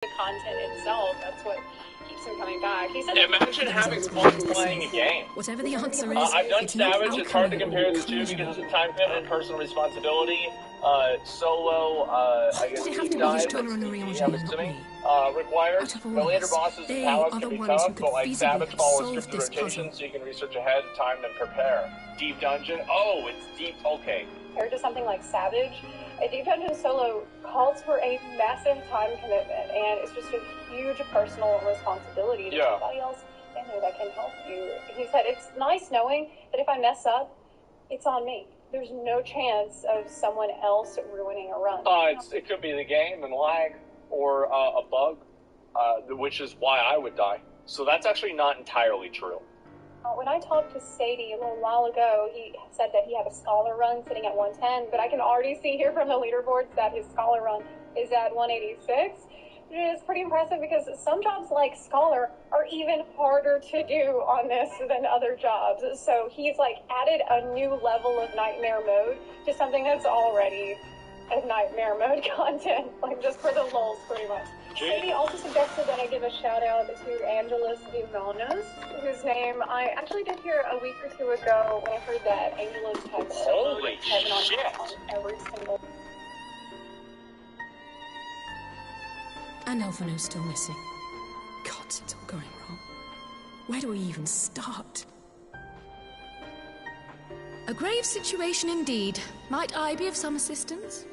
the content itself. That's what keeps him coming back. He said, imagine having fun playing a game. Whatever the answer is, I've done it's not Savage. It's hard to compare the two occasional. because of time commitment and personal responsibility. Solo, I guess Does it have deep to be dive, Historia and you Orion, have not assuming, me? required. Out of all The later of us, bosses they and powers are can the be ones who tough, could but like feasibly Savage have follows solved scripted this rotation, puzzle. so you can research ahead, time, and prepare. Deep Dungeon, oh, it's deep, okay. Compared to something like Savage, a Deep Dungeon solo calls for a massive time commitment, and it's just a huge personal responsibility to somebody else in there that can help you. He said, it's nice knowing that if I mess up, it's on me. There's no chance of someone else ruining a run. It could be the game and lag, or a bug, which is why I would die. So that's actually not entirely true. When I talked to Sadie a little while ago, he said that he had a scholar run sitting at 110, but I can already see here from the leaderboards that his scholar run is at 186, which is pretty impressive because some jobs like scholar are even harder to do on this than other jobs. So he's like added a new level of nightmare mode to something that's already a nightmare mode content, like just for the lulz pretty much. Sadie also suggested that I give a shout out to Angelus Dumonis, whose name I actually did hear a week or two ago when I heard that Angelus had Holy Heaven on shit! every single. And Alphino's still missing. God, it's all going wrong. Where do we even start? A grave situation indeed. Might I be of some assistance?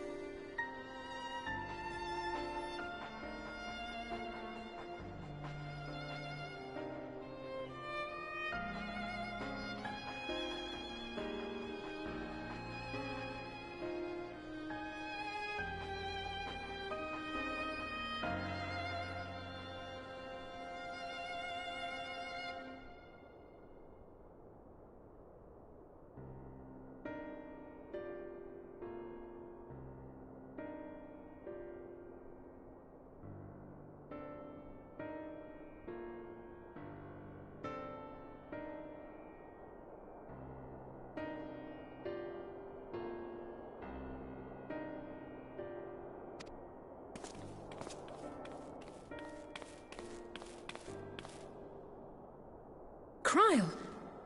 Cryle,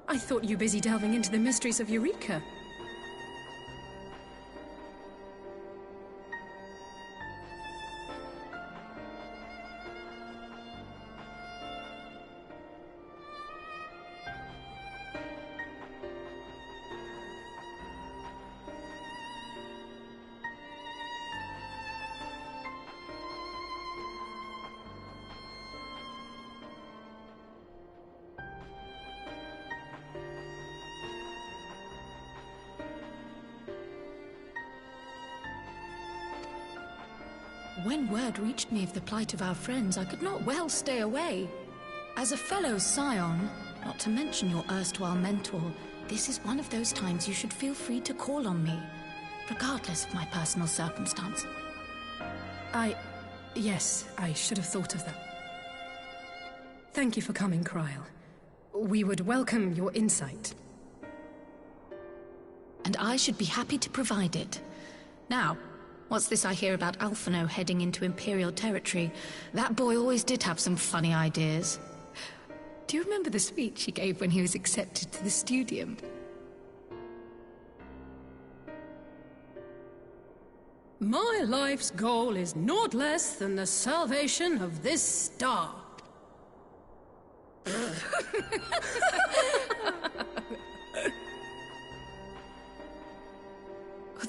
I thought you busy delving into the mysteries of Eureka. When word reached me of the plight of our friends, I could not well stay away. As a fellow scion, not to mention your erstwhile mentor, this is one of those times you should feel free to call on me, regardless of my personal circumstance. Yes, I should have thought of that. Thank you for coming, Cryle. We would welcome your insight. And I should be happy to provide it. Now, what's this I hear about Alphino heading into Imperial territory? That boy always did have some funny ideas. Do you remember the speech he gave when he was accepted to the Studium? My life's goal is naught less than the salvation of this star.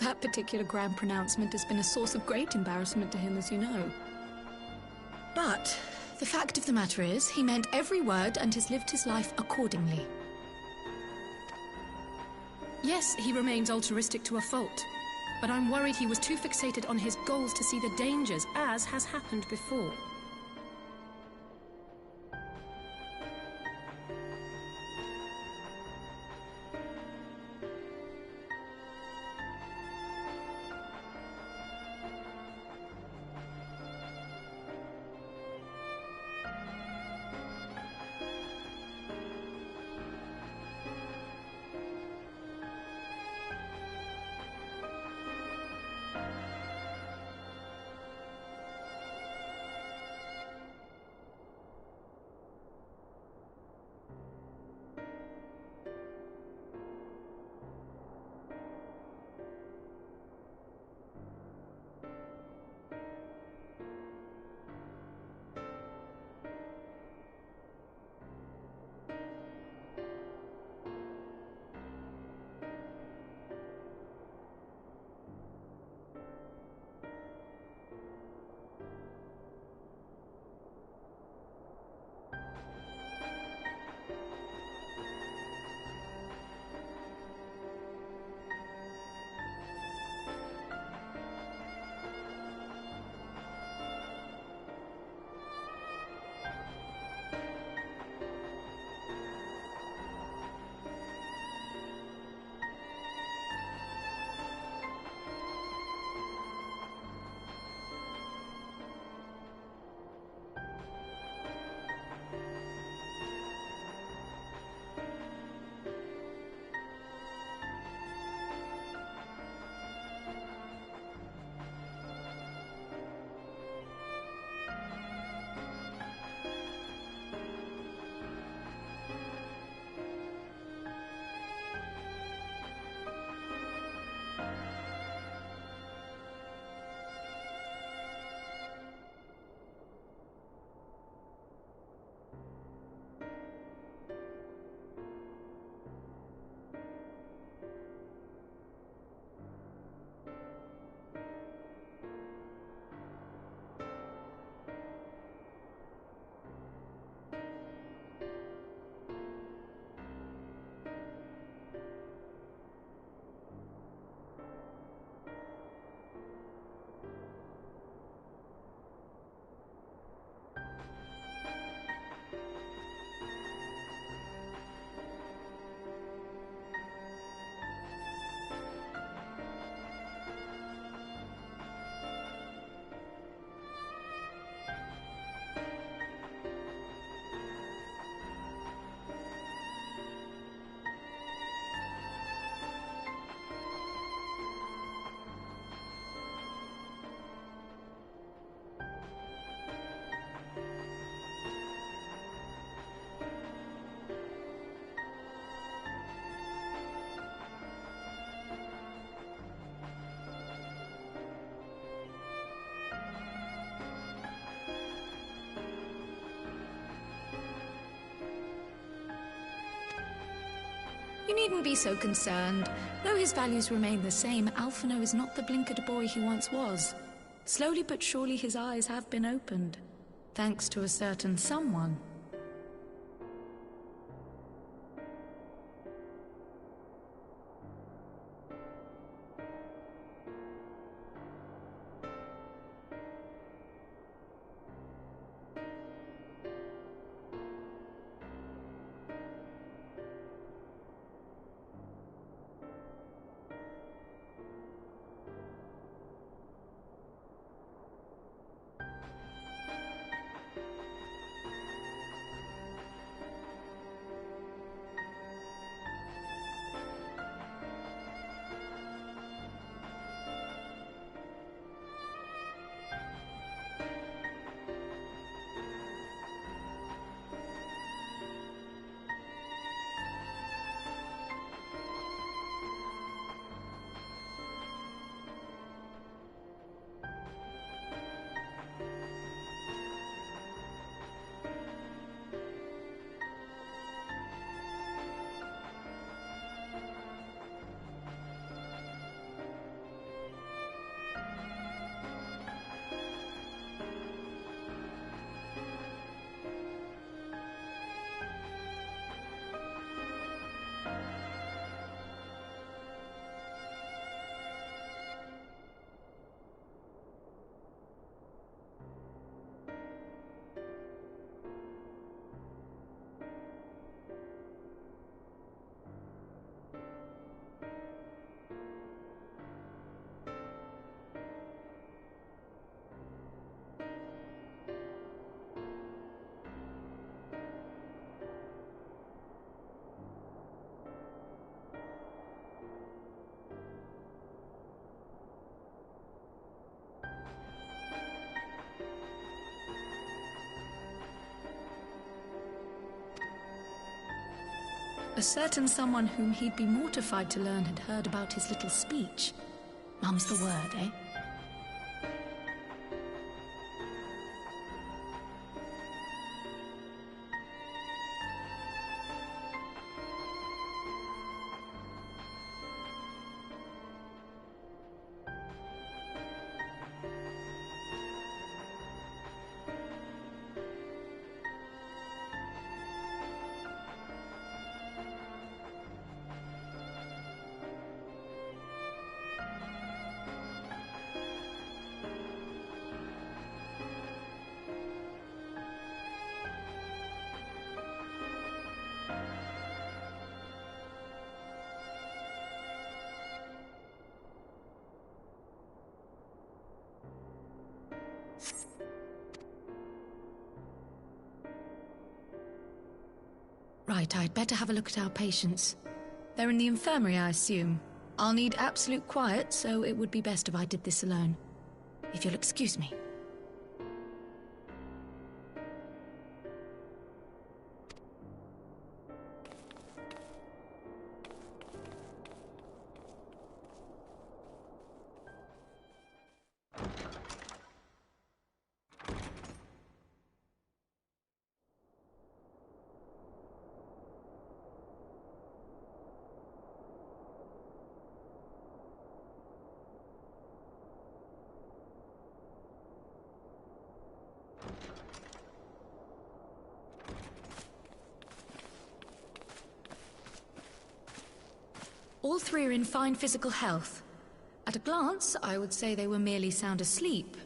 That particular grand pronouncement has been a source of great embarrassment to him, as you know. But the fact of the matter is, he meant every word and has lived his life accordingly. Yes, he remains altruistic to a fault, but I'm worried he was too fixated on his goals to see the dangers, as has happened before. You needn't be so concerned. Though his values remain the same, Alphino is not the blinkered boy he once was. Slowly but surely his eyes have been opened, thanks to a certain someone. A certain someone whom he'd be mortified to learn had heard about his little speech. Mum's the word, eh? Right, I'd better have a look at our patients. They're in the infirmary, I assume. I'll need absolute quiet, so it would be best if I did this alone. If you'll excuse me. All three are in fine physical health. At a glance, I would say they were merely sound asleep.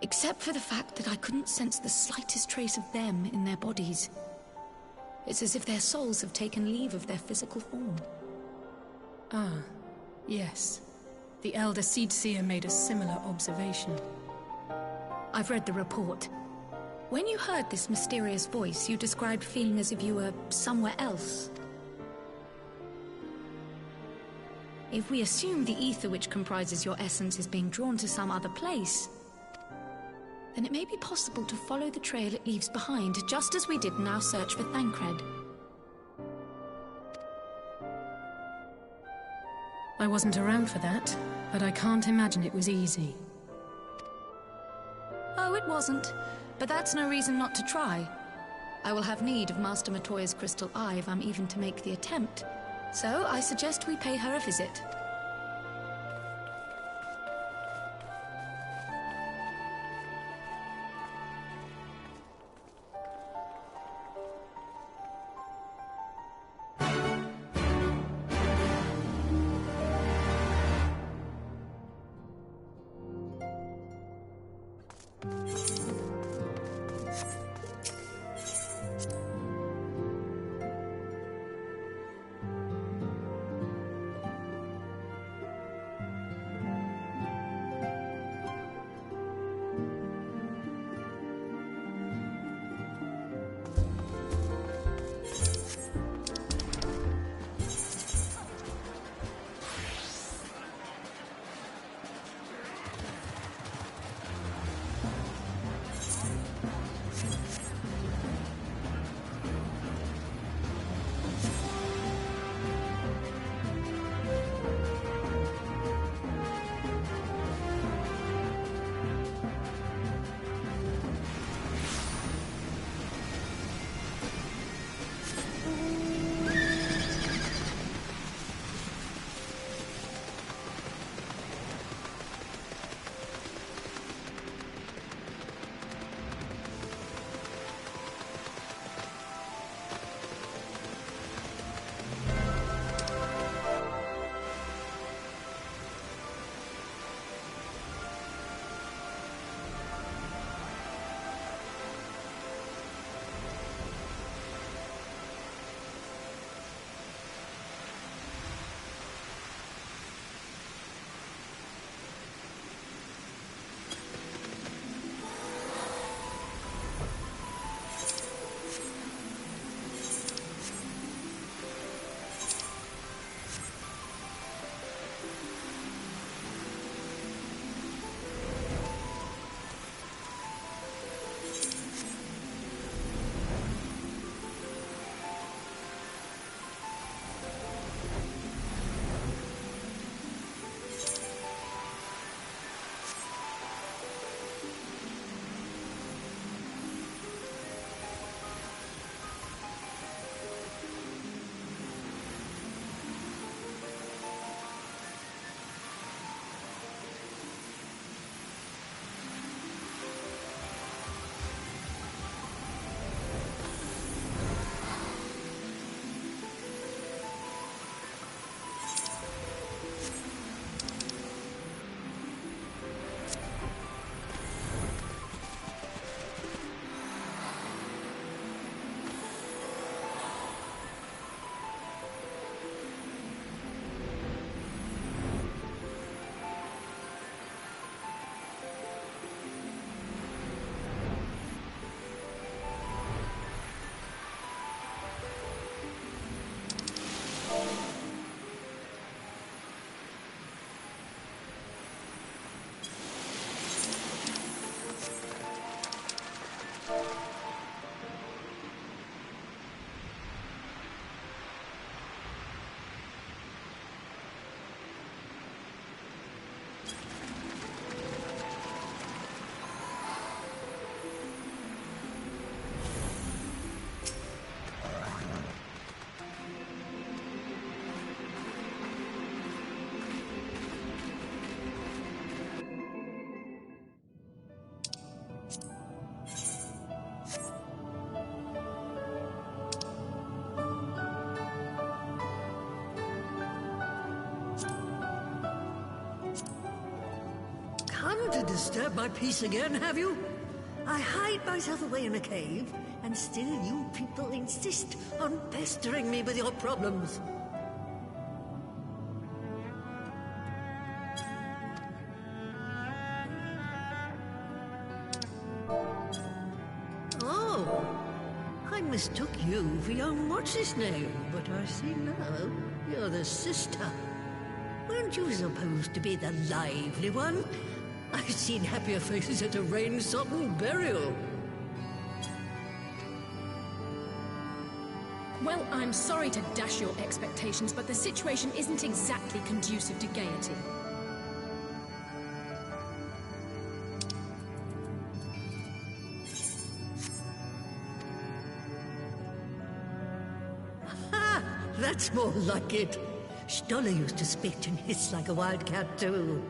Except for the fact that I couldn't sense the slightest trace of them in their bodies. It's as if their souls have taken leave of their physical form. Ah, yes. The Elder Seedseer made a similar observation. I've read the report. When you heard this mysterious voice, you described feeling as if you were somewhere else. If we assume the ether which comprises your essence is being drawn to some other place, then it may be possible to follow the trail it leaves behind, just as we did in our search for Thancred. I wasn't around for that, but I can't imagine it was easy. It wasn't, but that's no reason not to try. I will have need of Master Matoya's crystal eye if I'm even to make the attempt. So I suggest we pay her a visit. Come to disturb my peace again, have you? I hide myself away in a cave, and still you people insist on pestering me with your problems. Oh, I mistook you for young what's-his-name, but I see now you're the sister. Weren't you supposed to be the lively one? I've seen happier faces at a rain-sodden burial. Well, I'm sorry to dash your expectations, but the situation isn't exactly conducive to gaiety. That's more like it. Stoller used to spit and hiss like a wildcat too.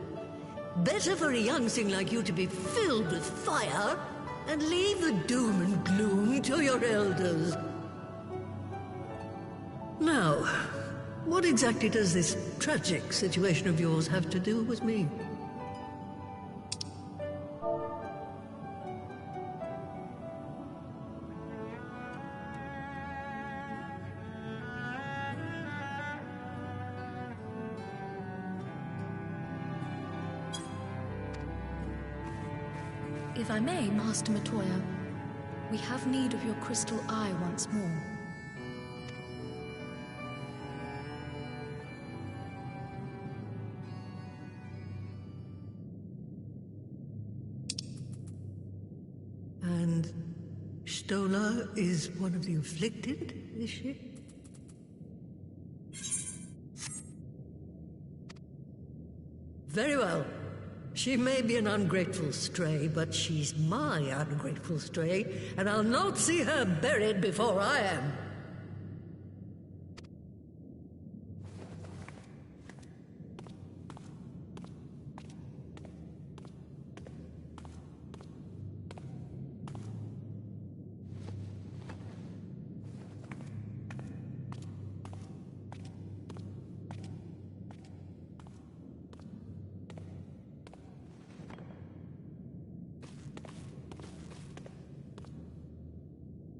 Better for a young thing like you to be filled with fire and leave the doom and gloom to your elders. Now, what exactly does this tragic situation of yours have to do with me? If I may, Master Matoya, we have need of your crystal eye once more. And Stoller is one of the afflicted, is she? Very well. She may be an ungrateful stray, but she's my ungrateful stray, and I'll not see her buried before I am.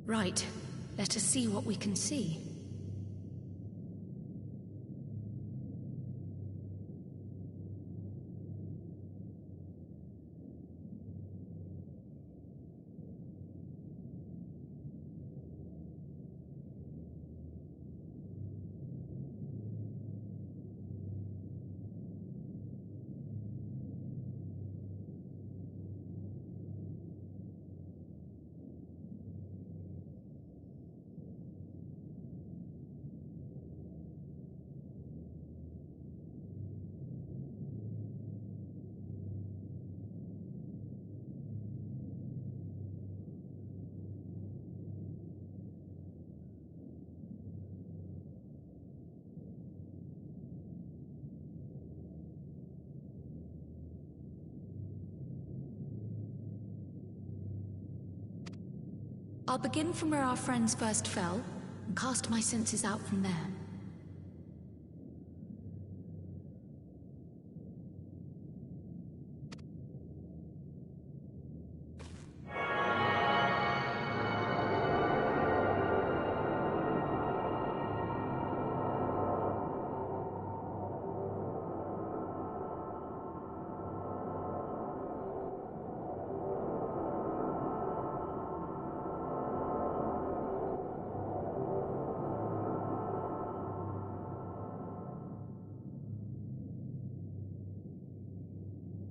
Right. Let us see what we can see. I'll begin from where our friends first fell, and cast my senses out from there.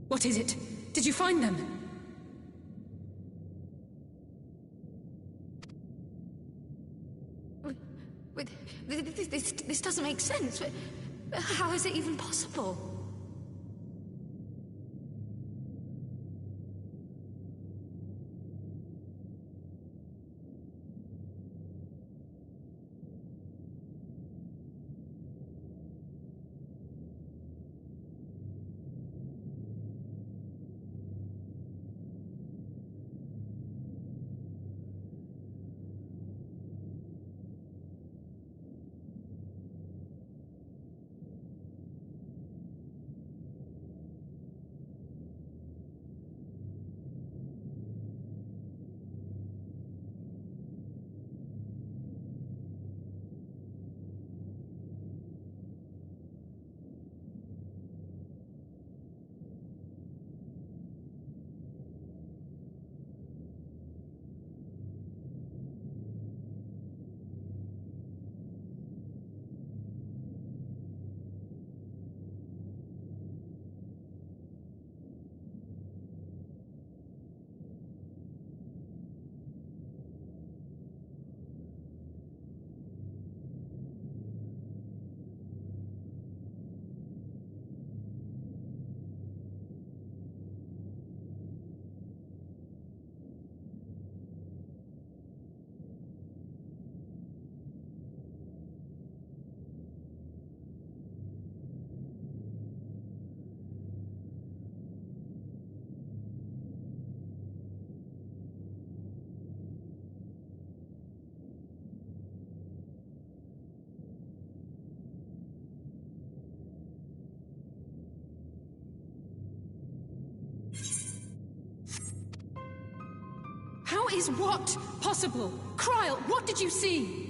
What is it? Did you find them? This doesn't make sense. How is it even possible? is what possible? Kryl, what did you see?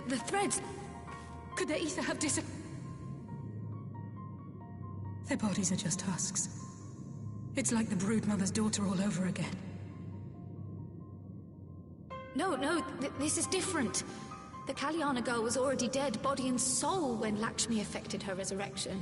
The threads... Could their ether have Their bodies are just husks. It's like the Broodmother's daughter all over again. No, this is different. The Kalyana girl was already dead, body and soul, when Lakshmi effected her resurrection.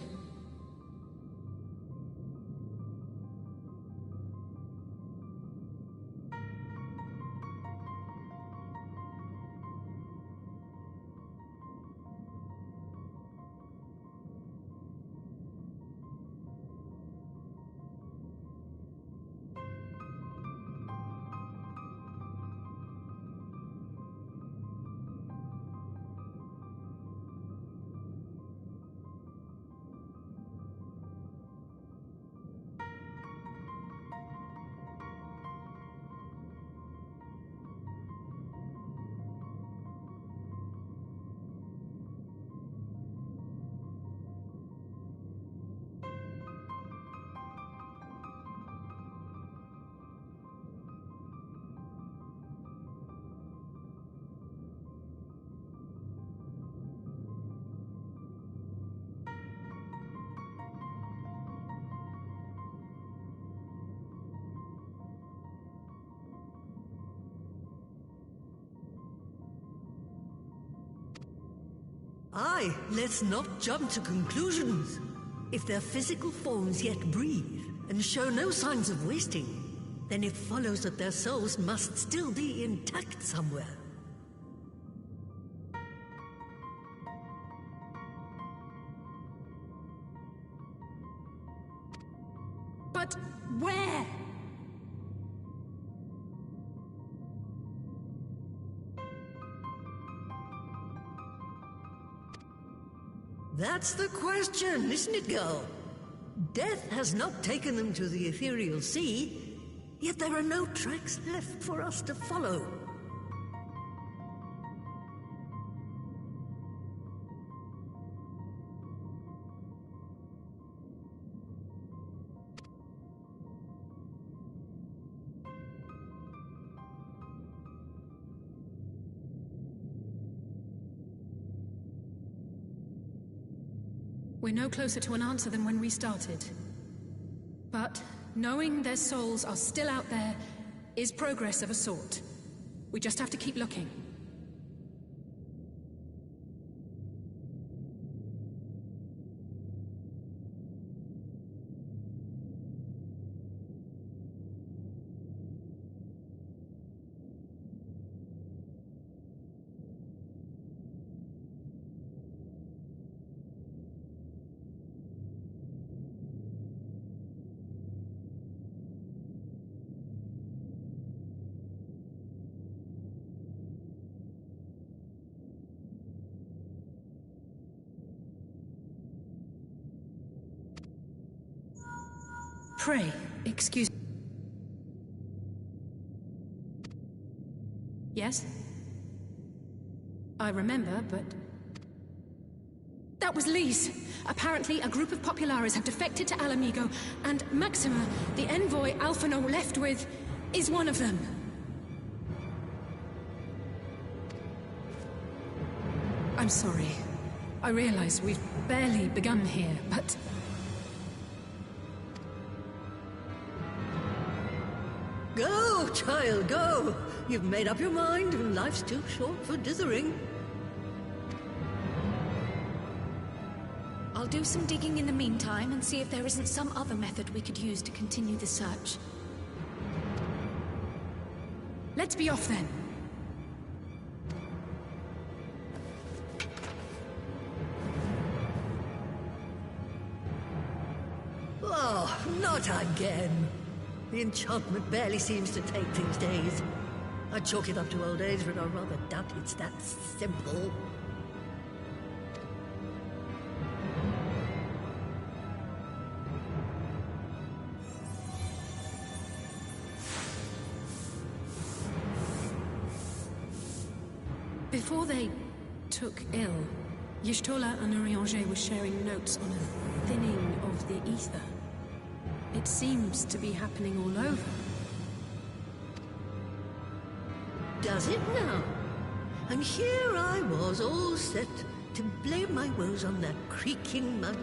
Aye, let's not jump to conclusions. If their physical forms yet breathe and show no signs of wasting, then it follows that their souls must still be intact somewhere. But where? That's the question, isn't it, girl? Death has not taken them to the ethereal sea, yet there are no tracks left for us to follow. We're no closer to an answer than when we started. But knowing their souls are still out there is progress of a sort. We just have to keep looking. Pray, excuse... Yes? I remember, but... That was Lise! Apparently, a group of Populares have defected to Alamigo, and Maxima, the envoy Alphinaud left with, is one of them. I'm sorry. I realize we've barely begun here, but... Go, child, go! You've made up your mind, and life's too short for dithering. I'll do some digging in the meantime and see if there isn't some other method we could use to continue the search. Let's be off then. Oh, not again. The enchantment barely seems to take these days. I'd chalk it up to old age, but I rather doubt it's that simple. Before they took ill, Y'shtola and Urianger were sharing notes on a thinning of the ether. It seems to be happening all over. Does it now? And here I was, all set to blame my woes on that creaking mud.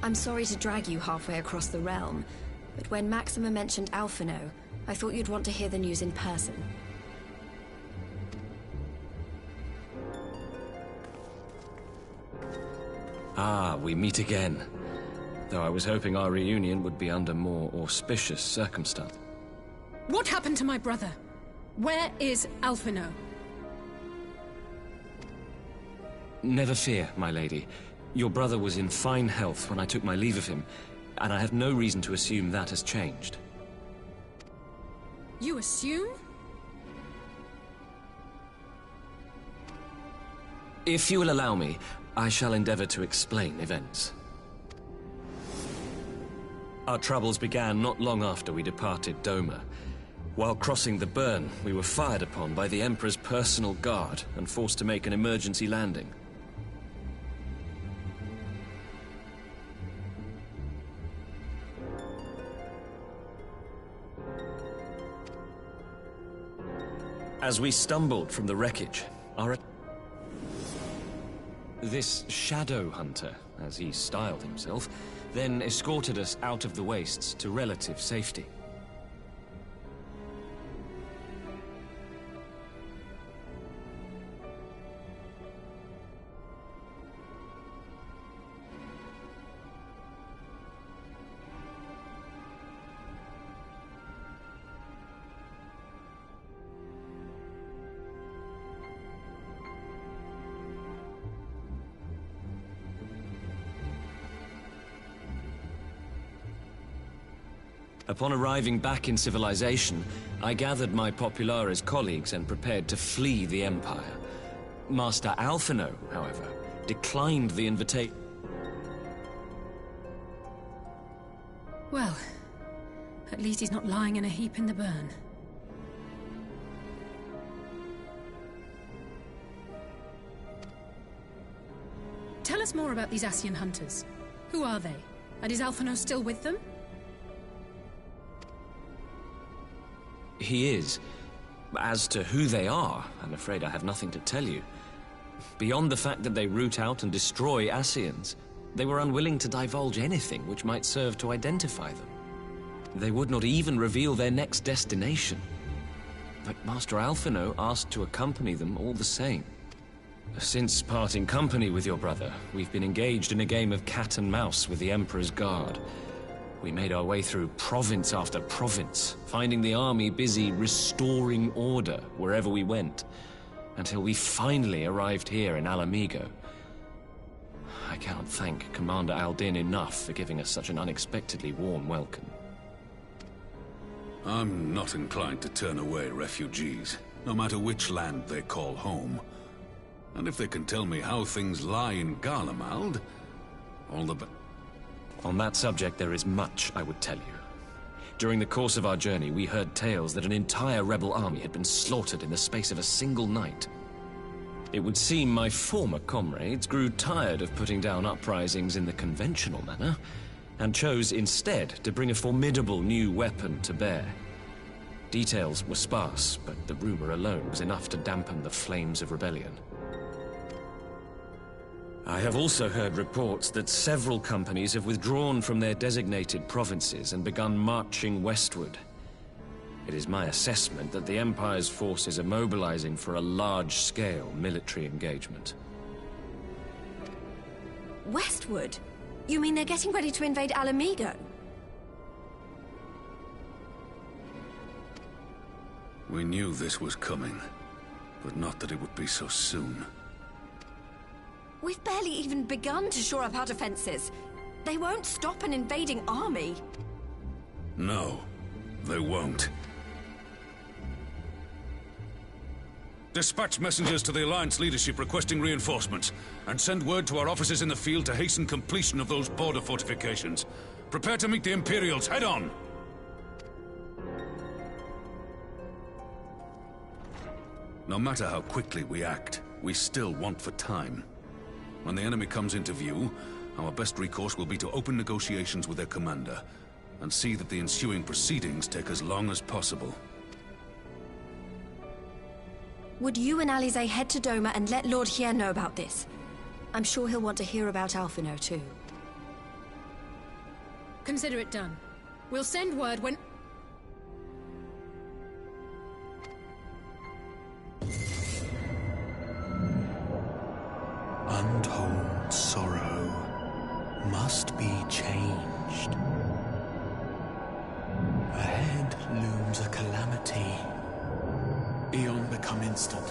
I'm sorry to drag you halfway across the realm, but when Maxima mentioned Alphino, I thought you'd want to hear the news in person. Ah, we meet again. Though I was hoping our reunion would be under more auspicious circumstance. What happened to my brother? Where is Alphino? Never fear, my lady. Your brother was in fine health when I took my leave of him, and I have no reason to assume that has changed. You assume? If you will allow me, I shall endeavor to explain events. Our troubles began not long after we departed Doma. While crossing the burn, we were fired upon by the Emperor's personal guard and forced to make an emergency landing. As we stumbled from the wreckage, this shadow hunter, as he styled himself, then escorted us out of the wastes to relative safety. Upon arriving back in civilization, I gathered my Popularis colleagues and prepared to flee the Empire. Master Alphino, however, declined the invitation. Well, at least he's not lying in a heap in the burn. Tell us more about these Ascian hunters. Who are they? And is Alphino still with them? He is. As to who they are, I'm afraid I have nothing to tell you. Beyond the fact that they root out and destroy Ascians, they were unwilling to divulge anything which might serve to identify them. They would not even reveal their next destination. But Master Alphino asked to accompany them all the same. Since parting company with your brother, we've been engaged in a game of cat and mouse with the Emperor's Guard. We made our way through province after province, finding the army busy restoring order wherever we went, until we finally arrived here in Alamigo. I cannot thank Commander Aldin enough for giving us such an unexpectedly warm welcome. I'm not inclined to turn away refugees, no matter which land they call home. And if they can tell me how things lie in Garlemald, all the On that subject, there is much I would tell you. During the course of our journey, we heard tales that an entire rebel army had been slaughtered in the space of a single night. It would seem my former comrades grew tired of putting down uprisings in the conventional manner, and chose instead to bring a formidable new weapon to bear. Details were sparse, but the rumor alone was enough to dampen the flames of rebellion. I have also heard reports that several companies have withdrawn from their designated provinces and begun marching westward. It is my assessment that the Empire's forces are mobilizing for a large-scale military engagement. Westward? You mean they're getting ready to invade Alamigo? We knew this was coming, but not that it would be so soon. We've barely even begun to shore up our defenses. They won't stop an invading army. No, they won't. Dispatch messengers to the Alliance leadership requesting reinforcements, and send word to our officers in the field to hasten completion of those border fortifications. Prepare to meet the Imperials head on! No matter how quickly we act, we still want for time. When the enemy comes into view, our best recourse will be to open negotiations with their commander, and see that the ensuing proceedings take as long as possible. Would you and Alize head to Doma and let Lord Hien know about this? I'm sure he'll want to hear about Alphino too. Consider it done. We'll send word when... Untold sorrow must be changed. Ahead looms a calamity. Eon become instant.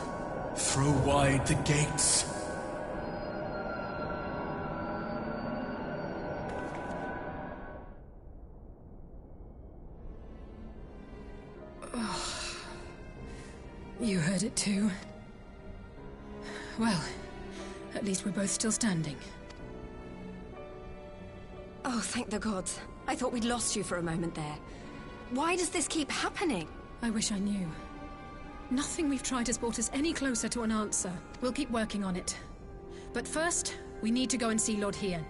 Throw wide the gates. You heard it too. Well, at least we're both still standing. Oh, thank the gods. I thought we'd lost you for a moment there. Why does this keep happening? I wish I knew. Nothing we've tried has brought us any closer to an answer. We'll keep working on it. But first, we need to go and see Lord Hien.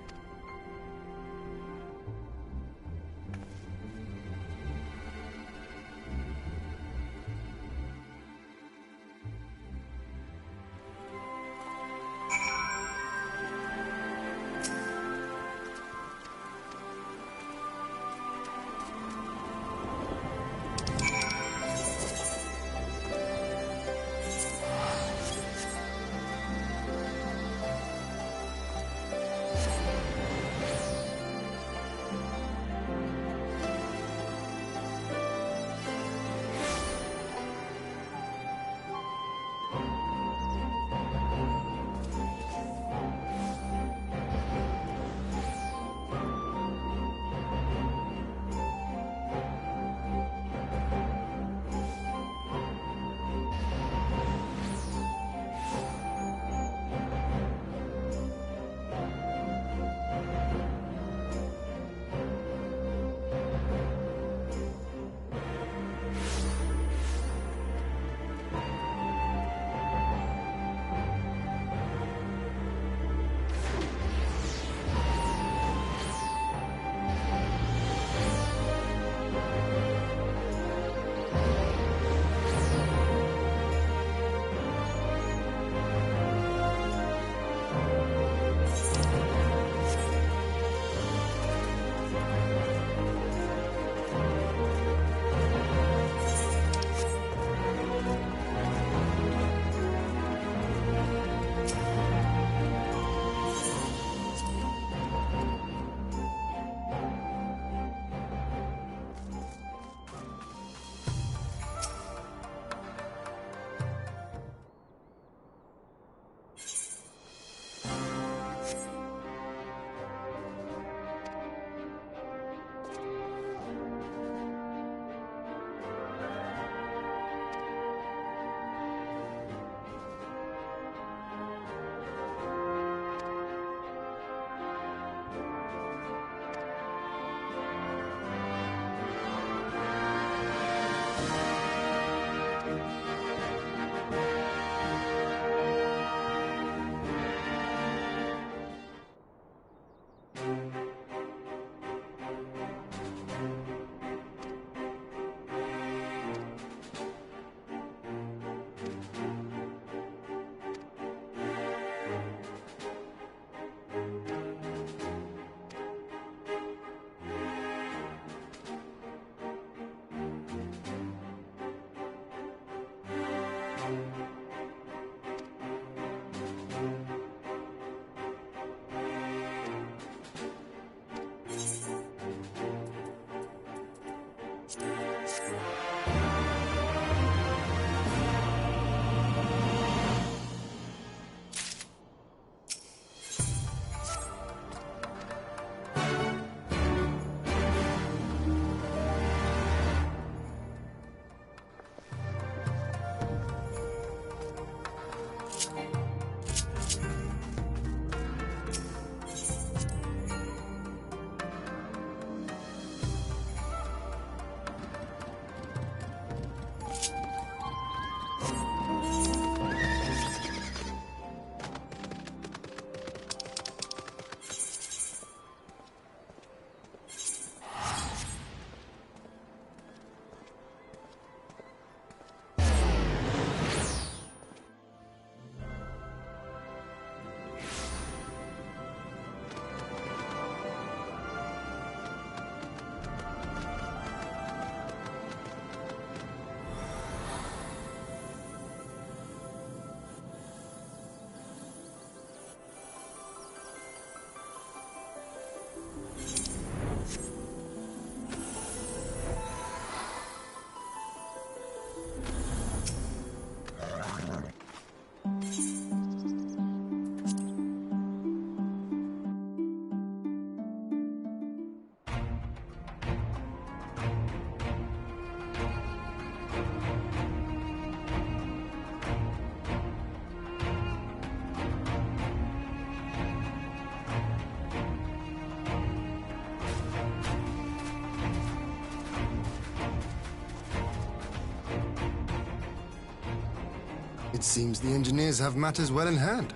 It seems the engineers have matters well in hand.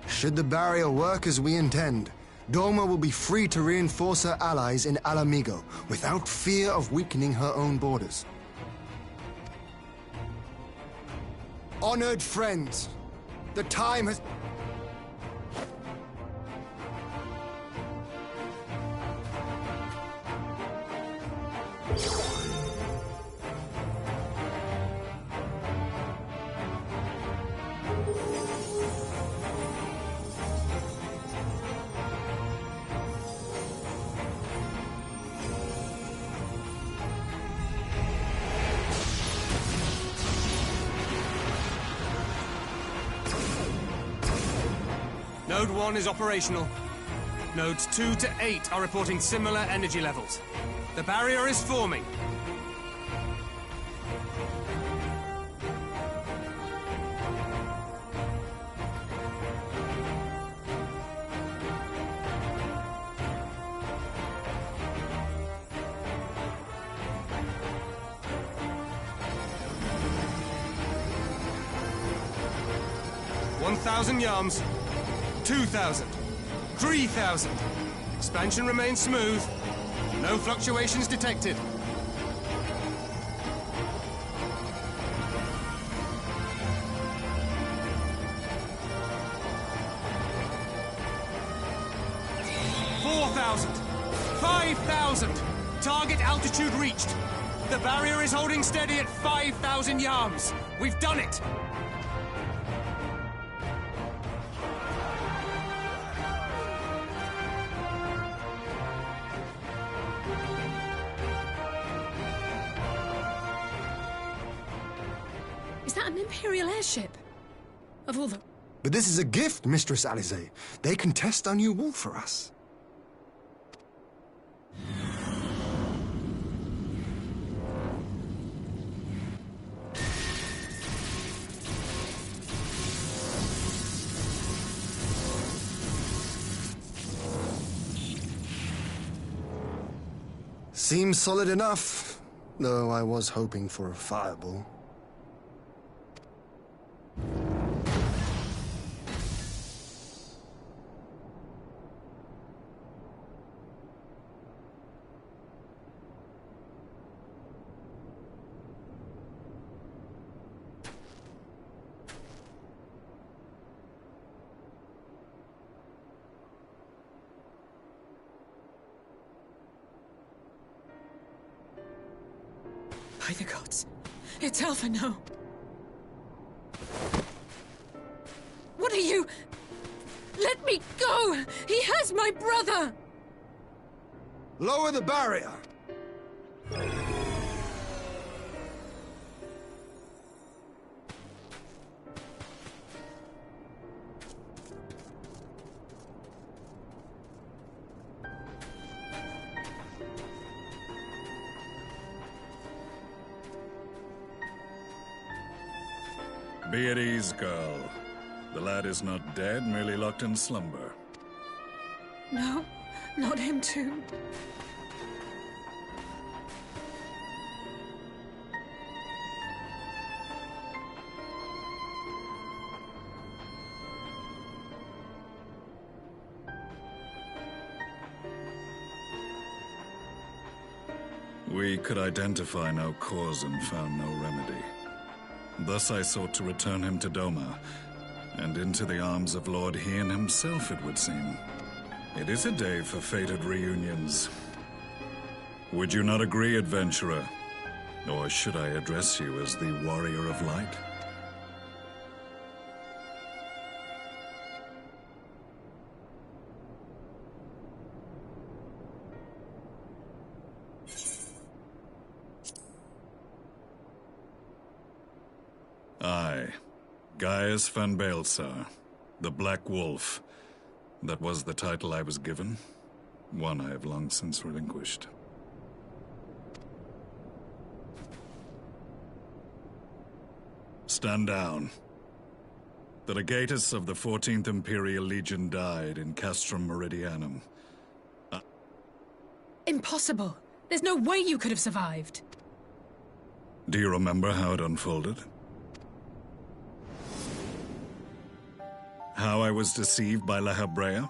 Should the barrier work as we intend, Doma will be free to reinforce her allies in Alamigo without fear of weakening her own borders. Honored friends, the time has... Node 1 is operational. Nodes 2 to 8 are reporting similar energy levels. The barrier is forming. Yarms. 2,000. 3,000. Expansion remains smooth. No fluctuations detected. $4,000. 5,000. Target altitude reached. The barrier is holding steady at 5,000 yarms. We've done it. Imperial airship. Of all the... But this is a gift, Mistress Alize. They can test our new wall for us. Seems solid enough, though I was hoping for a fireball. By the gods, it's Alphino. What are you? Let me go! He has my brother! Lower the barrier! Be at ease, girl. The lad is not dead, merely locked in slumber. No, not him too. We could identify no cause and found no remedy. Thus I sought to return him to Doma, and into the arms of Lord Hien himself, it would seem. It is a day for fated reunions. Would you not agree, adventurer? Or should I address you as the Warrior of Light? I, Gaius van Baelsar, the Black Wolf. That was the title I was given, one I have long since relinquished. Stand down. The legatus of the 14th Imperial Legion died in Castrum Meridianum. Impossible! There's no way you could have survived! Do you remember how it unfolded? How I was deceived by La Habrea?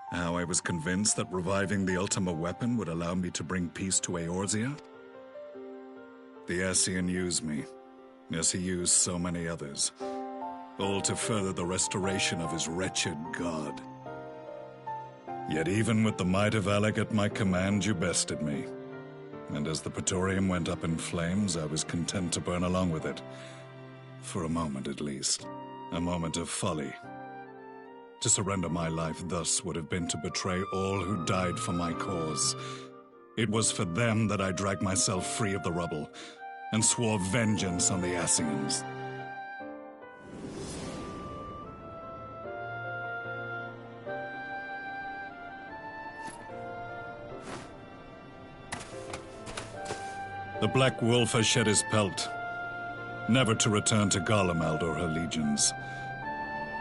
How I was convinced that reviving the Ultima weapon would allow me to bring peace to Eorzea? The Ascian used me, as he used so many others, all to further the restoration of his wretched god. Yet even with the might of Alec at my command, you bested me. And as the Praetorium went up in flames, I was content to burn along with it. For a moment at least. A moment of folly. To surrender my life thus would have been to betray all who died for my cause. It was for them that I dragged myself free of the rubble, and swore vengeance on the Ascians. The Black Wolf has shed his pelt, never to return to Garlemald or her legions.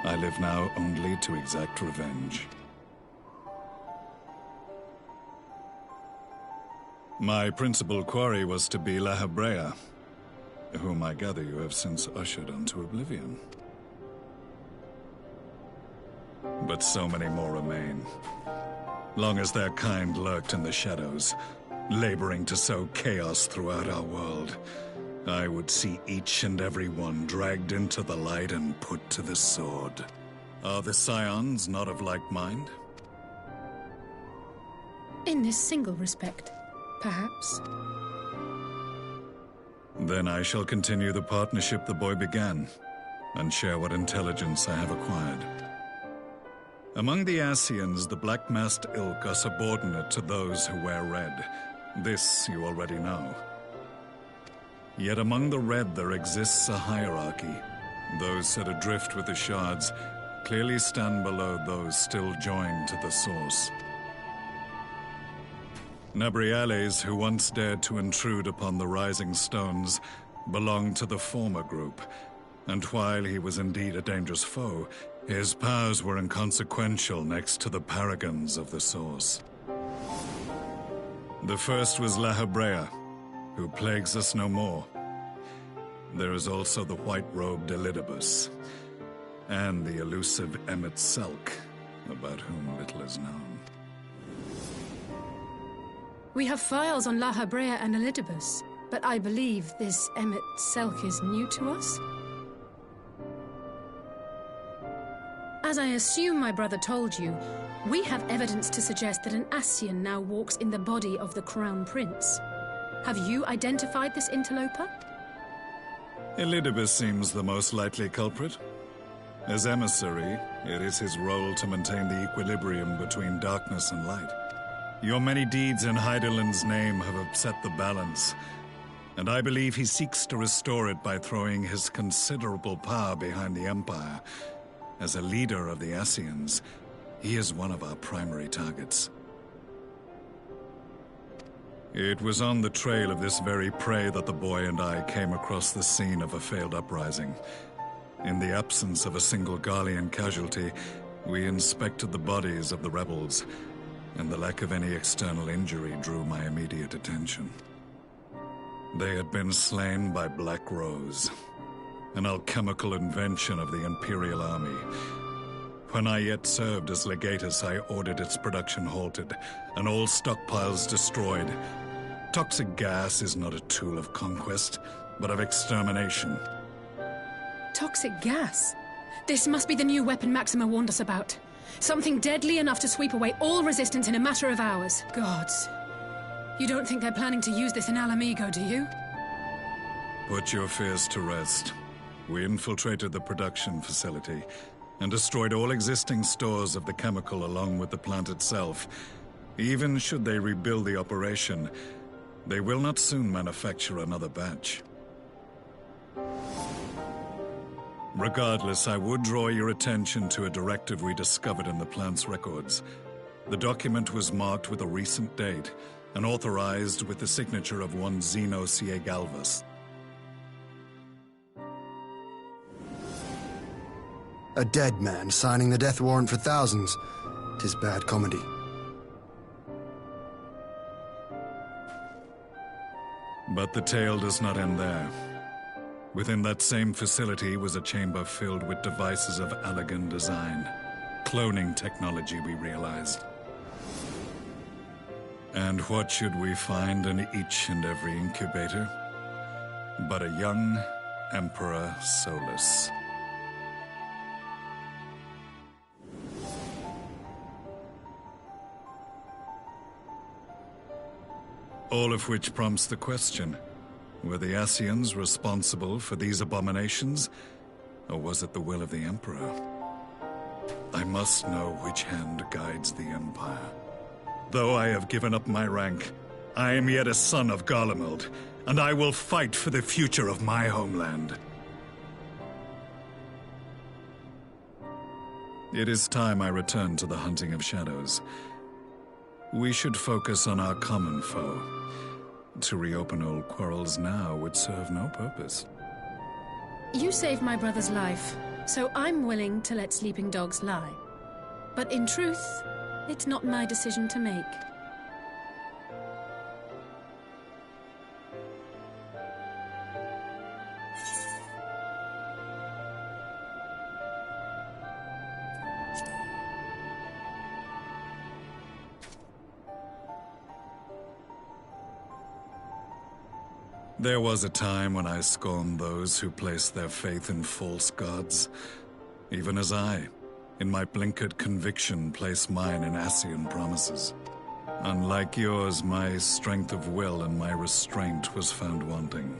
I live now only to exact revenge. My principal quarry was to be La Habrea, whom I gather you have since ushered onto oblivion. But so many more remain. Long as their kind lurked in the shadows, laboring to sow chaos throughout our world, I would see each and every one dragged into the light and put to the sword. Are the Scions not of like mind? In this single respect, perhaps. Then I shall continue the partnership the boy began, and share what intelligence I have acquired. Among the Ascians, the Black-Masked Ilk are subordinate to those who wear red. This you already know. Yet among the Red there exists a hierarchy. Those set adrift with the shards clearly stand below those still joined to the source. Nabriales, who once dared to intrude upon the Rising Stones, belonged to the former group, and while he was indeed a dangerous foe, his powers were inconsequential next to the paragons of the source. The first was La Habrea, who plagues us no more. There is also the white-robed Elidibus, and the elusive Emmet Selk, about whom little is known. We have files on La Habrea and Elidibus, but I believe this Emmet Selk is new to us? As I assume my brother told you, we have evidence to suggest that an Ascian now walks in the body of the Crown Prince. Have you identified this interloper? Elidibus seems the most likely culprit. As emissary, it is his role to maintain the equilibrium between darkness and light. Your many deeds in Hydaelyn's name have upset the balance, and I believe he seeks to restore it by throwing his considerable power behind the Empire. As a leader of the Ascians, he is one of our primary targets. It was on the trail of this very prey that the boy and I came across the scene of a failed uprising. In the absence of a single Garlean casualty, we inspected the bodies of the rebels, and the lack of any external injury drew my immediate attention. They had been slain by Black Rose, an alchemical invention of the Imperial Army. When I yet served as legatus, I ordered its production halted, and all stockpiles destroyed. Toxic gas is not a tool of conquest, but of extermination. Toxic gas? This must be the new weapon Maxima warned us about. Something deadly enough to sweep away all resistance in a matter of hours. Gods. You don't think they're planning to use this in Alamigo, do you? Put your fears to rest. We infiltrated the production facility and destroyed all existing stores of the chemical along with the plant itself. Even should they rebuild the operation, they will not soon manufacture another batch. Regardless, I would draw your attention to a directive we discovered in the plant's records. The document was marked with a recent date and authorized with the signature of one Zeno C. Galvas. A dead man signing the death warrant for thousands. 'Tis bad comedy. But the tale does not end there. Within that same facility was a chamber filled with devices of elegant design. Cloning technology, we realized. And what should we find in each and every incubator? But a young Emperor Solus. All of which prompts the question, were the Ascians responsible for these abominations, or was it the will of the Emperor? I must know which hand guides the Empire. Though I have given up my rank, I am yet a son of Garlemald, and I will fight for the future of my homeland. It is time I return to the hunting of shadows. We should focus on our common foe. To reopen old quarrels now would serve no purpose. You saved my brother's life, so I'm willing to let sleeping dogs lie. But in truth, it's not my decision to make. There was a time when I scorned those who placed their faith in false gods, even as I, in my blinkered conviction, place mine in Ascian promises. Unlike yours, my strength of will and my restraint was found wanting.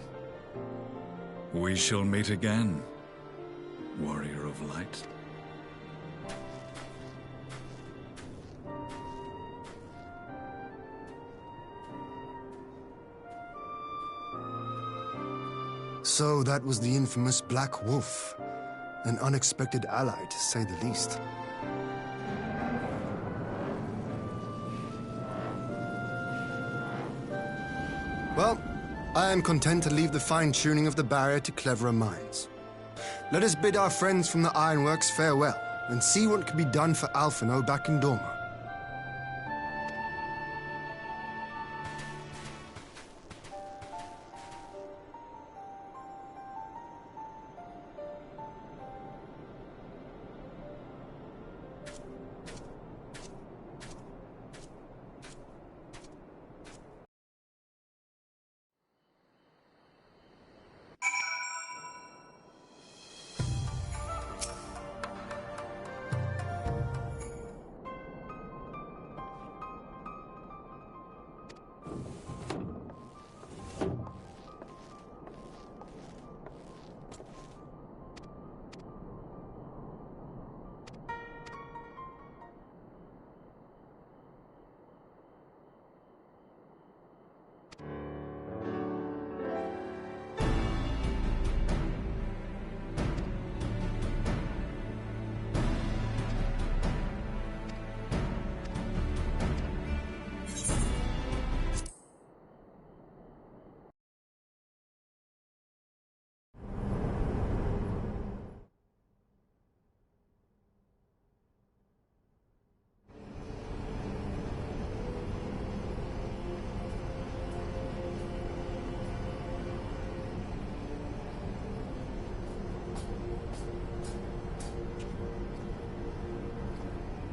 We shall meet again, warrior of light. So that was the infamous Black Wolf. An unexpected ally, to say the least. Well, I am content to leave the fine-tuning of the barrier to cleverer minds. Let us bid our friends from the Ironworks farewell, and see what can be done for Alphino back in Dorma.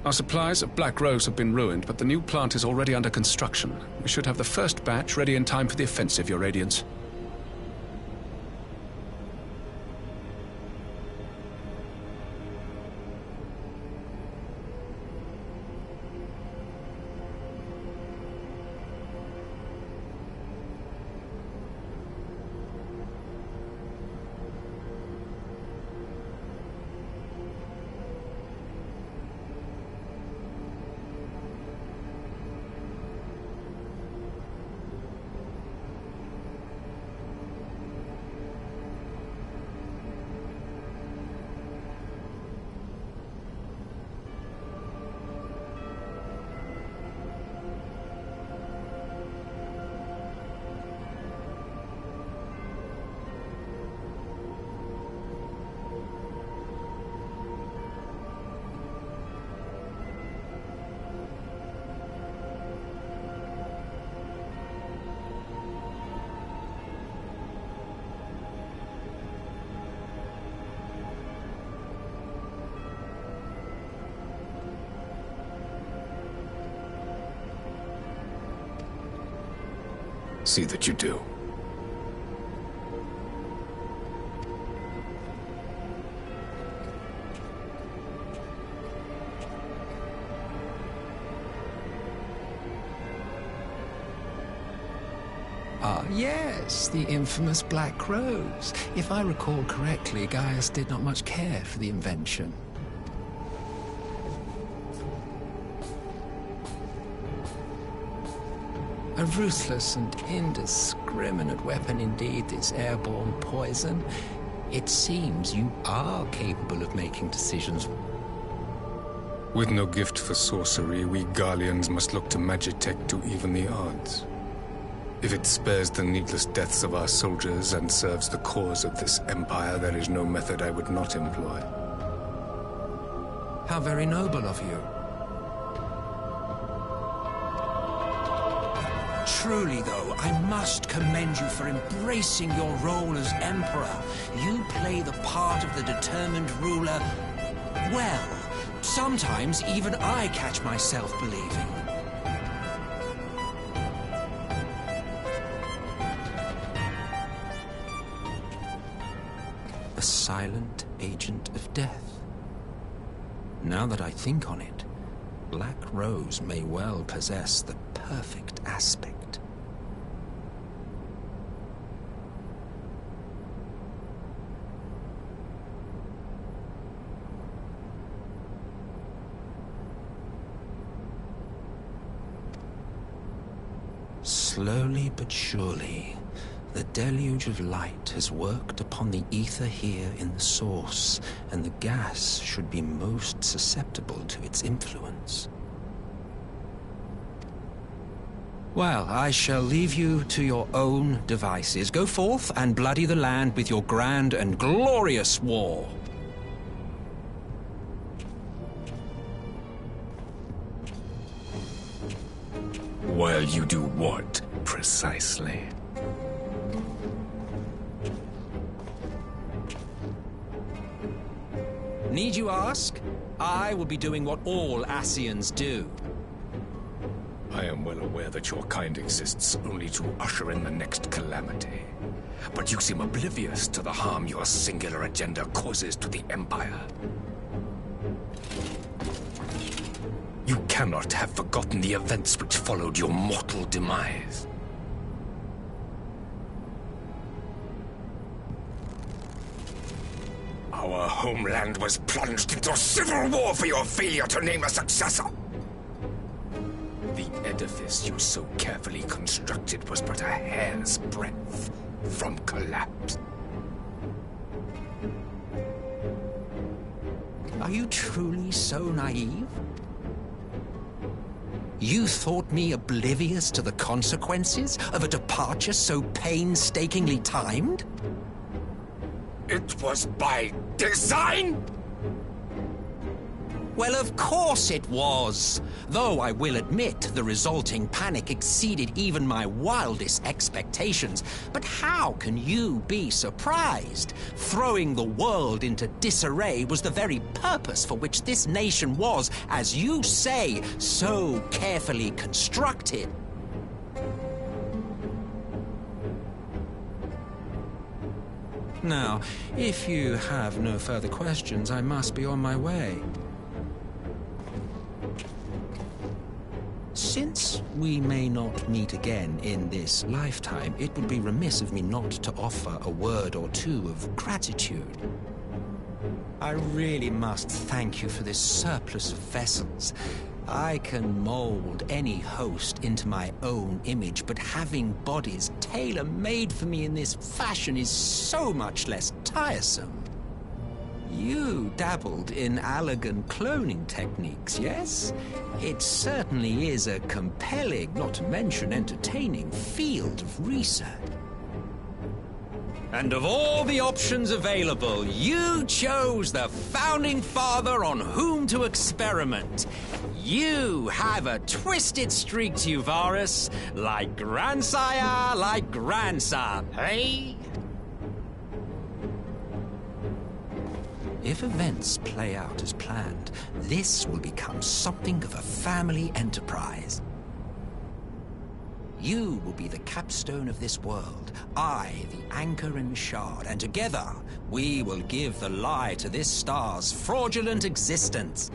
Our supplies of Black Rose have been ruined, but the new plant is already under construction. We should have the first batch ready in time for the offensive, Your Radiance. See that you do. Ah, yes, the infamous Black Rose. If I recall correctly, Gaius did not much care for the invention. A ruthless and indiscriminate weapon indeed, this airborne poison. It seems you are capable of making decisions. With no gift for sorcery, we Garleans must look to Magitech to even the odds. If it spares the needless deaths of our soldiers and serves the cause of this empire, there is no method I would not employ. How very noble of you. Truly, though, I must commend you for embracing your role as Emperor. You play the part of the determined ruler well. Sometimes even I catch myself believing. A silent agent of death. Now that I think on it, Black Rose may well possess the perfect aspect. Slowly but surely, the deluge of light has worked upon the ether here in the source, and the gas should be most susceptible to its influence. Well, I shall leave you to your own devices. Go forth and bloody the land with your grand and glorious war. While you do what, precisely? Need you ask? I will be doing what all Ascians do. I am well aware that your kind exists only to usher in the next calamity. But you seem oblivious to the harm your singular agenda causes to the Empire. You cannot have forgotten the events which followed your mortal demise. Our homeland was plunged into civil war for your failure to name a successor. The edifice you so carefully constructed was but a hair's breadth from collapse. Are you truly so naive? You thought me oblivious to the consequences of a departure so painstakingly timed? It was by design? Well, of course it was. Though I will admit the resulting panic exceeded even my wildest expectations. But how can you be surprised? Throwing the world into disarray was the very purpose for which this nation was, as you say, so carefully constructed. Now, if you have no further questions, I must be on my way. Since we may not meet again in this lifetime, it would be remiss of me not to offer a word or two of gratitude. I really must thank you for this surplus of vessels. I can mold any host into my own image, but having bodies tailor-made for me in this fashion is so much less tiresome. You dabbled in Allagan cloning techniques, yes? It certainly is a compelling, not to mention entertaining, field of research. And of all the options available, you chose the Founding Father on whom to experiment. You have a twisted streak to you, Varus, like grandsire, like grandson, hey? If events play out as planned, this will become something of a family enterprise. You will be the capstone of this world, I the anchor and shard, and together we will give the lie to this star's fraudulent existence.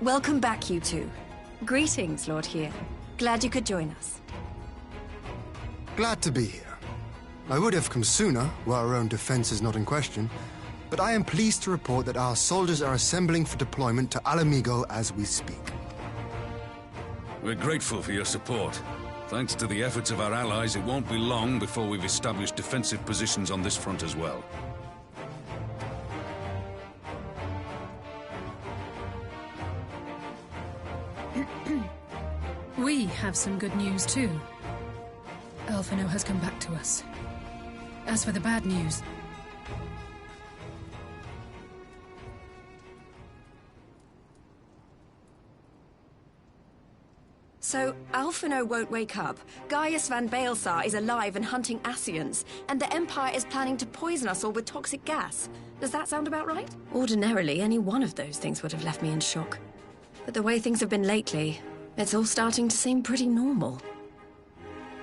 Welcome back, you two. Greetings, Lord Here. Glad you could join us. Glad to be here. I would have come sooner, were our own defense is not in question, but I am pleased to report that our soldiers are assembling for deployment to Alamigo as we speak. We're grateful for your support. Thanks to the efforts of our allies, it won't be long before we've established defensive positions on this front as well. We have some good news too. Alphino has come back to us. As for the bad news... So, Alphino won't wake up, Gaius van Baelsar is alive and hunting Ascians, and the Empire is planning to poison us all with toxic gas. Does that sound about right? Ordinarily, any one of those things would have left me in shock. But the way things have been lately, it's all starting to seem pretty normal.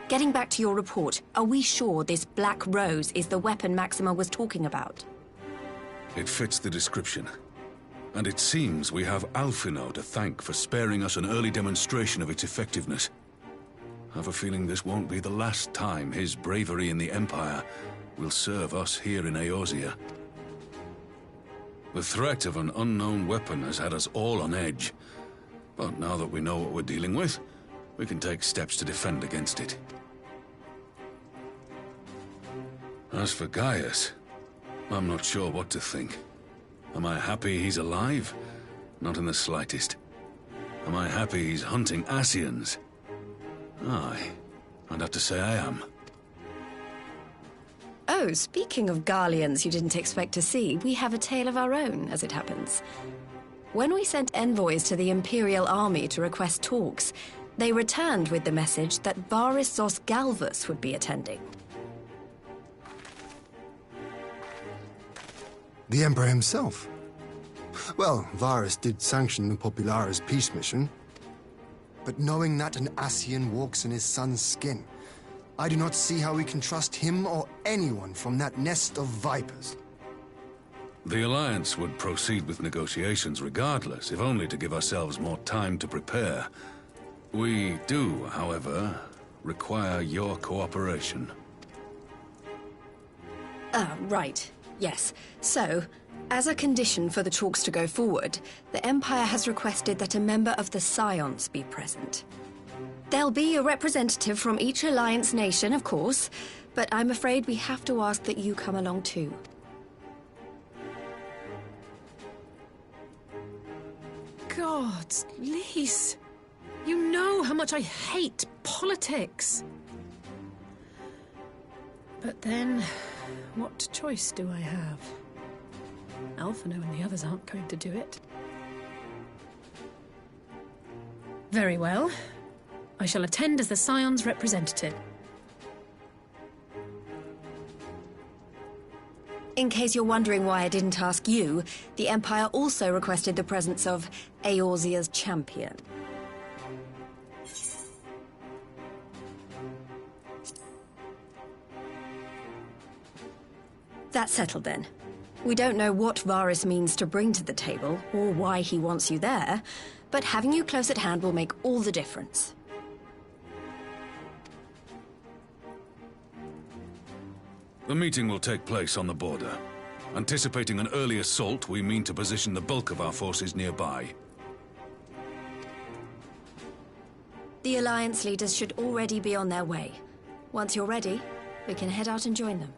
Getting back to your report, are we sure this Black Rose is the weapon Maxima was talking about? It fits the description. And it seems we have Alphino to thank for sparing us an early demonstration of its effectiveness. I have a feeling this won't be the last time his bravery in the Empire will serve us here in Eorzea. The threat of an unknown weapon has had us all on edge. But now that we know what we're dealing with, we can take steps to defend against it. As for Gaius, I'm not sure what to think. Am I happy he's alive? Not in the slightest. Am I happy he's hunting Ascians? Aye, I'd have to say I am. Oh, speaking of Garleans you didn't expect to see, we have a tale of our own, as it happens. When we sent envoys to the Imperial Army to request talks, they returned with the message that Varys Zos Galvus would be attending. The Emperor himself. Well, Varys did sanction the Popularis peace mission. But knowing that an Ascian walks in his son's skin, I do not see how we can trust him or anyone from that nest of vipers. The Alliance would proceed with negotiations regardless, if only to give ourselves more time to prepare. We do, however, require your cooperation. Right. Yes. So, as a condition for the talks to go forward, the Empire has requested that a member of the Scions be present. There'll be a representative from each Alliance nation, of course, but I'm afraid we have to ask that you come along too. Gods, Lise, you know how much I hate politics. But then, what choice do I have? Alphino and the others aren't going to do it. Very well. I shall attend as the Scion's representative. In case you're wondering why I didn't ask you, the Empire also requested the presence of Eorzea's champion. That's settled then. We don't know what Varys means to bring to the table, or why he wants you there, but having you close at hand will make all the difference. The meeting will take place on the border. Anticipating an early assault, we mean to position the bulk of our forces nearby. The Alliance leaders should already be on their way. Once you're ready, we can head out and join them.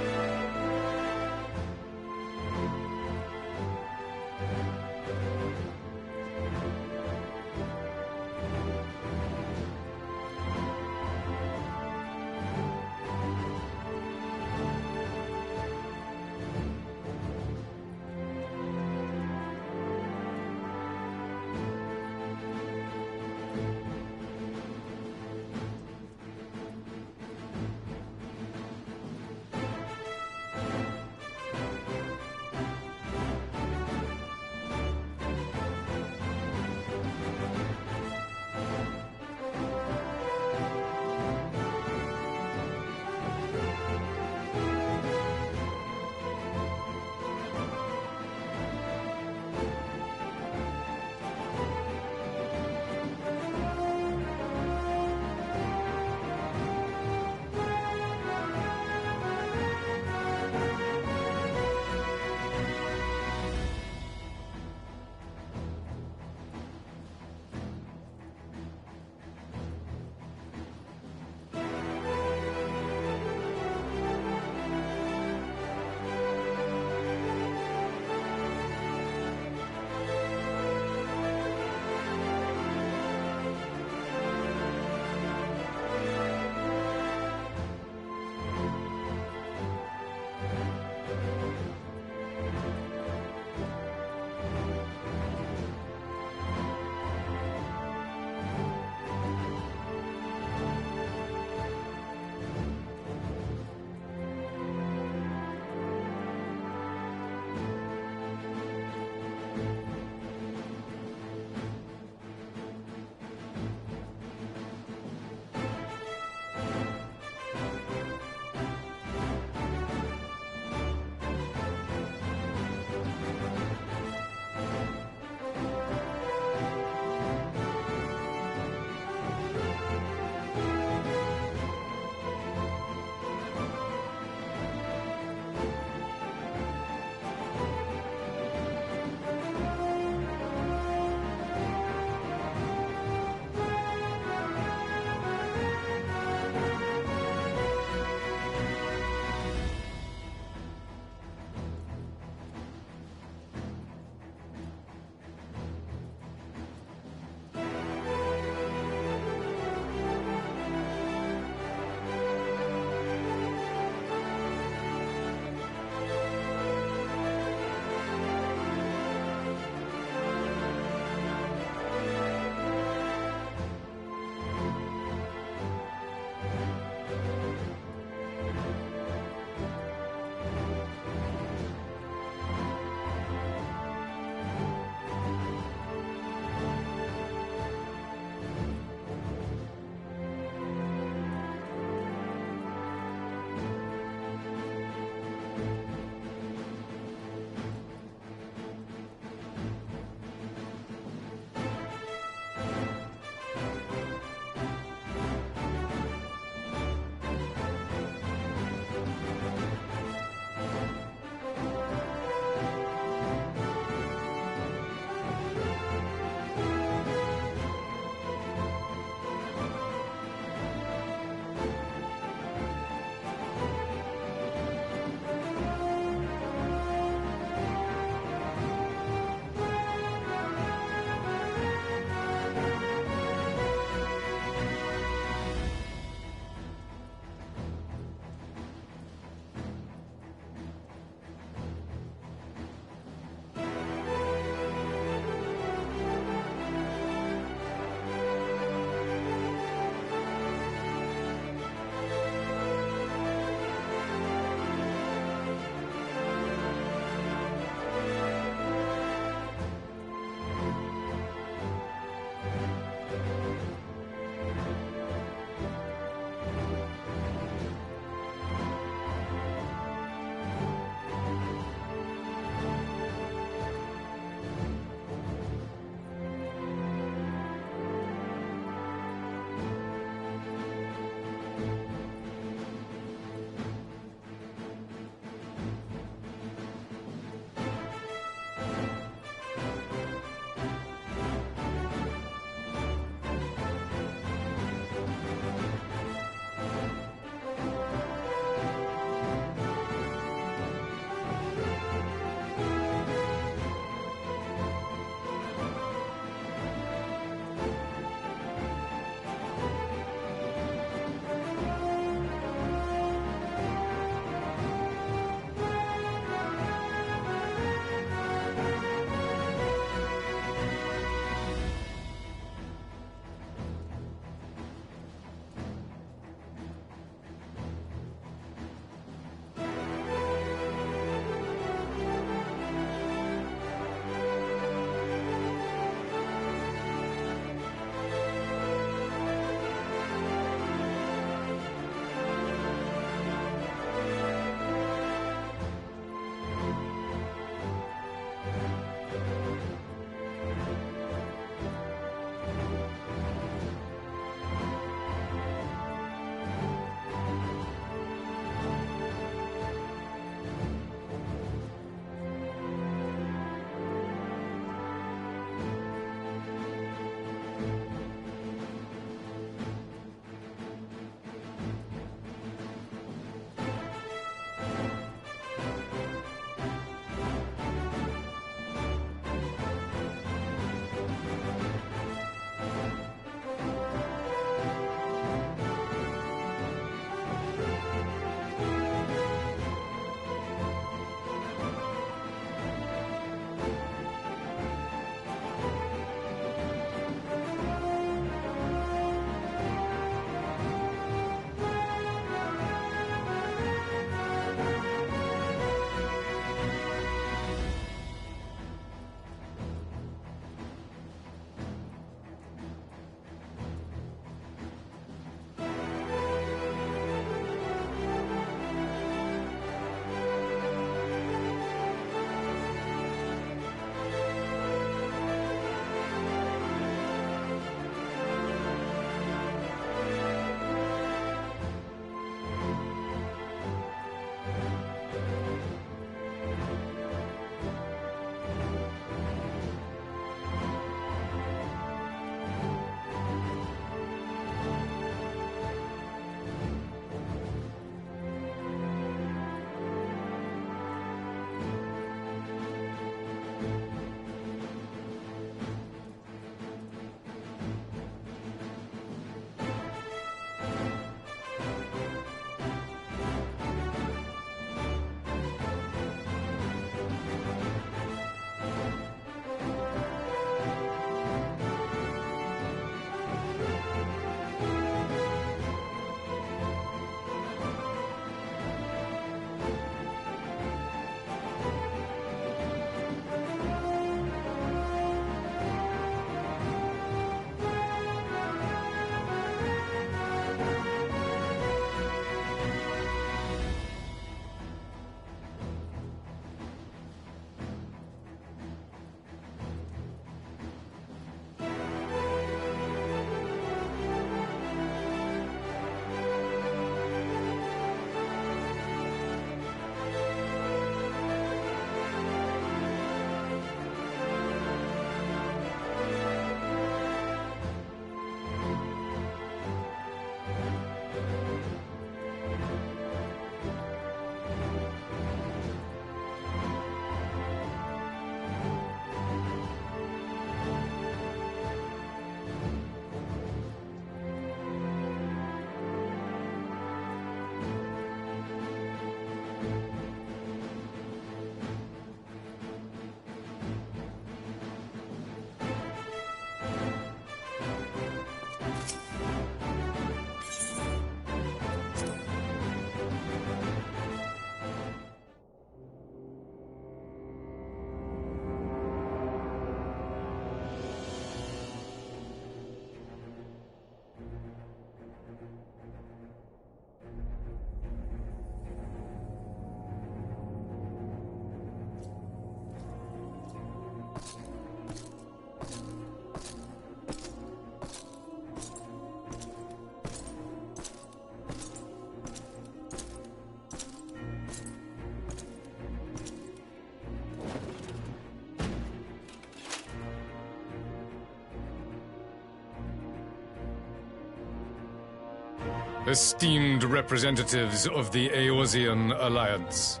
Esteemed representatives of the Eorzean Alliance,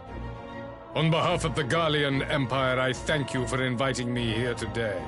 on behalf of the Gallian Empire, I thank you for inviting me here today.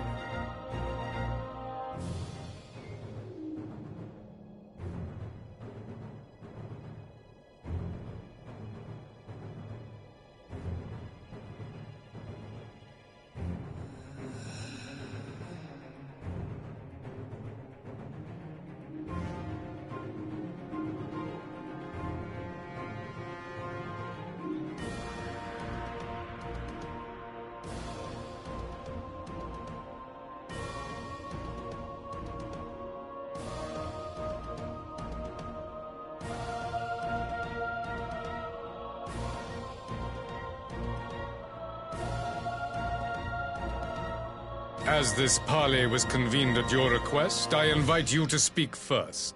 As this parley was convened at your request, I invite you to speak first.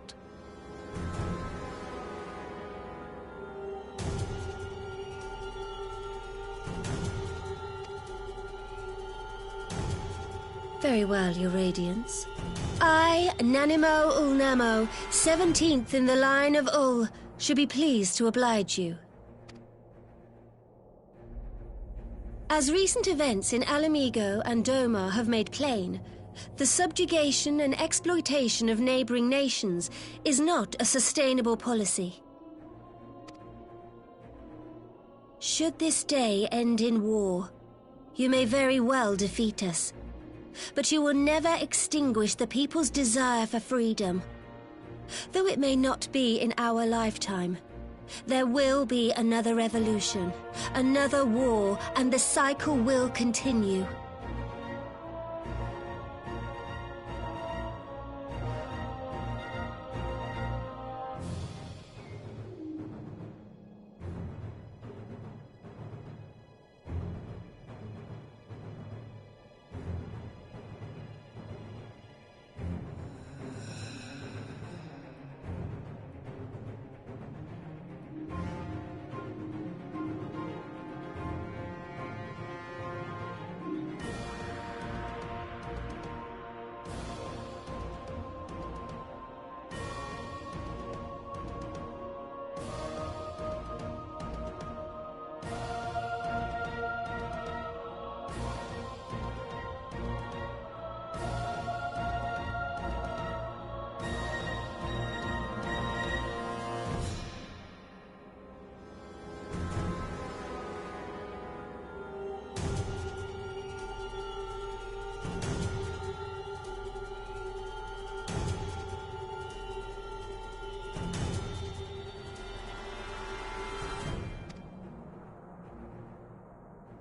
Very well, Your Radiance. I, Nanimo Ulnamo, 17th in the line of Ul, should be pleased to oblige you. As recent events in Alamigo and Doma have made plain, the subjugation and exploitation of neighboring nations is not a sustainable policy. Should this day end in war, you may very well defeat us, but you will never extinguish the people's desire for freedom. Though it may not be in our lifetime, there will be another revolution, another war, and the cycle will continue.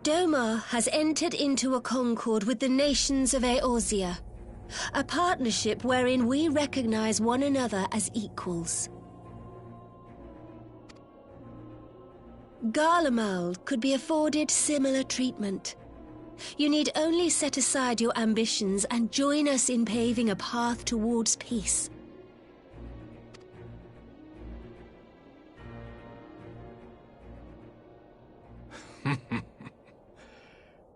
Doma has entered into a concord with the nations of Eorzea, a partnership wherein we recognize one another as equals. Garlemald could be afforded similar treatment. You need only set aside your ambitions and join us in paving a path towards peace.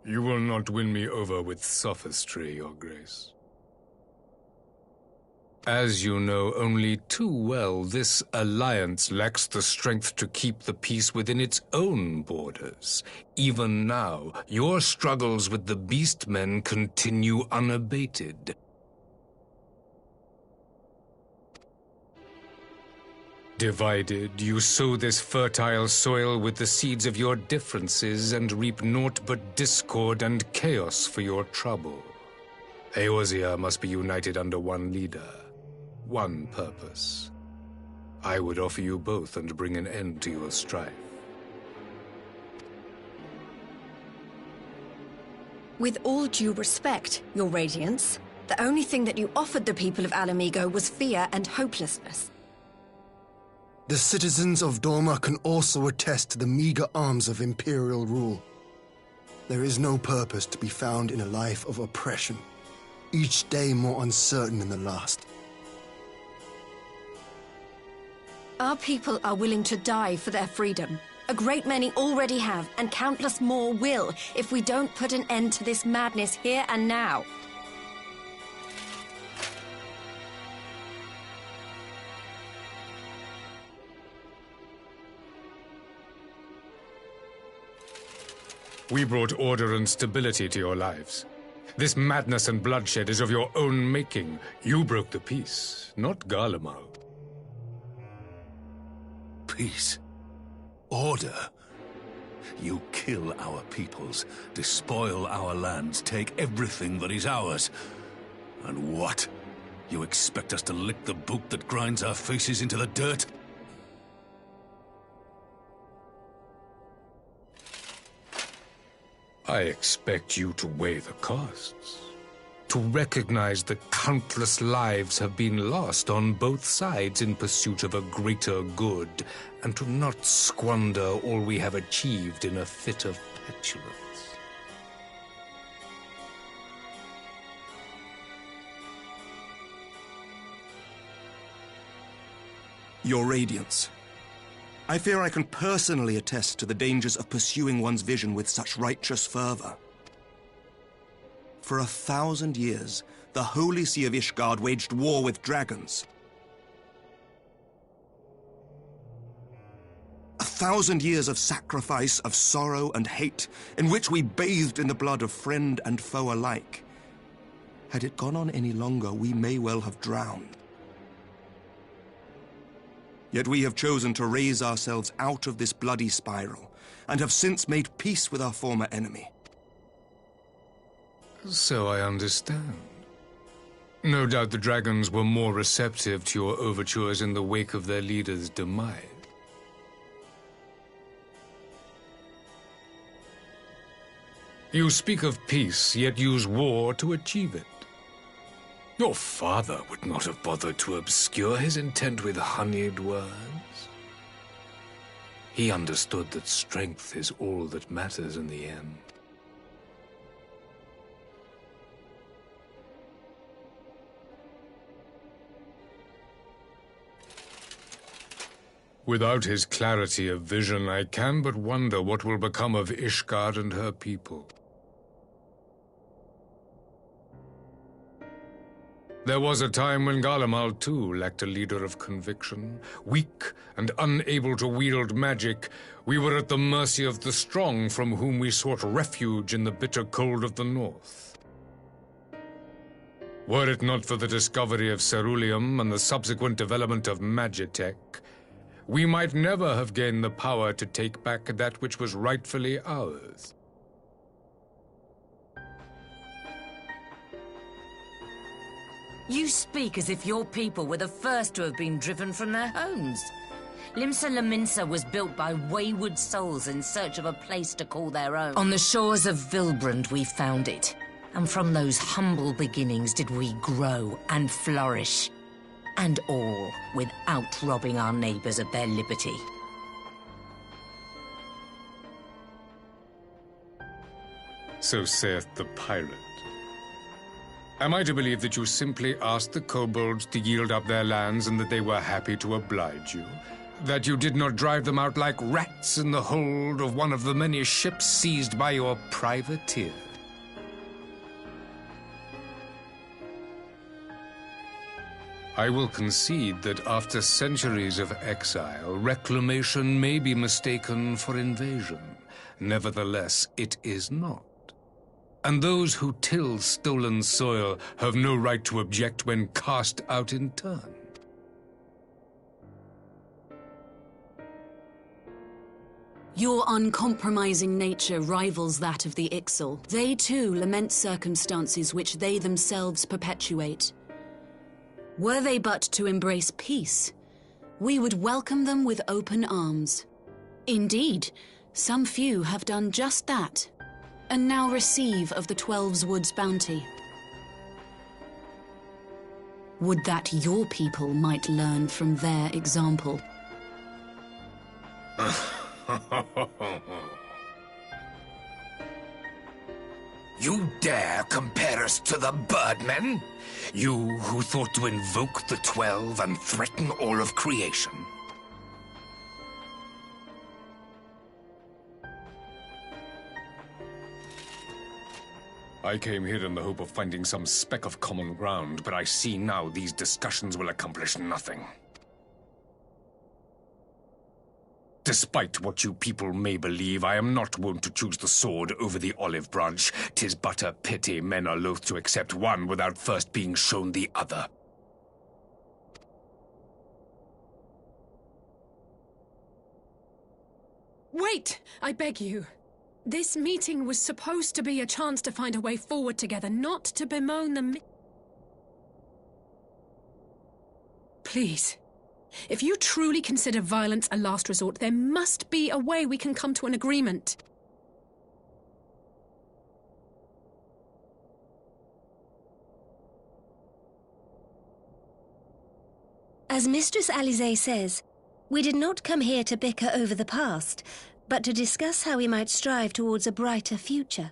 You will not win me over with sophistry, Your Grace. As you know only too well, this alliance lacks the strength to keep the peace within its own borders. Even now, your struggles with the Beastmen continue unabated. Divided, you sow this fertile soil with the seeds of your differences and reap naught but discord and chaos for your trouble. Eorzea must be united under one leader, one purpose. I would offer you both and bring an end to your strife. With all due respect, Your Radiance, the only thing that you offered the people of Alamigo was fear and hopelessness. The citizens of Doma can also attest to the meager arms of imperial rule. There is no purpose to be found in a life of oppression, each day more uncertain than the last. Our people are willing to die for their freedom. A great many already have, and countless more will, if we don't put an end to this madness here and now. We brought order and stability to your lives. This madness and bloodshed is of your own making. You broke the peace, not Garlemald. Peace. Order. You kill our peoples, despoil our lands, take everything that is ours. And what? You expect us to lick the boot that grinds our faces into the dirt? I expect you to weigh the costs. To recognize that countless lives have been lost on both sides in pursuit of a greater good, and to not squander all we have achieved in a fit of petulance. Your Radiance. I fear I can personally attest to the dangers of pursuing one's vision with such righteous fervor. For 1,000 years, the Holy See of Ishgard waged war with dragons. 1,000 years of sacrifice, of sorrow and hate, in which we bathed in the blood of friend and foe alike. Had it gone on any longer, we may well have drowned. Yet we have chosen to raise ourselves out of this bloody spiral, and have since made peace with our former enemy. So I understand. No doubt the dragons were more receptive to your overtures in the wake of their leader's demise. You speak of peace, yet use war to achieve it. Your father would not have bothered to obscure his intent with honeyed words. He understood that strength is all that matters in the end. Without his clarity of vision, I can but wonder what will become of Ishgard and her people. There was a time when Garlemald, too, lacked a leader of conviction. Weak and unable to wield magic, we were at the mercy of the strong from whom we sought refuge in the bitter cold of the north. Were it not for the discovery of ceruleum and the subsequent development of magitech, we might never have gained the power to take back that which was rightfully ours. You speak as if your people were the first to have been driven from their homes. Limsa Lominsa was built by wayward souls in search of a place to call their own. On the shores of Vilbrand we found it, and from those humble beginnings did we grow and flourish. And all without robbing our neighbors of their liberty. So saith the pirate. Am I to believe that you simply asked the kobolds to yield up their lands and that they were happy to oblige you? That you did not drive them out like rats in the hold of one of the many ships seized by your privateer? I will concede that after centuries of exile, reclamation may be mistaken for invasion. Nevertheless, it is not. And those who till stolen soil have no right to object when cast out in turn. Your uncompromising nature rivals that of the Ixal. They too lament circumstances which they themselves perpetuate. Were they but to embrace peace, we would welcome them with open arms. Indeed, some few have done just that, and now receive of the 12's Wood's bounty. Would that your people might learn from their example. You dare compare us to the Birdmen? You who thought to invoke the 12 and threaten all of creation? I came here in the hope of finding some speck of common ground, but I see now these discussions will accomplish nothing. Despite what you people may believe, I am not wont to choose the sword over the olive branch. 'Tis but a pity men are loath to accept one without first being shown the other. Wait! I beg you. This meeting was supposed to be a chance to find a way forward together, not to bemoan the Please. If you truly consider violence a last resort, there must be a way we can come to an agreement. As Mistress Alisaie says, we did not come here to bicker over the past, but to discuss how we might strive towards a brighter future.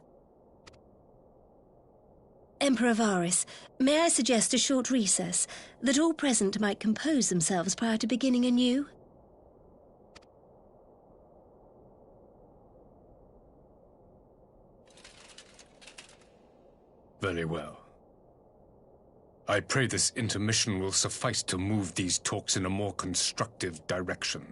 Emperor Varys, may I suggest a short recess, that all present might compose themselves prior to beginning anew? Very well. I pray this intermission will suffice to move these talks in a more constructive direction.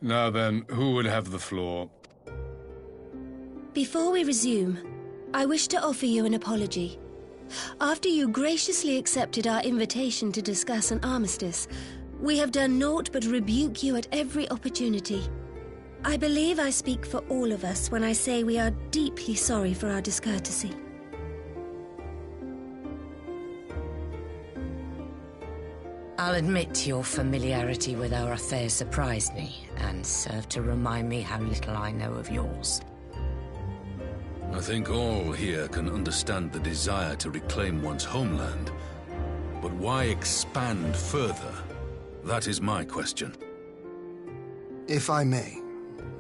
Now then, who would have the floor? Before we resume, I wish to offer you an apology. After you graciously accepted our invitation to discuss an armistice, we have done naught but rebuke you at every opportunity. I believe I speak for all of us when I say we are deeply sorry for our discourtesy. I'll admit your familiarity with our affairs surprised me, and served to remind me how little I know of yours. I think all here can understand the desire to reclaim one's homeland. But why expand further? That is my question. If I may,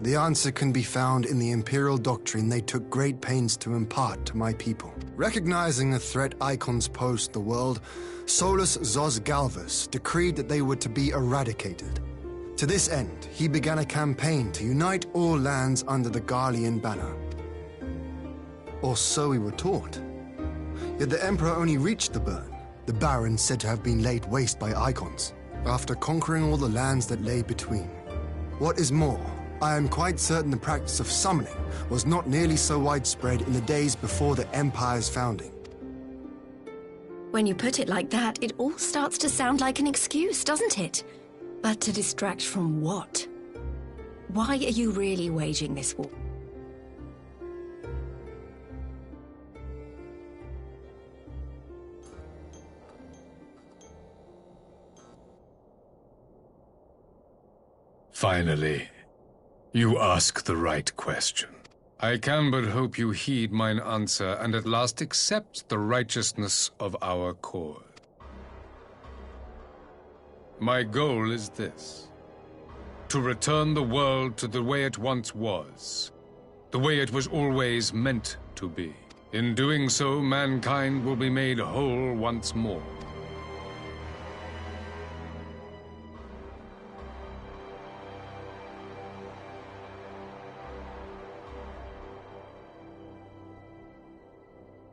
the answer can be found in the Imperial doctrine they took great pains to impart to my people. Recognizing the threat icons pose to the world, Solus Zos Galvus decreed that they were to be eradicated. To this end, he began a campaign to unite all lands under the Garlean banner. Or so we were taught. Yet the Emperor only reached the burn, the barrens said to have been laid waste by icons, after conquering all the lands that lay between. What is more, I am quite certain the practice of summoning was not nearly so widespread in the days before the Empire's founding. When you put it like that, it all starts to sound like an excuse, doesn't it? But to distract from what? Why are you really waging this war? Finally, you ask the right question. I can but hope you heed mine answer, and at last accept the righteousness of our cause. My goal is this: to return the world to the way it once was, the way it was always meant to be. In doing so, mankind will be made whole once more.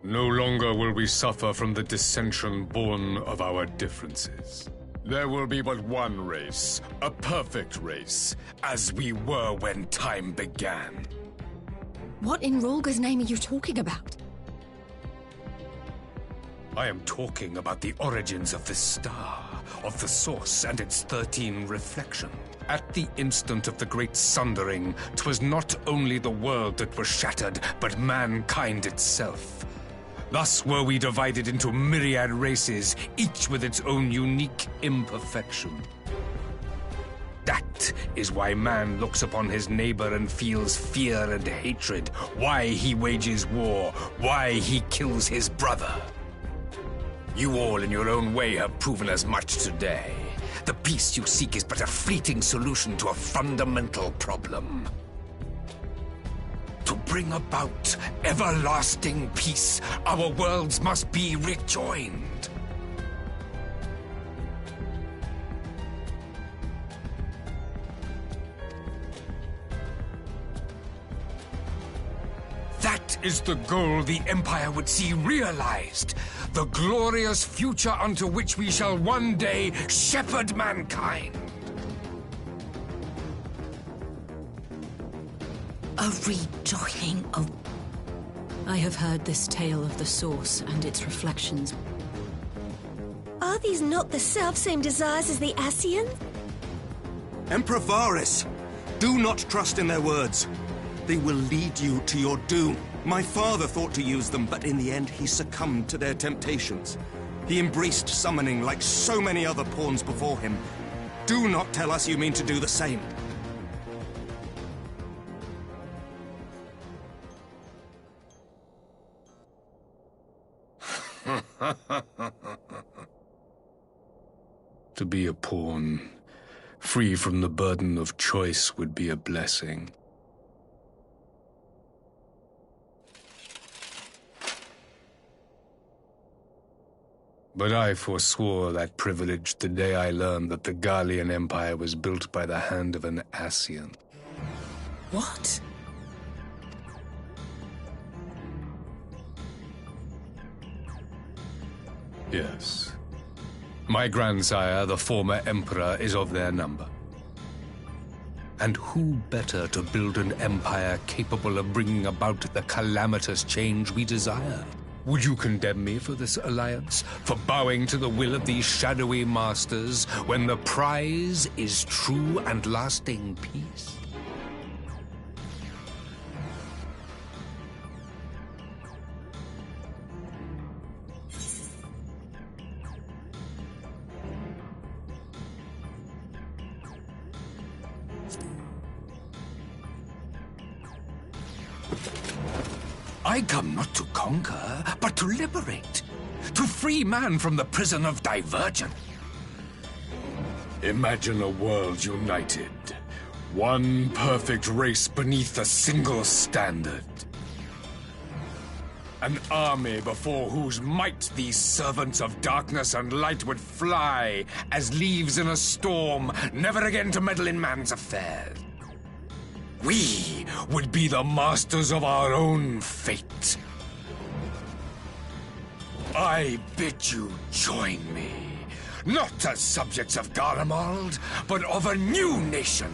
No longer will we suffer from the dissension born of our differences. There will be but one race, a perfect race, as we were when time began. What in Rolga's name are you talking about? I am talking about the origins of the star, of the source and its 13 reflections. At the instant of the great sundering, 'twas not only the world that was shattered, but mankind itself. Thus were we divided into myriad races, each with its own unique imperfection. That is why man looks upon his neighbor and feels fear and hatred, why he wages war, why he kills his brother. You all in your own way have proven as much today. The peace you seek is but a fleeting solution to a fundamental problem. To bring about everlasting peace, our worlds must be rejoined. That is the goal the Empire would see realized. The glorious future unto which we shall one day shepherd mankind. A rejoining of... I have heard this tale of the Source and its reflections. Are these not the self-same desires as the Ascians? Emperor Varys, do not trust in their words. They will lead you to your doom. My father thought to use them, but in the end he succumbed to their temptations. He embraced summoning like so many other pawns before him. Do not tell us you mean to do the same. To be a pawn, free from the burden of choice, would be a blessing. But I forswore that privilege the day I learned that the Gallian Empire was built by the hand of an Ascian. What? Yes. My grandsire, the former emperor, is of their number. And who better to build an empire capable of bringing about the calamitous change we desire? Would you condemn me for this alliance? For bowing to the will of these shadowy masters, when the prize is true and lasting peace? I come not to conquer, but to liberate. To free man from the prison of diversion. Imagine a world united. One perfect race beneath a single standard. An army before whose might these servants of darkness and light would fly as leaves in a storm, never again to meddle in man's affairs. We would be the masters of our own fate. I bid you join me, not as subjects of Garlemald, but of a new nation.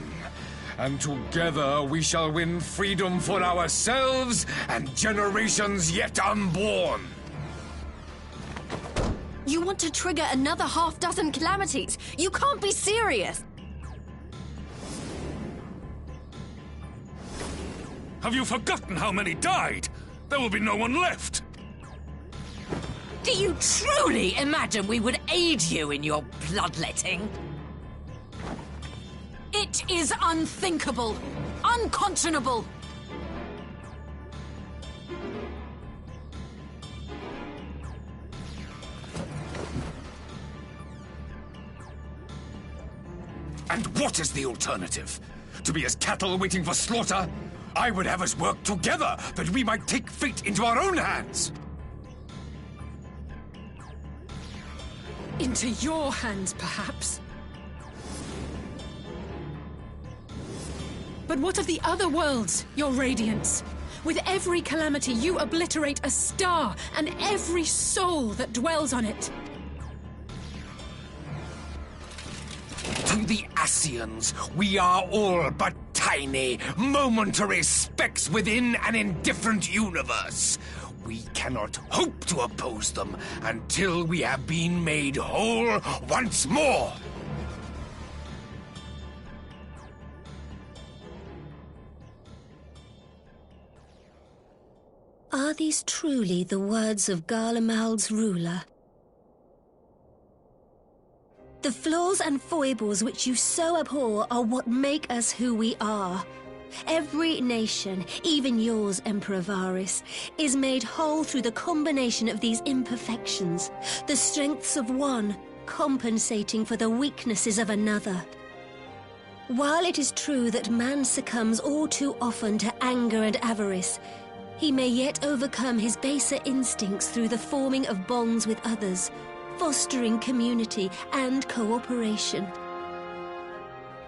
And together we shall win freedom for ourselves and generations yet unborn. You want to trigger another half-dozen calamities? You can't be serious! Have you forgotten how many died? There will be no one left! Do you truly imagine we would aid you in your bloodletting? It is unthinkable! Unconscionable! And what is the alternative? To be as cattle waiting for slaughter? I would have us work together, that we might take fate into our own hands! Into your hands, perhaps. But what of the other worlds, your radiance? With every calamity, you obliterate a star and every soul that dwells on it. To the Ascians, we are all but tiny, momentary specks within an indifferent universe. We cannot hope to oppose them until we have been made whole once more. Are these truly the words of Garlemald's ruler? The flaws and foibles which you so abhor are what make us who we are. Every nation, even yours, Emperor Varys, is made whole through the combination of these imperfections, the strengths of one compensating for the weaknesses of another. While it is true that man succumbs all too often to anger and avarice, he may yet overcome his baser instincts through the forming of bonds with others, fostering community and cooperation.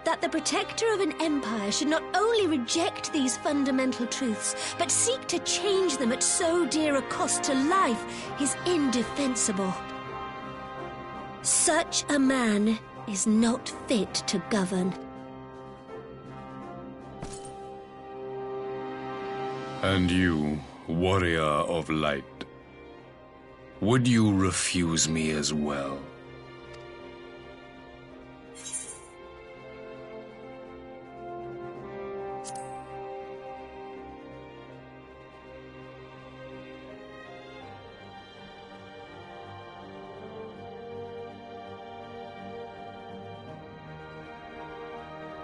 That the protector of an empire should not only reject these fundamental truths, but seek to change them at so dear a cost to life is indefensible. Such a man is not fit to govern. And you, warrior of light, would you refuse me as well?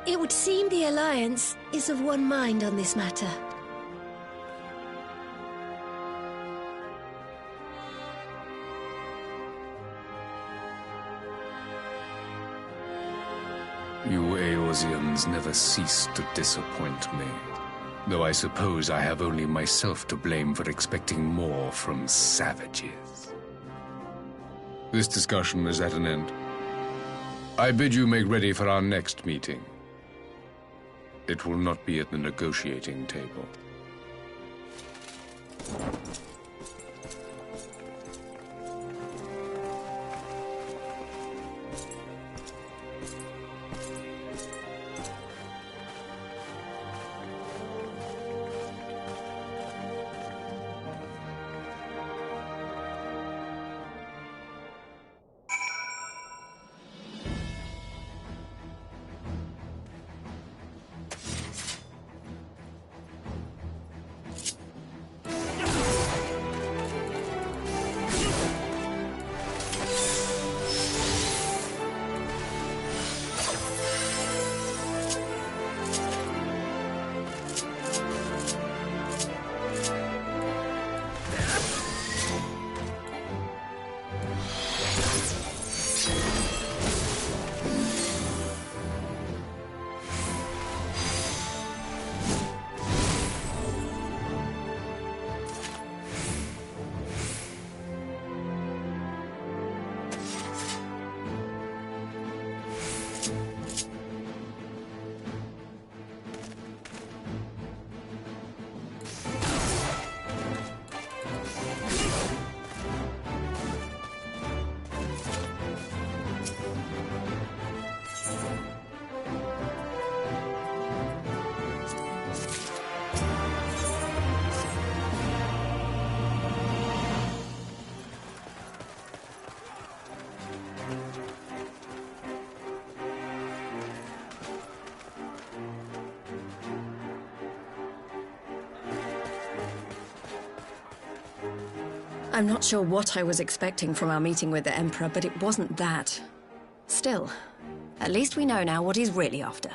It would seem the Alliance is of one mind on this matter. You Eorzeans never cease to disappoint me. Though I suppose I have only myself to blame for expecting more from savages. This discussion is at an end. I bid you make ready for our next meeting. It will not be at the negotiating table. I'm not sure what I was expecting from our meeting with the Emperor, but it wasn't that. Still, at least we know now what he's really after.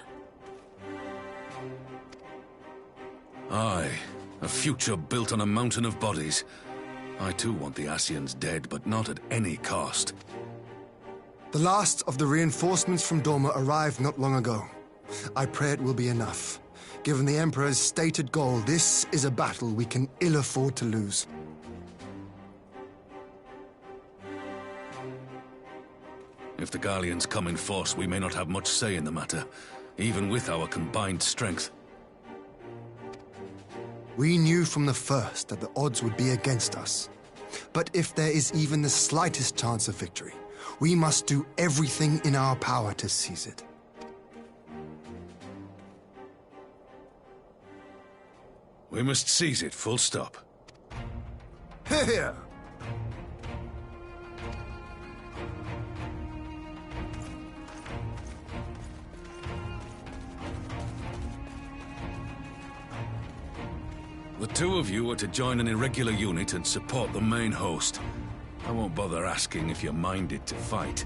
Aye, a future built on a mountain of bodies. I too want the Ascians dead, but not at any cost. The last of the reinforcements from Dorma arrived not long ago. I pray it will be enough. Given the Emperor's stated goal, this is a battle we can ill afford to lose. If the Gallians come in force, we may not have much say in the matter, even with our combined strength. We knew from the first that the odds would be against us. But if there is even the slightest chance of victory, we must do everything in our power to seize it. We must seize it, full stop. Here! The two of you are to join an irregular unit and support the main host. I won't bother asking if you're minded to fight.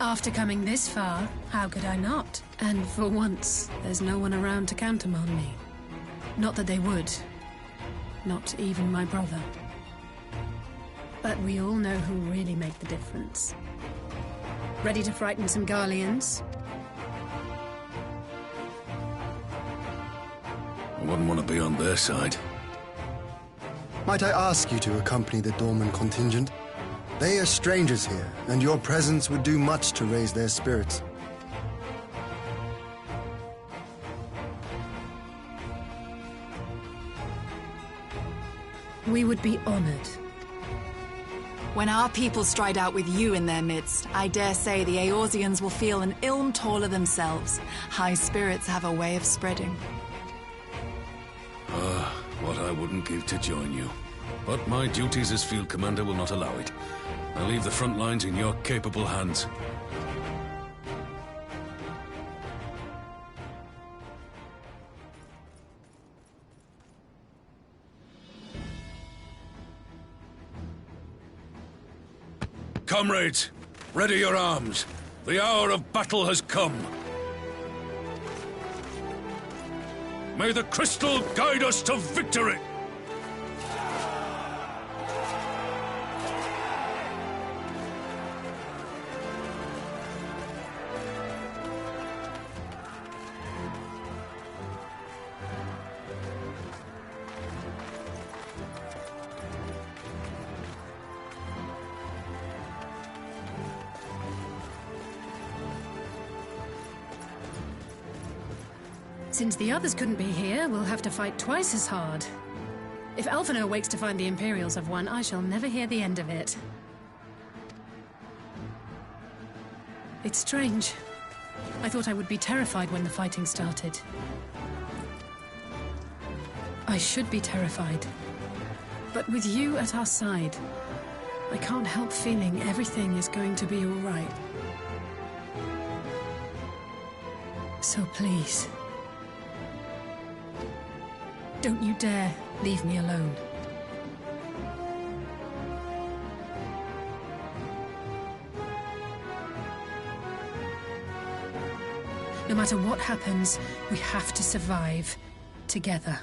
After coming this far, how could I not? And for once, there's no one around to countermand me. Not that they would. Not even my brother. But we all know who really make the difference. Ready to frighten some Garleans? I wouldn't want to be on their side. Might I ask you to accompany the Dorman contingent? They are strangers here, and your presence would do much to raise their spirits. We would be honored. When our people stride out with you in their midst, I dare say the Eorzeans will feel an ilm taller themselves. High spirits have a way of spreading. What I wouldn't give to join you. But my duties as field commander will not allow it. I'll leave the front lines in your capable hands. Comrades, ready your arms. The hour of battle has come. May the crystal guide us to victory! Since the others couldn't be here, we'll have to fight twice as hard. If Alphinaud wakes to find the Imperials have won, I shall never hear the end of it. It's strange. I thought I would be terrified when the fighting started. I should be terrified. But with you at our side, I can't help feeling everything is going to be all right. So please, don't you dare leave me alone. No matter what happens, we have to survive together.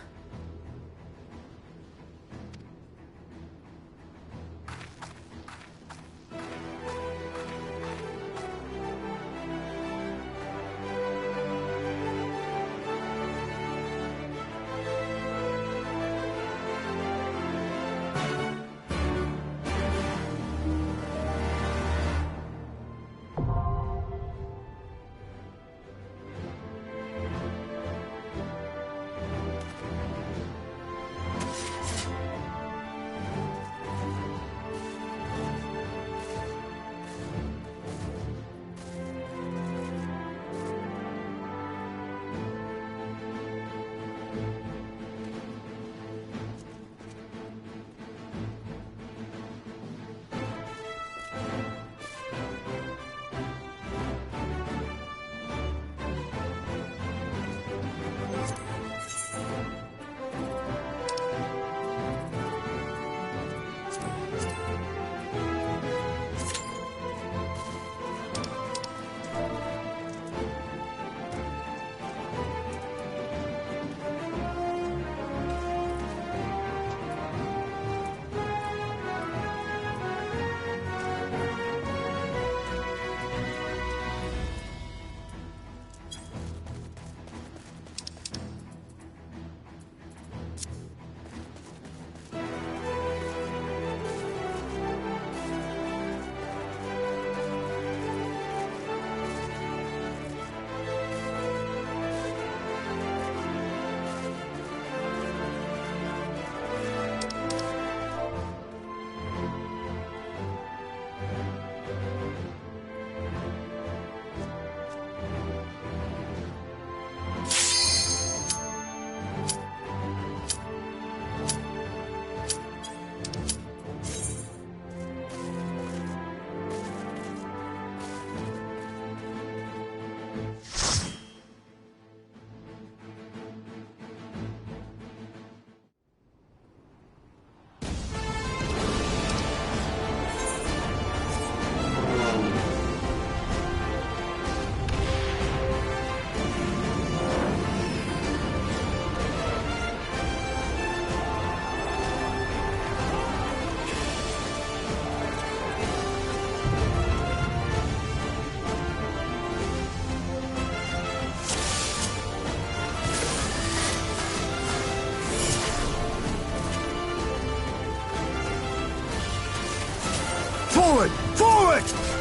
Forward! Forward!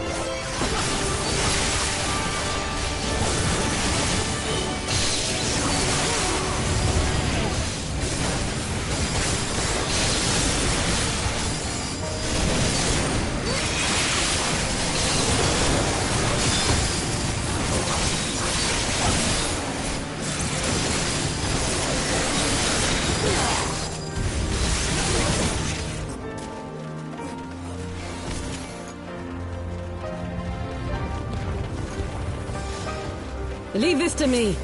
Leave this to me.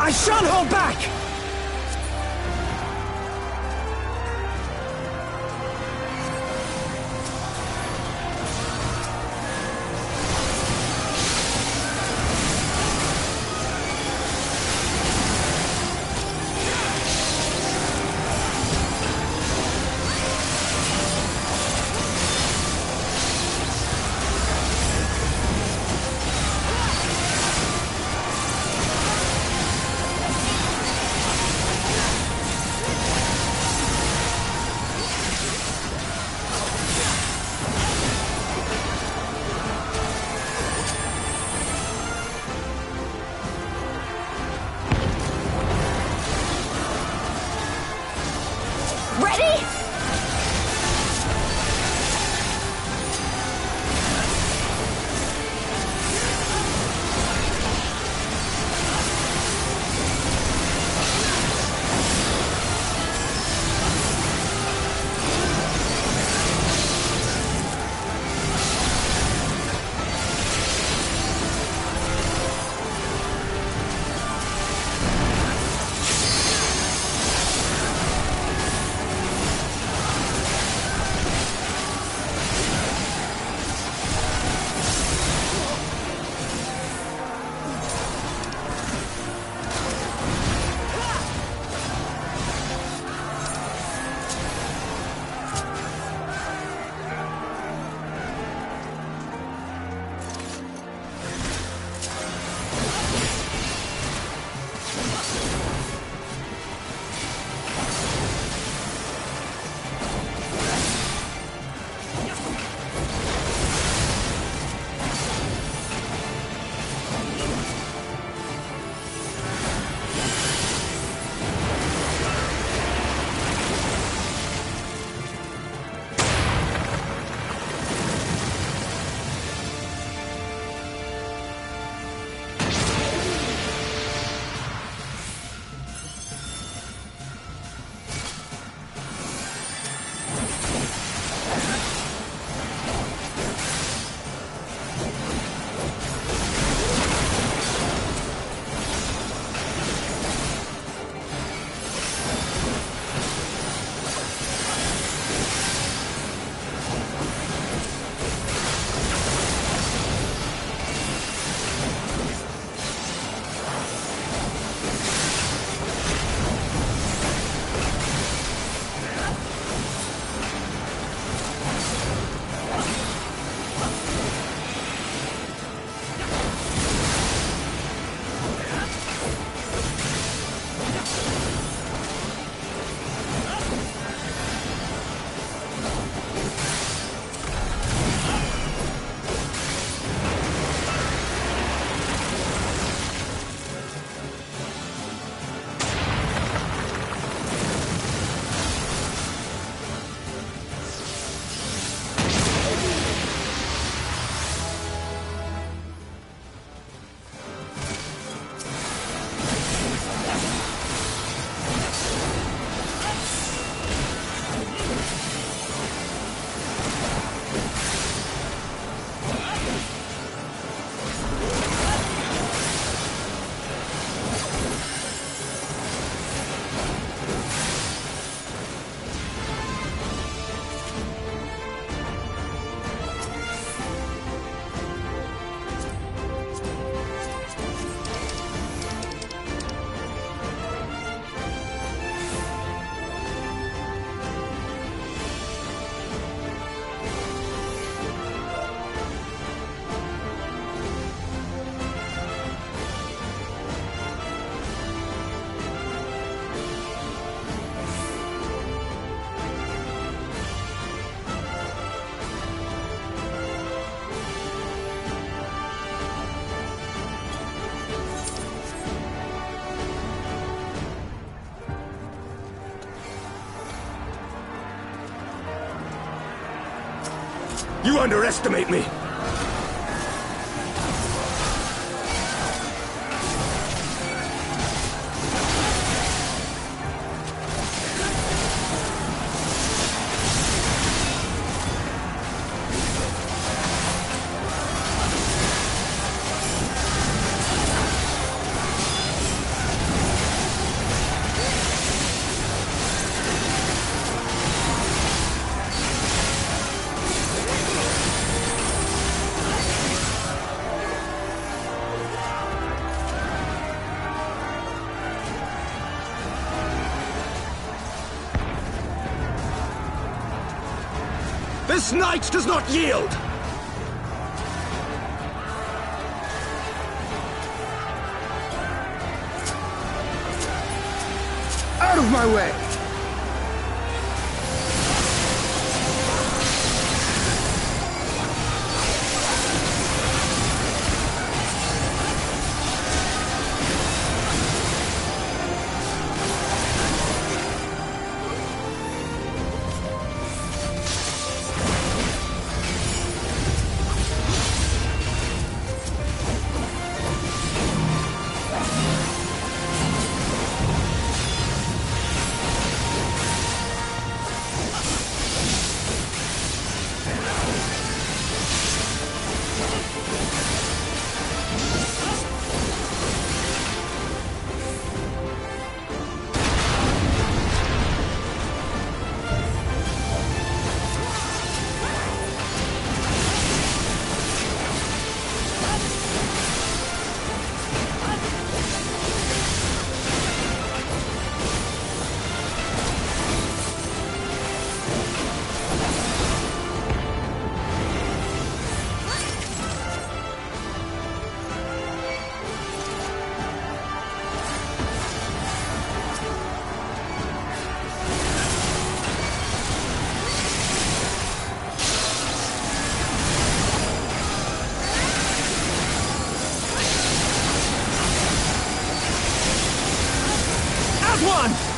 I shan't hold back! You underestimate me! This knight does not yield! Out of my way! One!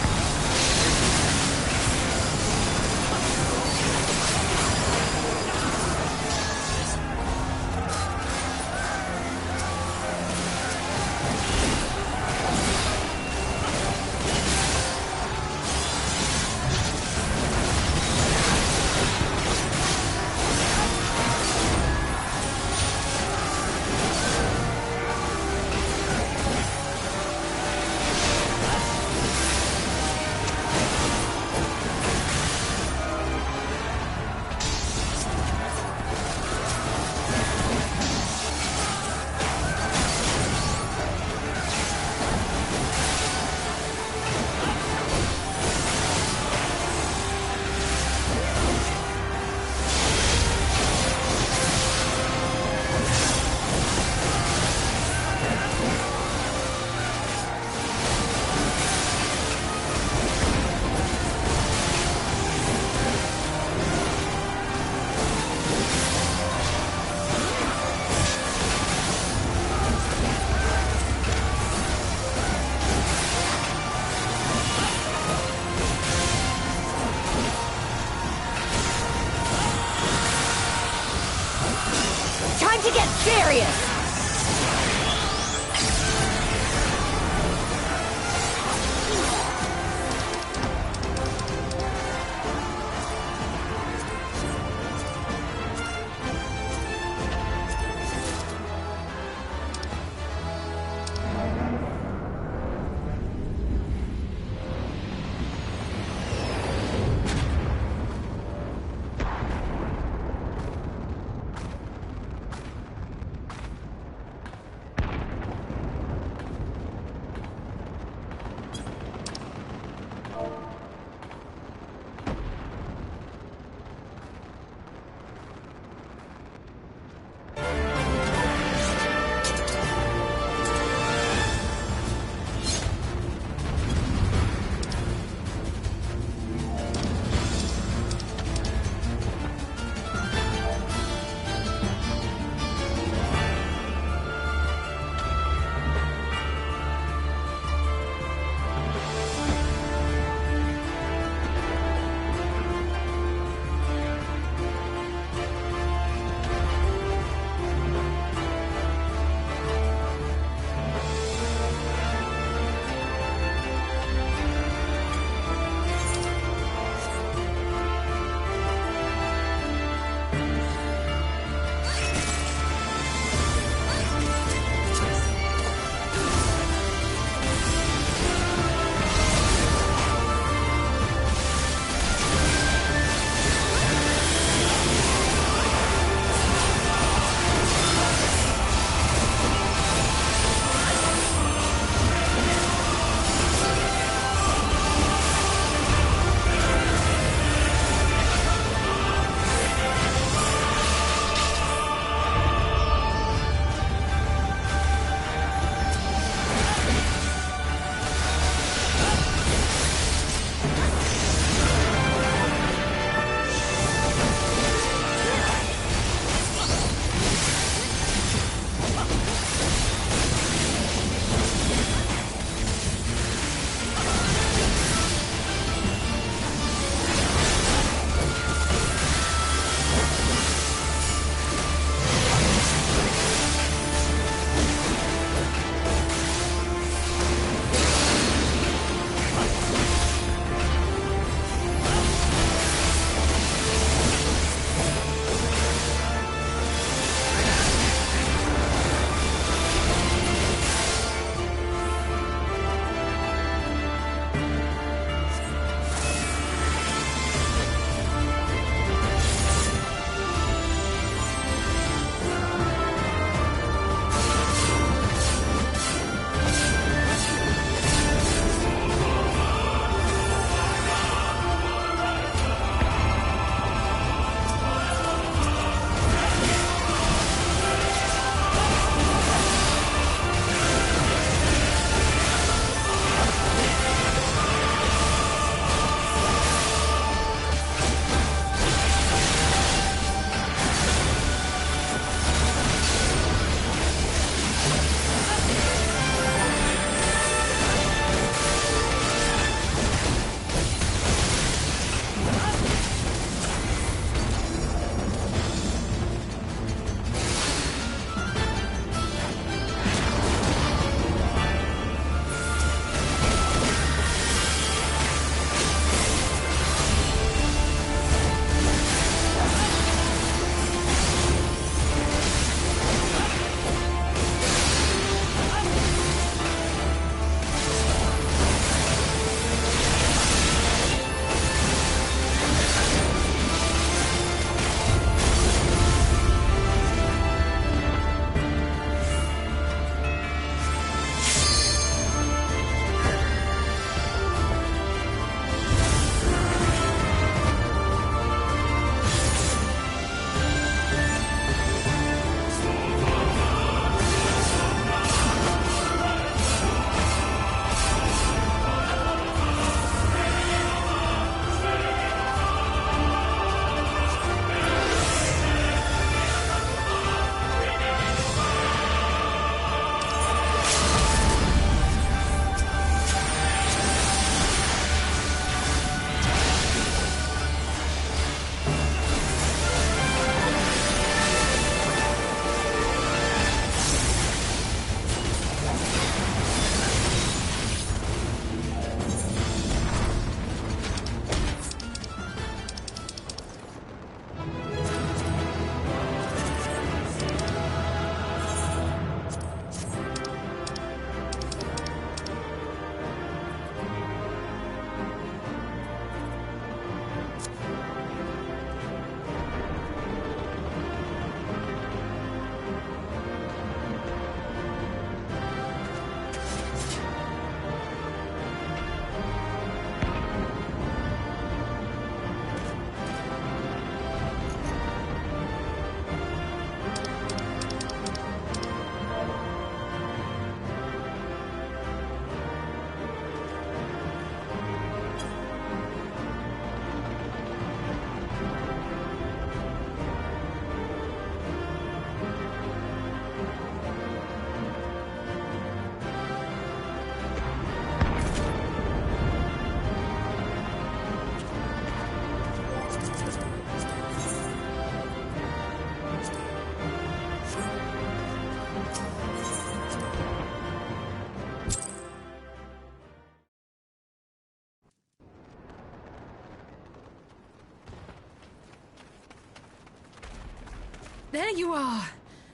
There you are,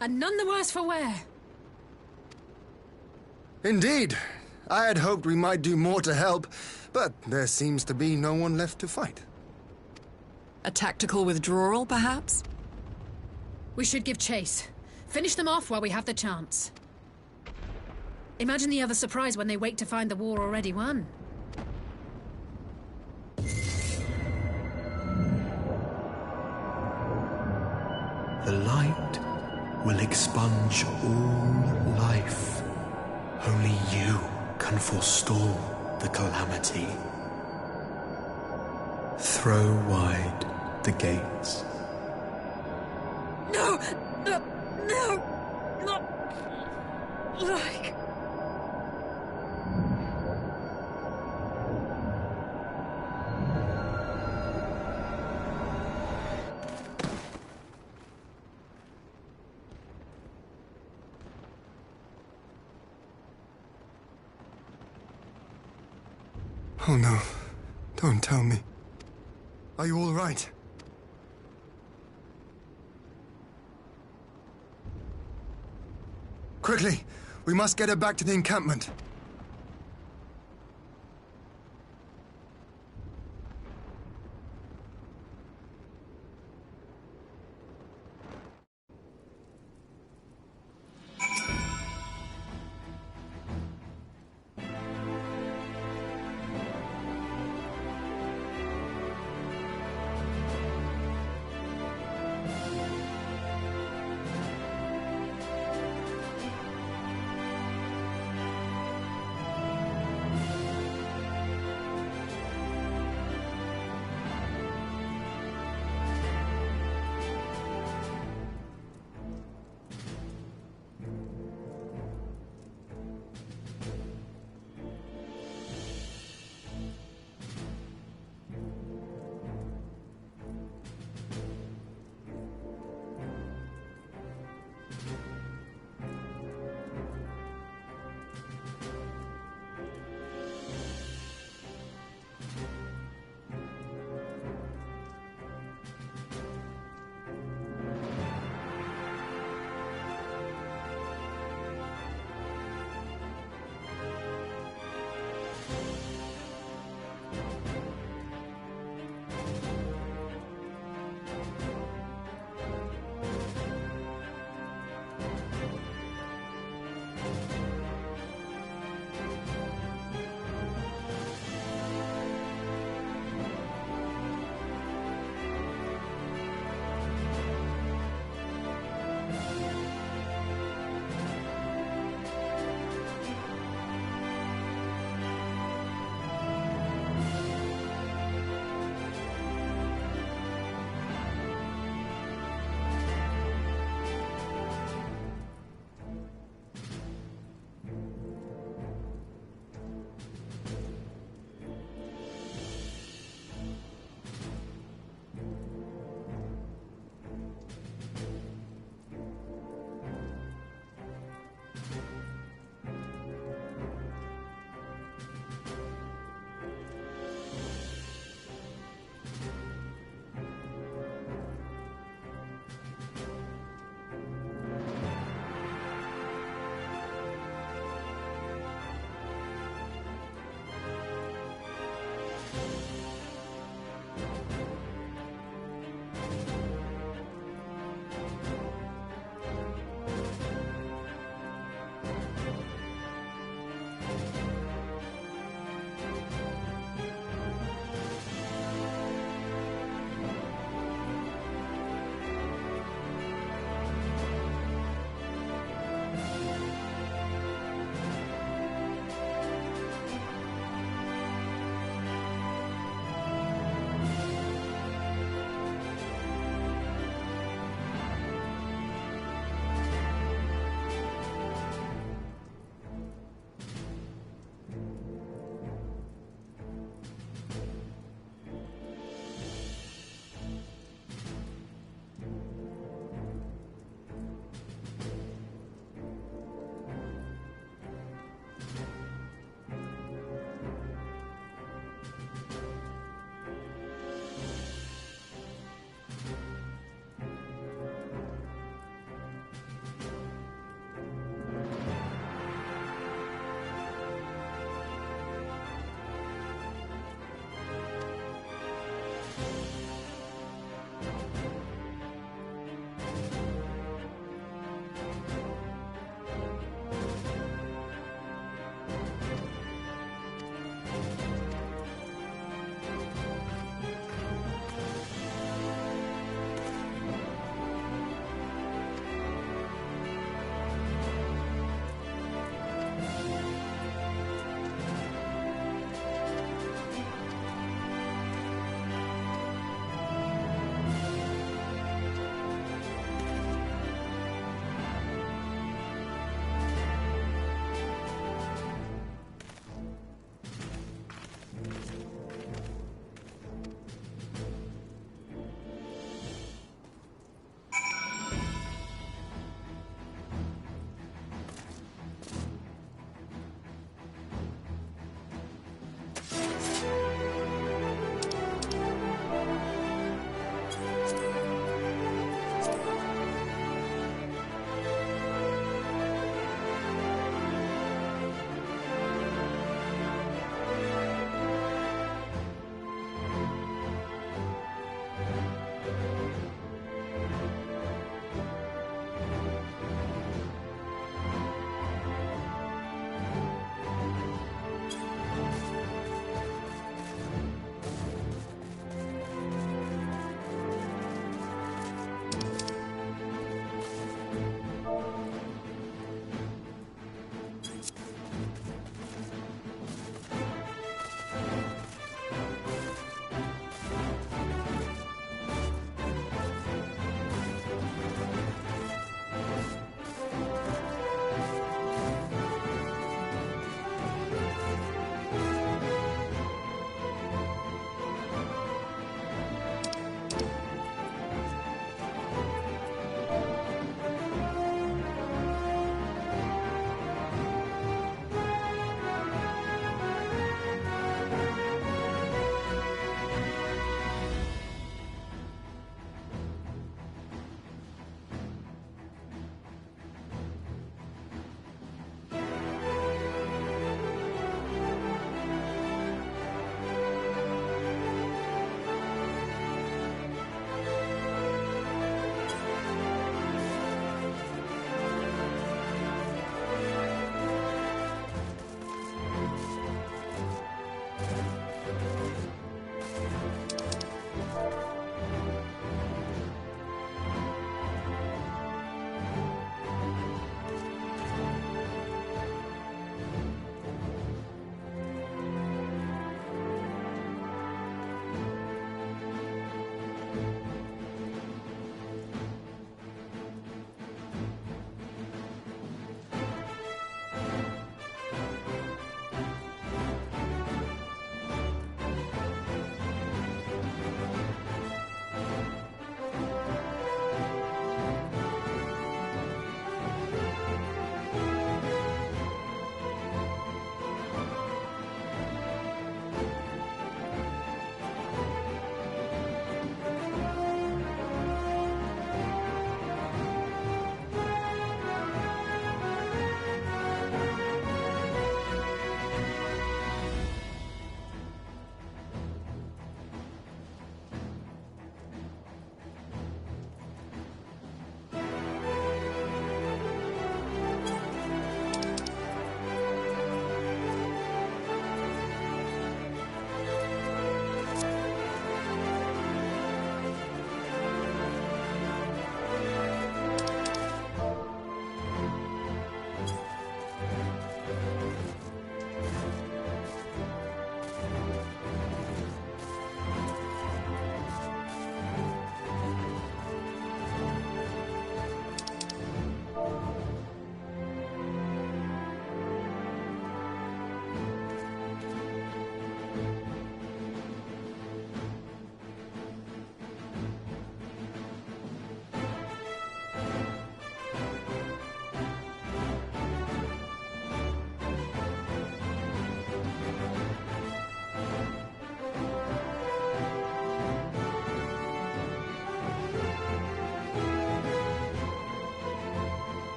and none the worse for wear. Indeed. I had hoped we might do more to help, but there seems to be no one left to fight. A tactical withdrawal, perhaps? We should give chase. Finish them off while we have the chance. Imagine the other surprise when they wake to find the war already won. The light will expunge all life. Only you can forestall the calamity. Throw wide the gates. No! No! No! Not like... Oh no. Don't tell me. Are you all right? Quickly! We must get her back to the encampment.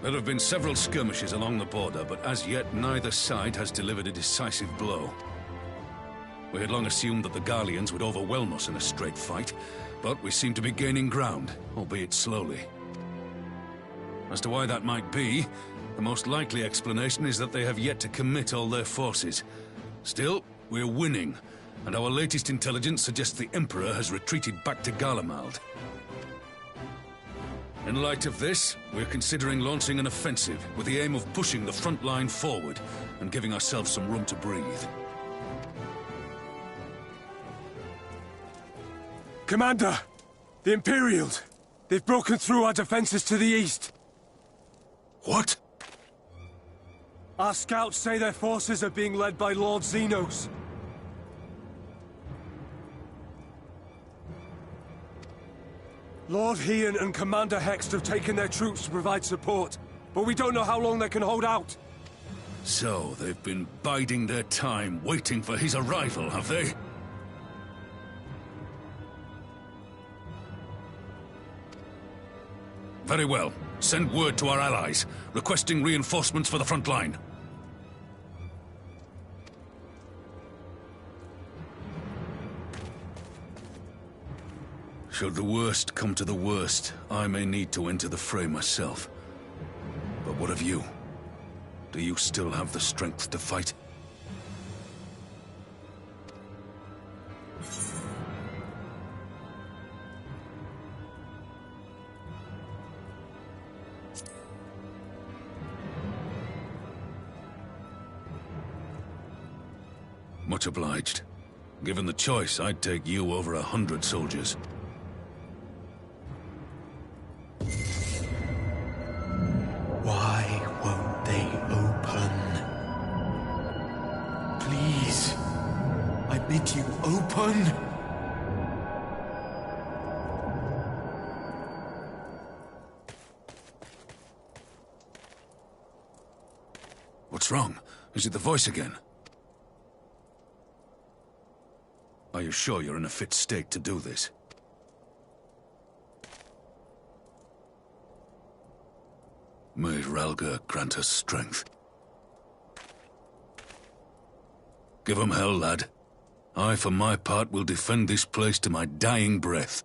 There have been several skirmishes along the border, but as yet neither side has delivered a decisive blow. We had long assumed that the Garleans would overwhelm us in a straight fight, but we seem to be gaining ground, albeit slowly. As to why that might be, the most likely explanation is that they have yet to commit all their forces. Still, we're winning, and our latest intelligence suggests the Emperor has retreated back to Garlemald. In light of this, we're considering launching an offensive with the aim of pushing the front line forward and giving ourselves some room to breathe. Commander! The Imperials! They've broken through our defenses to the east! What? Our scouts say their forces are being led by Lord Xenos. Lord Hien and Commander Hext have taken their troops to provide support, but we don't know how long they can hold out. So, they've been biding their time, waiting for his arrival, have they? Very well. Send word to our allies, requesting reinforcements for the front line. Should the worst come to the worst, I may need to enter the fray myself. But what of you? Do you still have the strength to fight? Much obliged. Given the choice, I'd take you over 100 soldiers. Why won't they open? Please, I bid you open! What's wrong? Is it the voice again? Are you sure you're in a fit state to do this? May Ralga grant us strength. Give 'em hell, lad. I, for my part, will defend this place to my dying breath.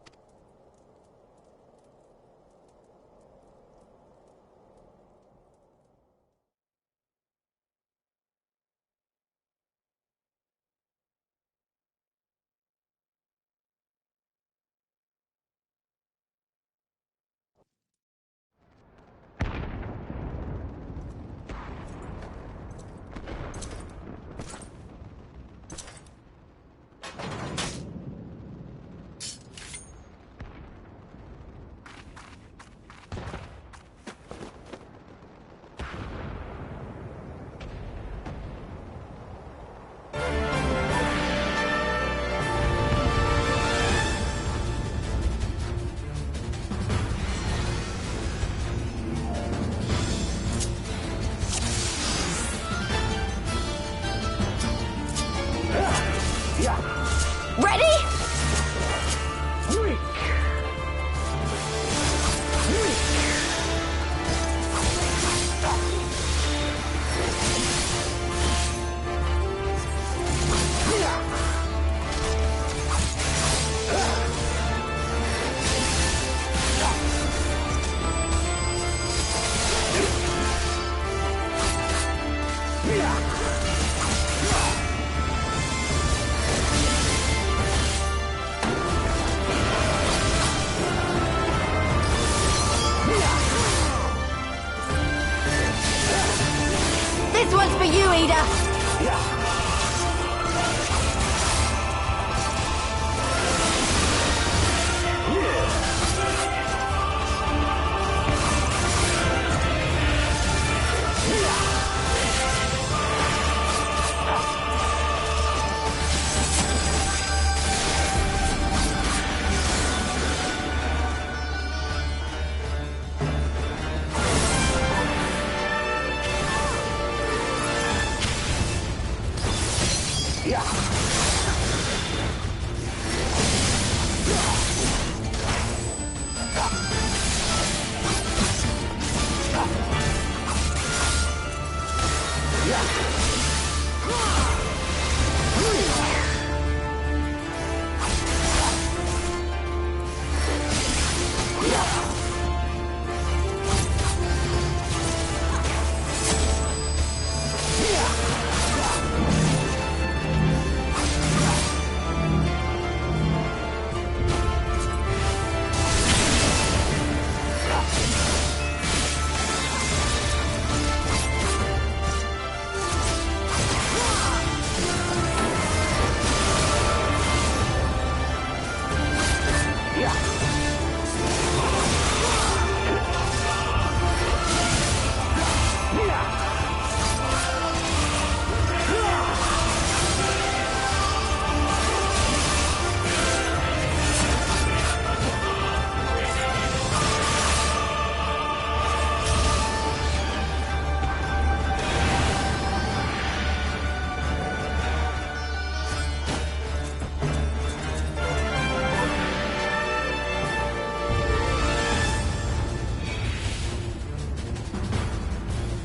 This one's for you, Ada!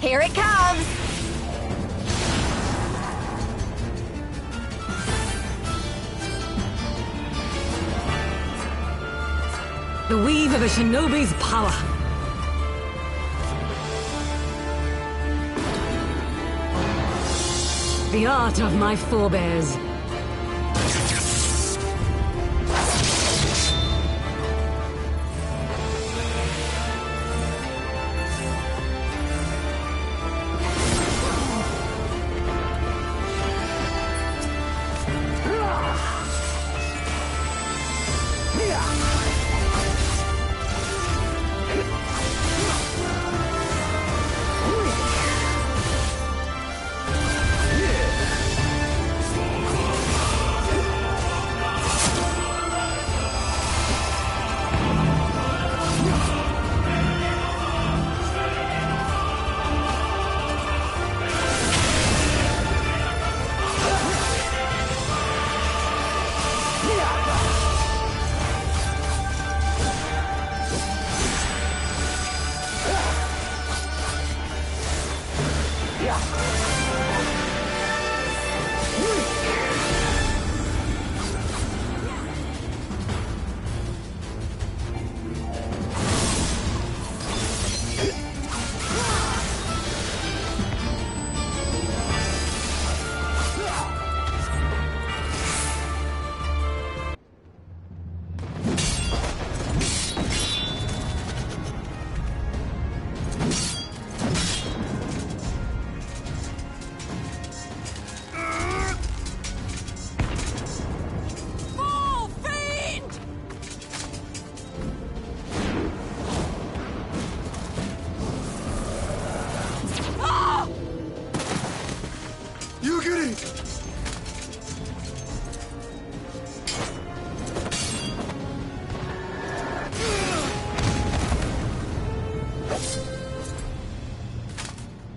Here it comes! The weave of a shinobi's power. The art of my forebears.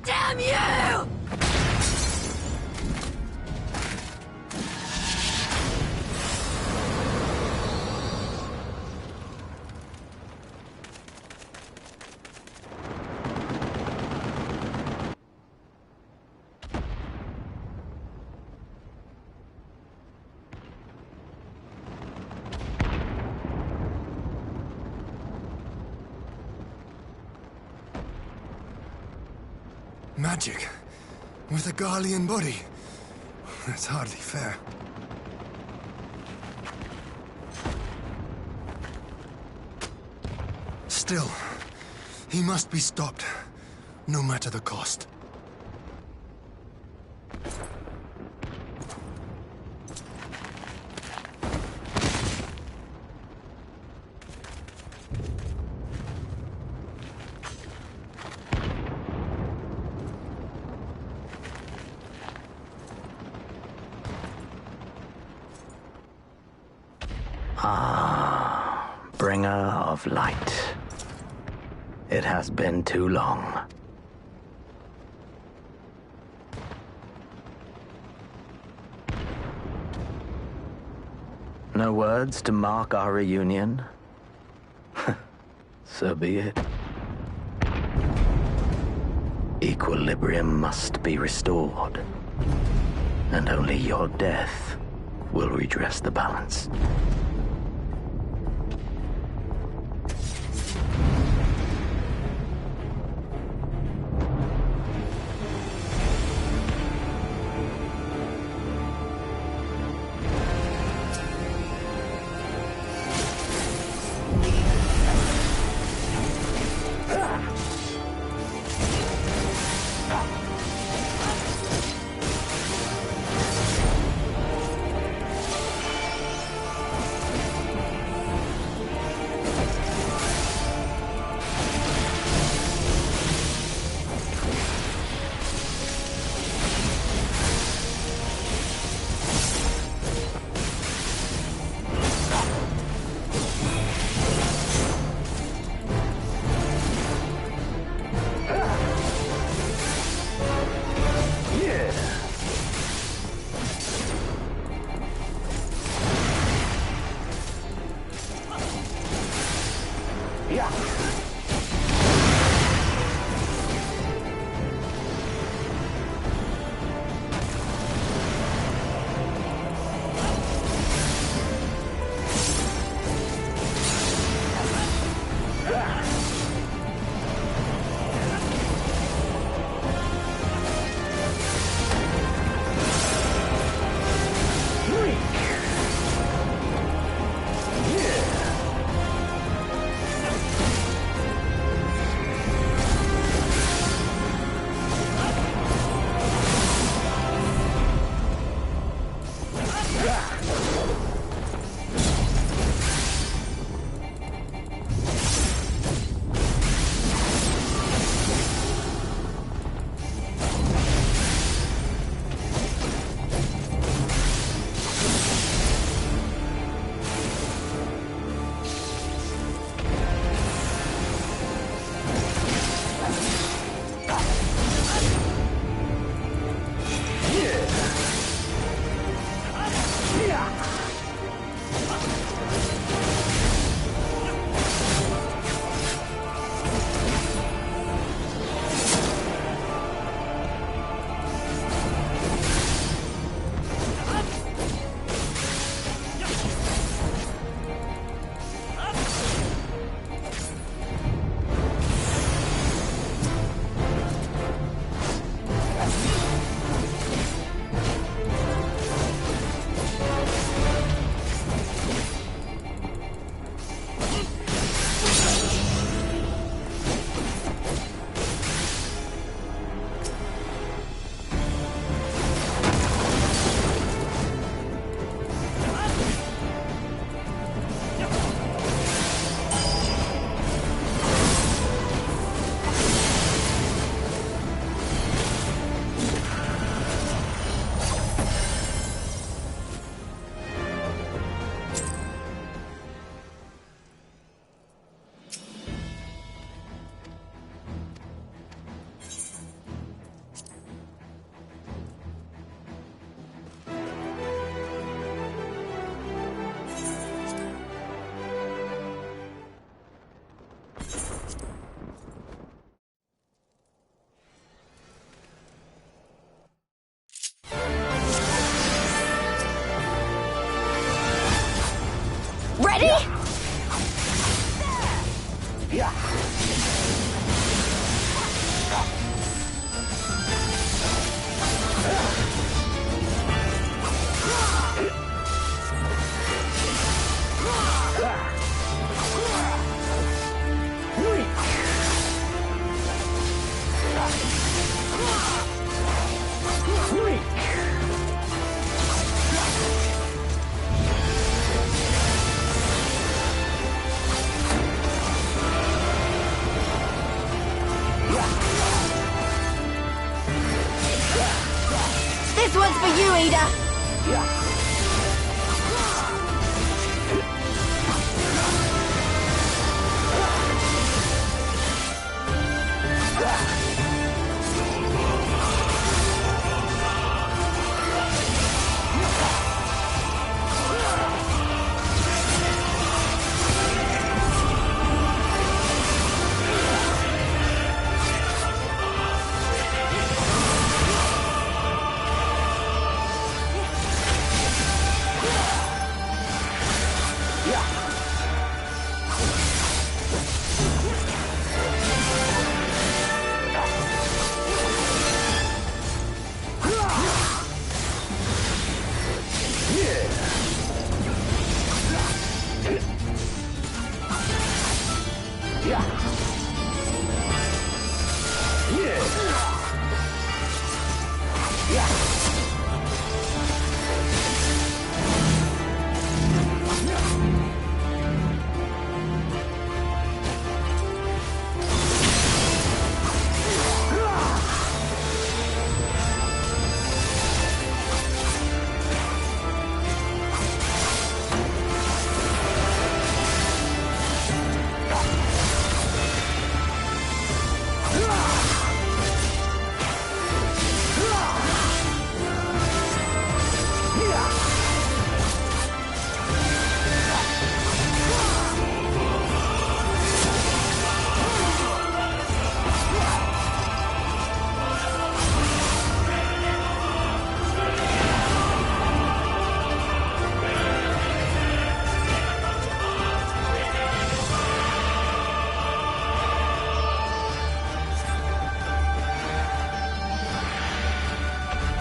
Damn you! Magic. With a Garlean body. That's hardly fair. Still, he must be stopped, no matter the cost. Ah, bringer of light. It has been too long. No words to mark our reunion? So be it. Equilibrium must be restored, and only your death will redress the balance. Ready? This one's for you, Ada.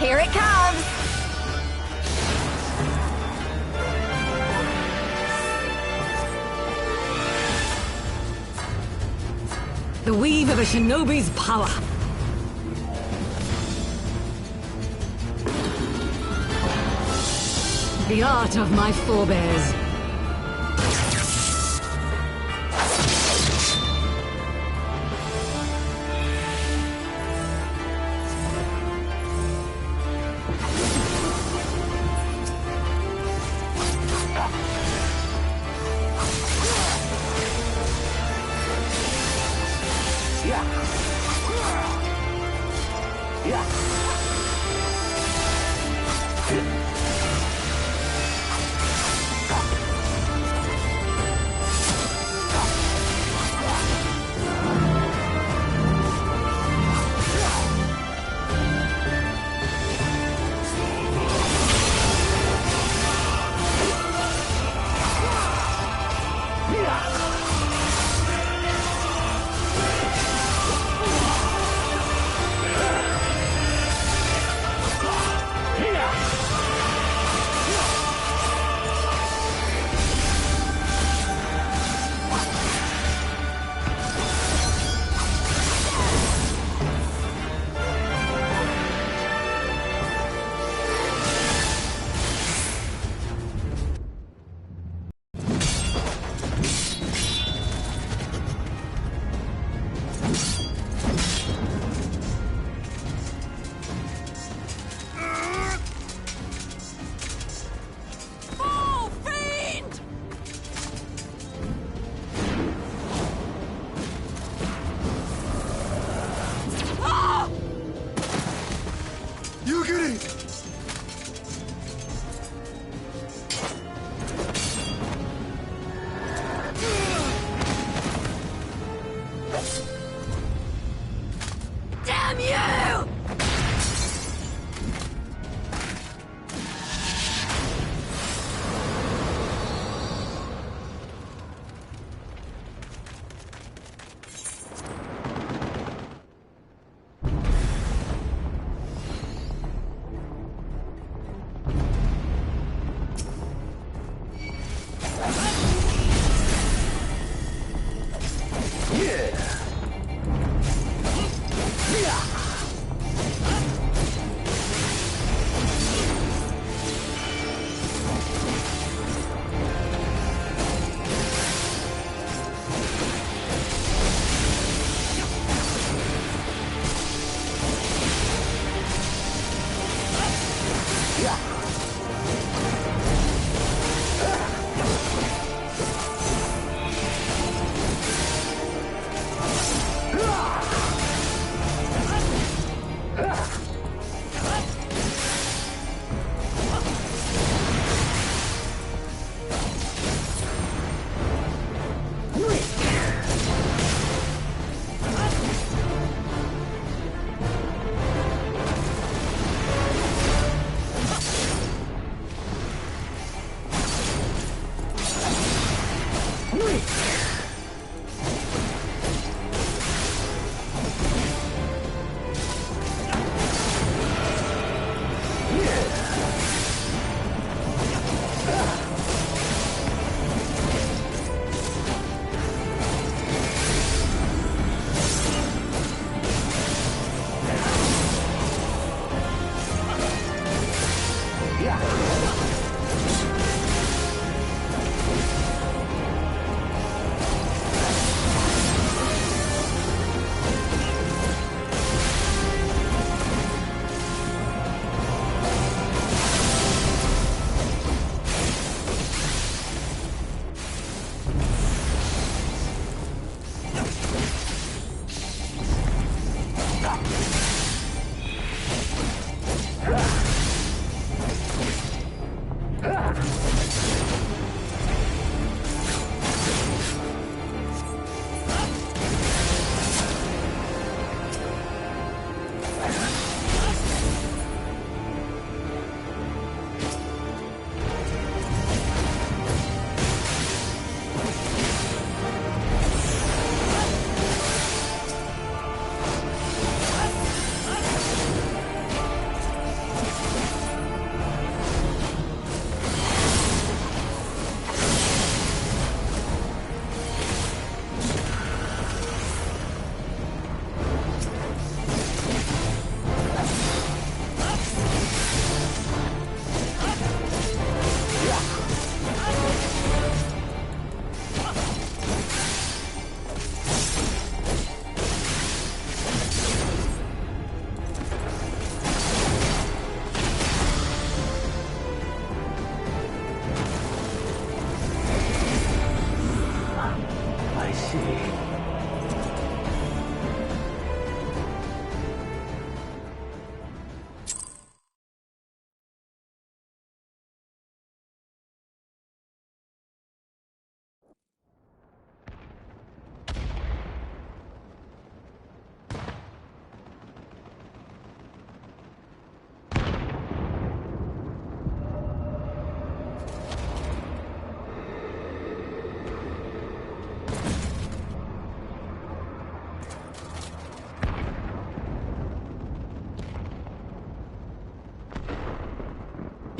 Here it comes! The weave of a shinobi's power. The art of my forebears.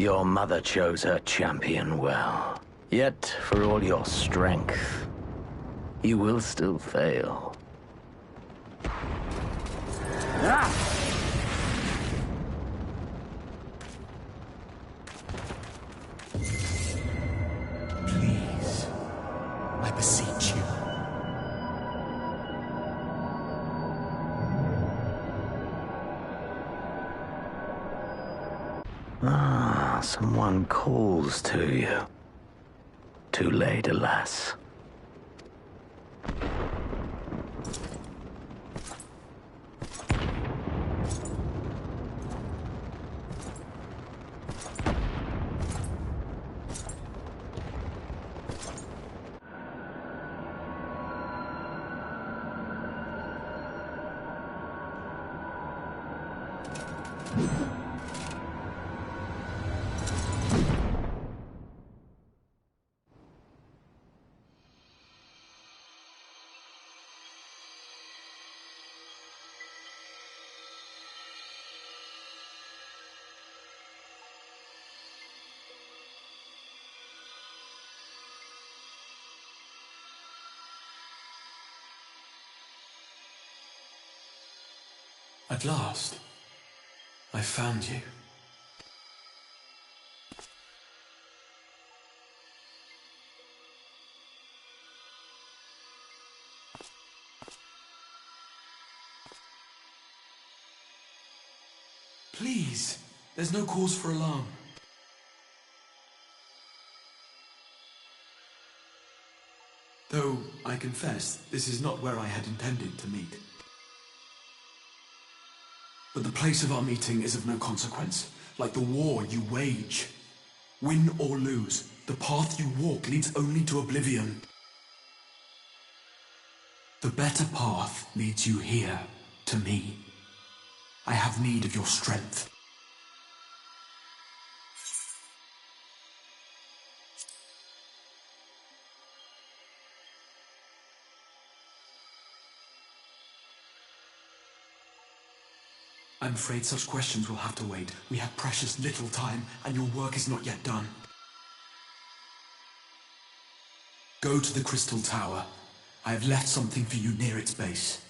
Your mother chose her champion well. Yet, for all your strength, you will still fail. Please, I beseech you. Someone calls to you. Too late, alas. At last, I found you. Please, there's no cause for alarm. Though, I confess, this is not where I had intended to meet. But the place of our meeting is of no consequence, like the war you wage. Win or lose, the path you walk leads only to oblivion. The better path leads you here, to me. I have need of your strength. I'm afraid such questions will have to wait. We have precious little time, and your work is not yet done. Go to the Crystal Tower. I have left something for you near its base.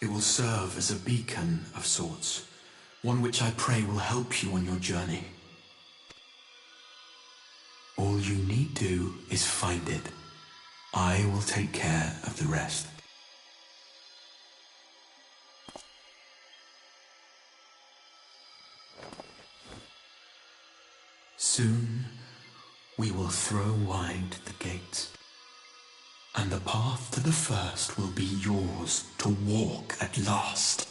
It will serve as a beacon of sorts, one which I pray will help you on your journey. All you need do is find it. I will take care of the rest. Soon, we will throw wide the gates, and the path to the first will be yours to walk at last.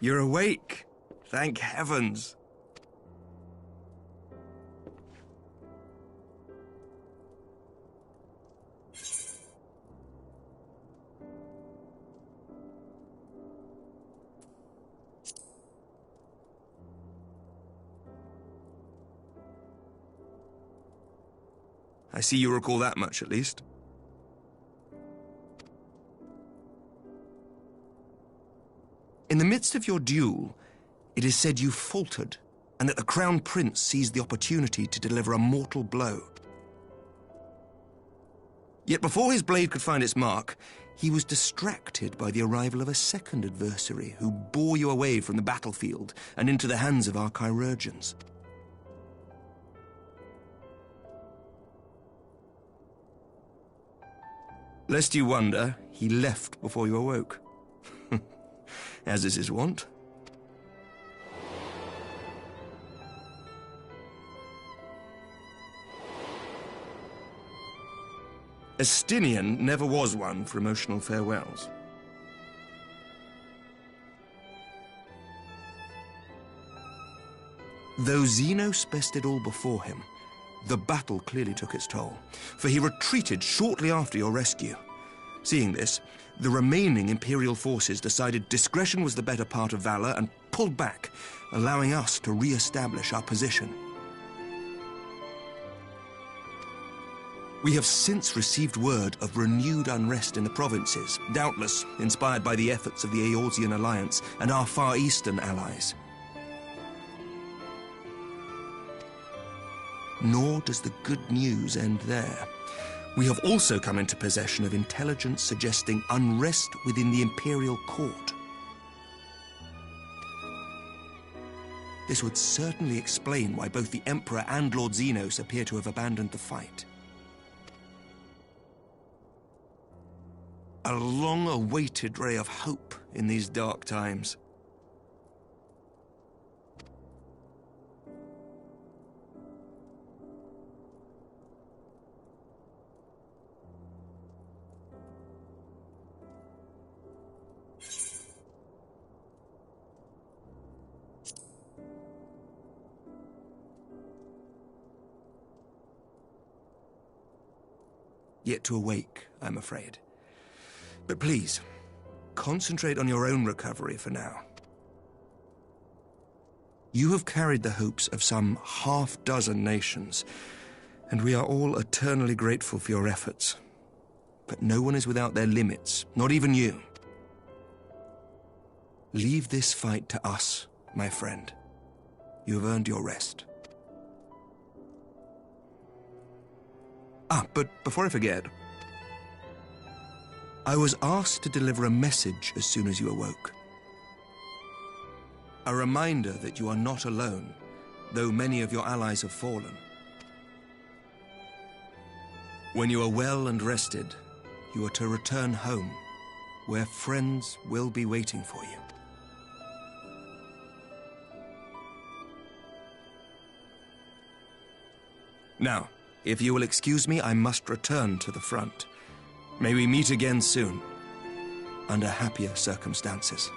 You're awake. Thank heavens. I see you recall that much, at least. In the midst of your duel, it is said you faltered, and that the Crown Prince seized the opportunity to deliver a mortal blow. Yet before his blade could find its mark, he was distracted by the arrival of a second adversary who bore you away from the battlefield and into the hands of our chirurgeons. Lest you wonder, he left before you awoke. As is his wont. Estinian never was one for emotional farewells. Though Xenos bested all before him, the battle clearly took its toll, for he retreated shortly after your rescue. Seeing this, the remaining Imperial forces decided discretion was the better part of valor and pulled back, allowing us to re-establish our position. We have since received word of renewed unrest in the provinces, doubtless inspired by the efforts of the Eorzean Alliance and our Far Eastern allies. Nor does the good news end there. We have also come into possession of intelligence suggesting unrest within the Imperial Court. This would certainly explain why both the Emperor and Lord Xenos appear to have abandoned the fight. A long-awaited ray of hope in these dark times. yet to awake, I'm afraid. But please, concentrate on your own recovery for now. You have carried the hopes of some half-dozen nations, and we are all eternally grateful for your efforts. But no one is without their limits, not even you. Leave this fight to us, my friend. You have earned your rest. But before I forget, I was asked to deliver a message as soon as you awoke. A reminder that you are not alone, though many of your allies have fallen. When you are well and rested, you are to return home, where friends will be waiting for you. Now, if you will excuse me, I must return to the front. May we meet again soon, under happier circumstances.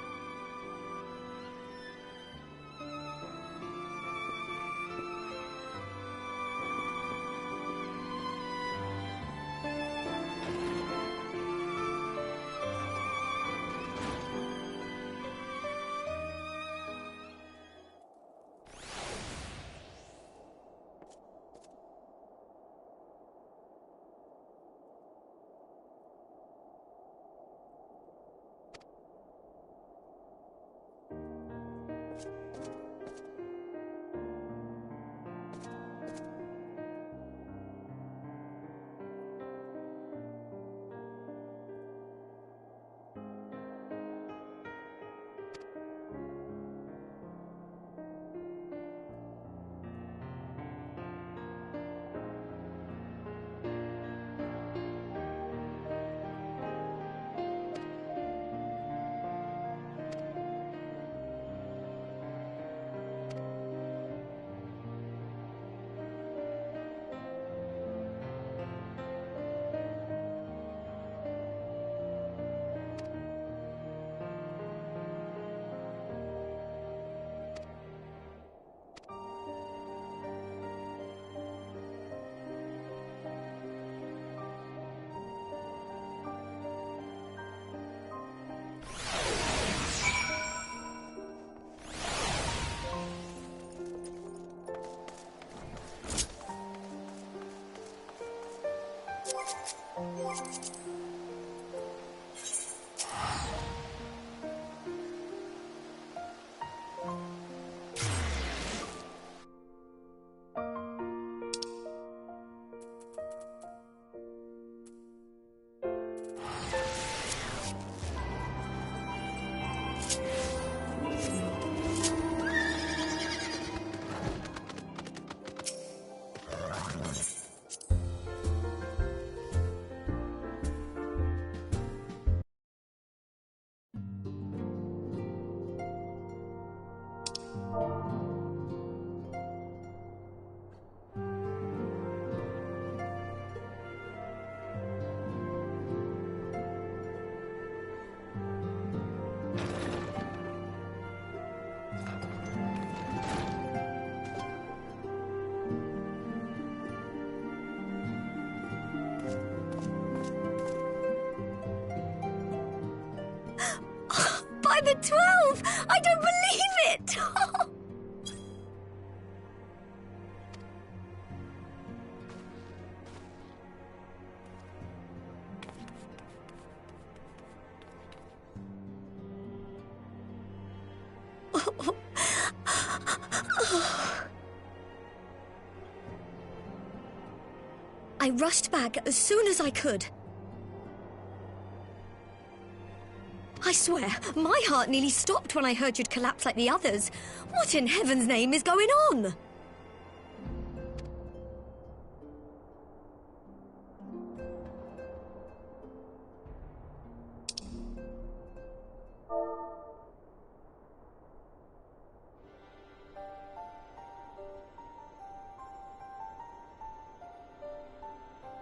By the 12! I don't believe it! I rushed back as soon as I could. I swear, my heart nearly stopped when I heard you'd collapse like the others. What in heaven's name is going on?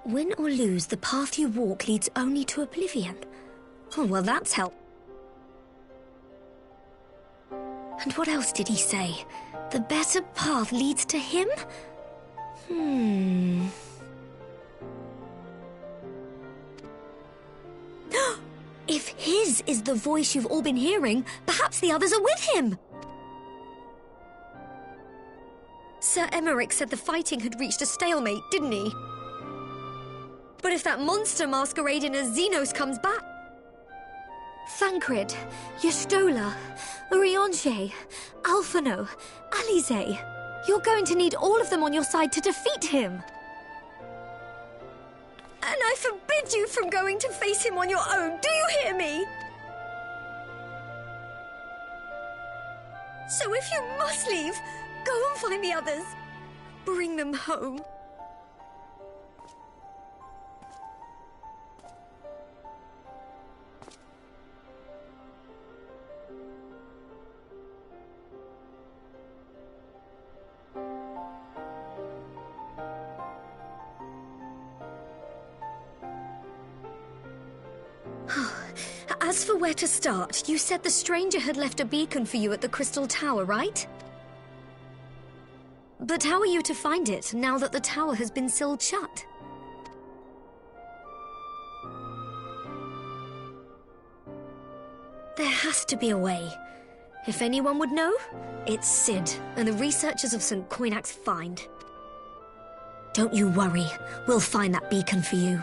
Win or lose, the path you walk leads only to oblivion. Oh, well, that's help. And what else did he say? The better path leads to him? his is the voice you've all been hearing, perhaps the others are with him. Sir Emmerich said the fighting had reached a stalemate, didn't he? But if that monster masquerading as Xenos comes back... Thancred, Yestola, Urianger, Alphino, Alize... You're going to need all of them on your side to defeat him. And I forbid you from going to face him on your own, do you hear me? So if you must leave, go and find the others. Bring them home. As for where to start, you said the stranger had left a beacon for you at the Crystal Tower, right? But how are you to find it, now that the tower has been sealed shut? There has to be a way. If anyone would know, it's Sid and the researchers of St. Coinac's find. Don't you worry, we'll find that beacon for you.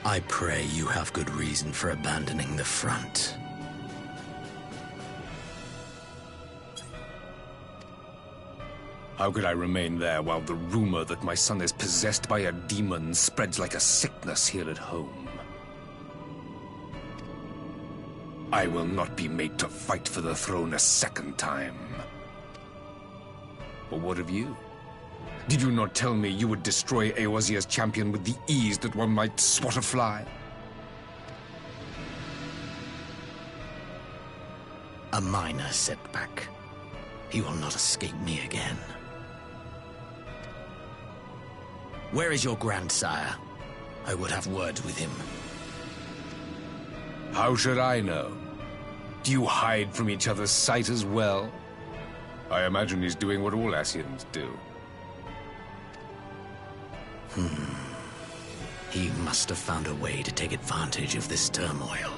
I pray you have good reason for abandoning the front. How could I remain there while the rumor that my son is possessed by a demon spreads like a sickness here at home? I will not be made to fight for the throne a second time. But what of you? Did you not tell me you would destroy Eorzea's champion with the ease that one might swat a fly? A minor setback. He will not escape me again. Where is your grandsire? I would have words with him. How should I know? Do you hide from each other's sight as well? I imagine he's doing what all Ascians do. He must have found a way to take advantage of this turmoil.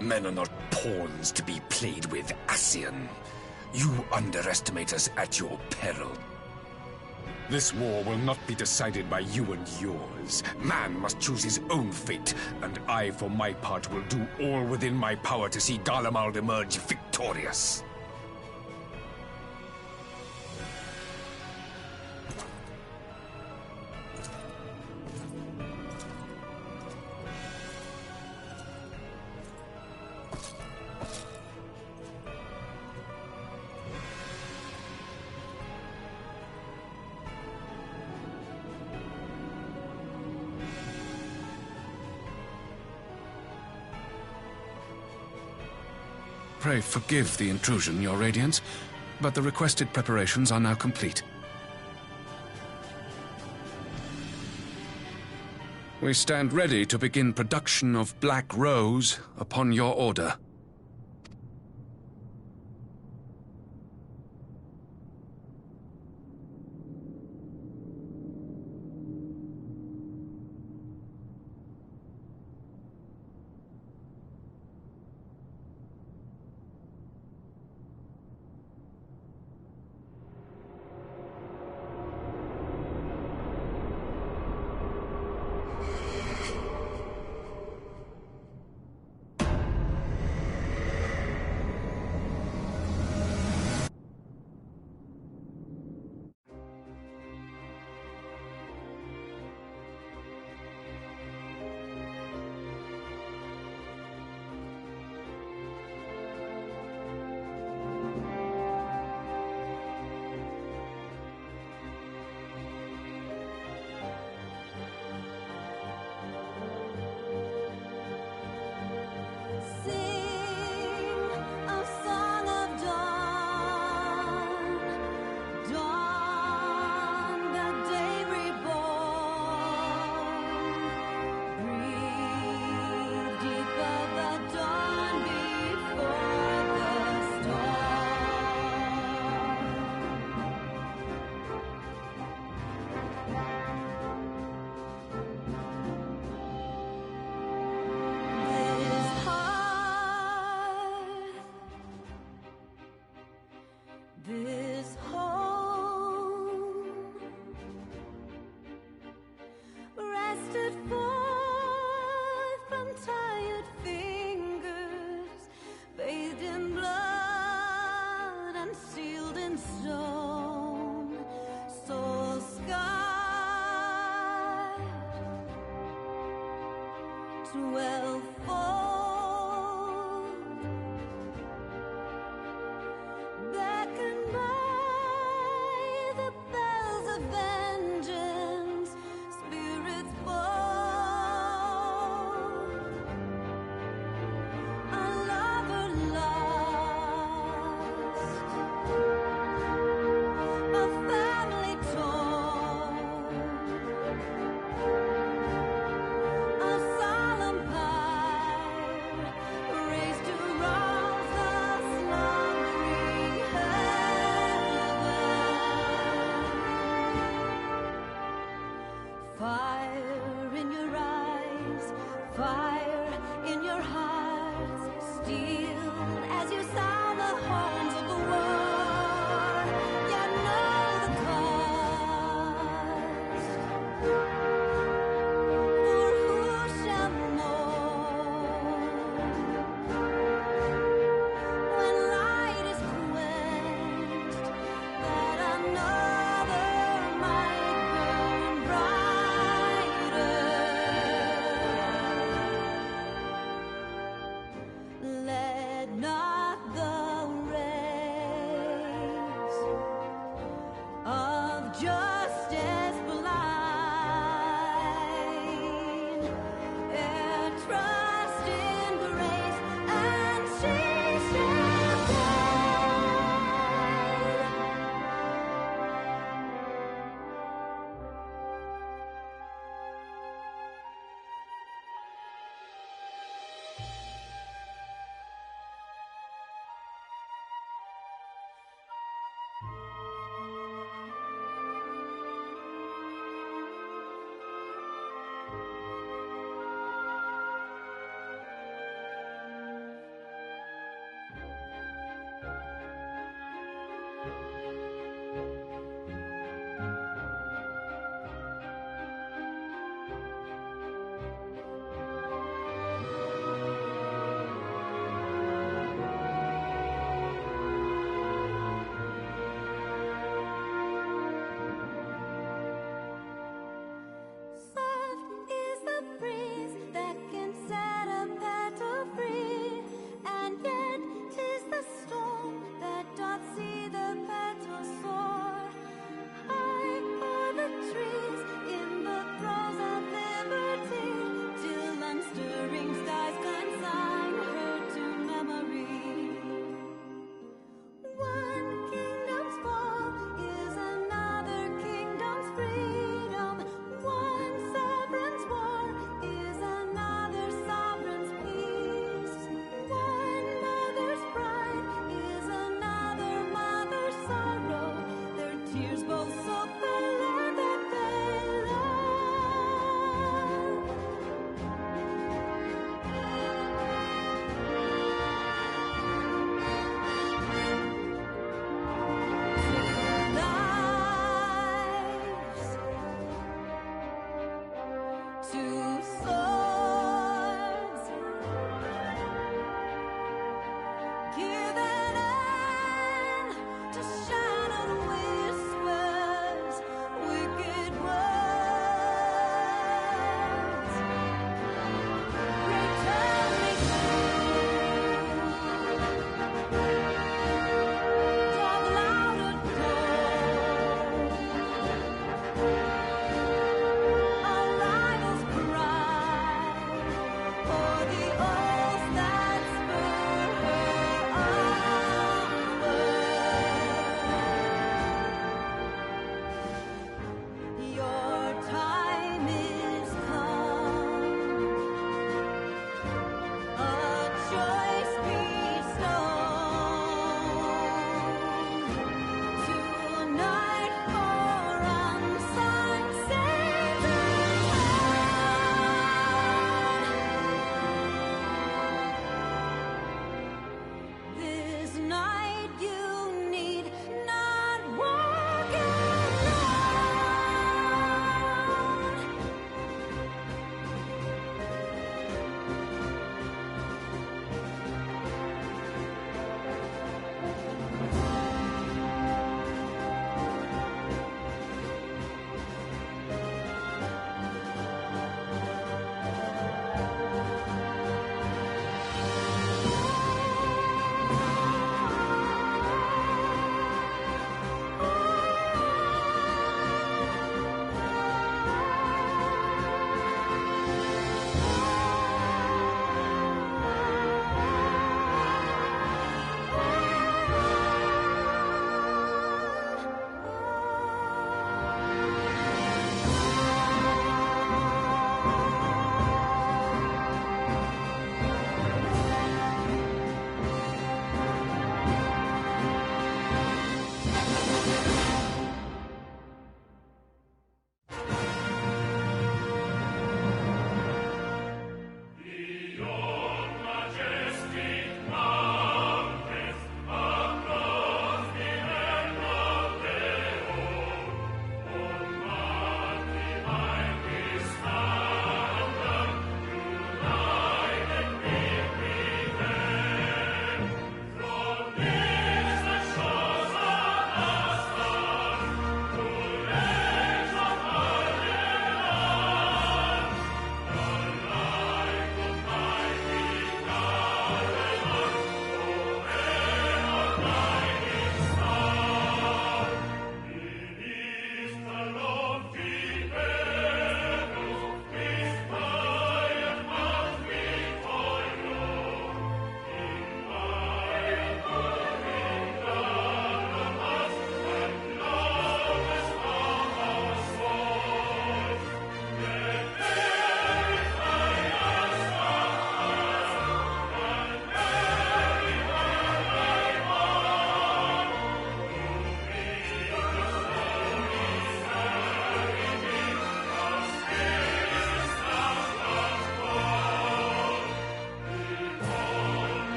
Men are not pawns to be played with, Ascian. You underestimate us at your peril. This war will not be decided by you and yours. Man must choose his own fate, and I, for my part, will do all within my power to see Garlemald emerge victorious. Pray forgive the intrusion, Your Radiance, but the requested preparations are now complete. We stand ready to begin production of Black Rose upon your order. this home, rested forth from tired fingers, bathed in blood and sealed in stone, soul scarred, 12-fold, beckoned by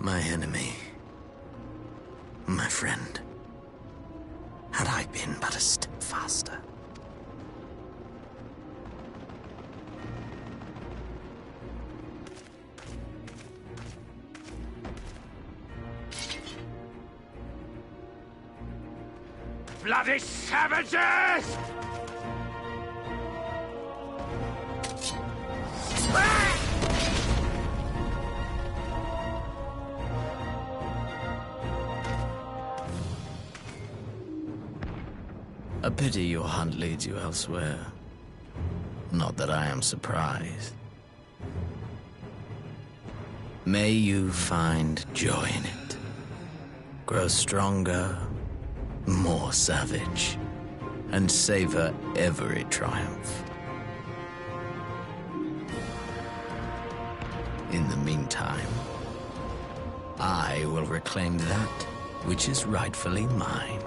My enemy. My friend. Had I been but a step faster. Bloody savages! A pity your hunt leads you elsewhere. Not that I am surprised. May you find joy in it. Grow stronger, more savage, and savor every triumph. In the meantime, I will reclaim that which is rightfully mine.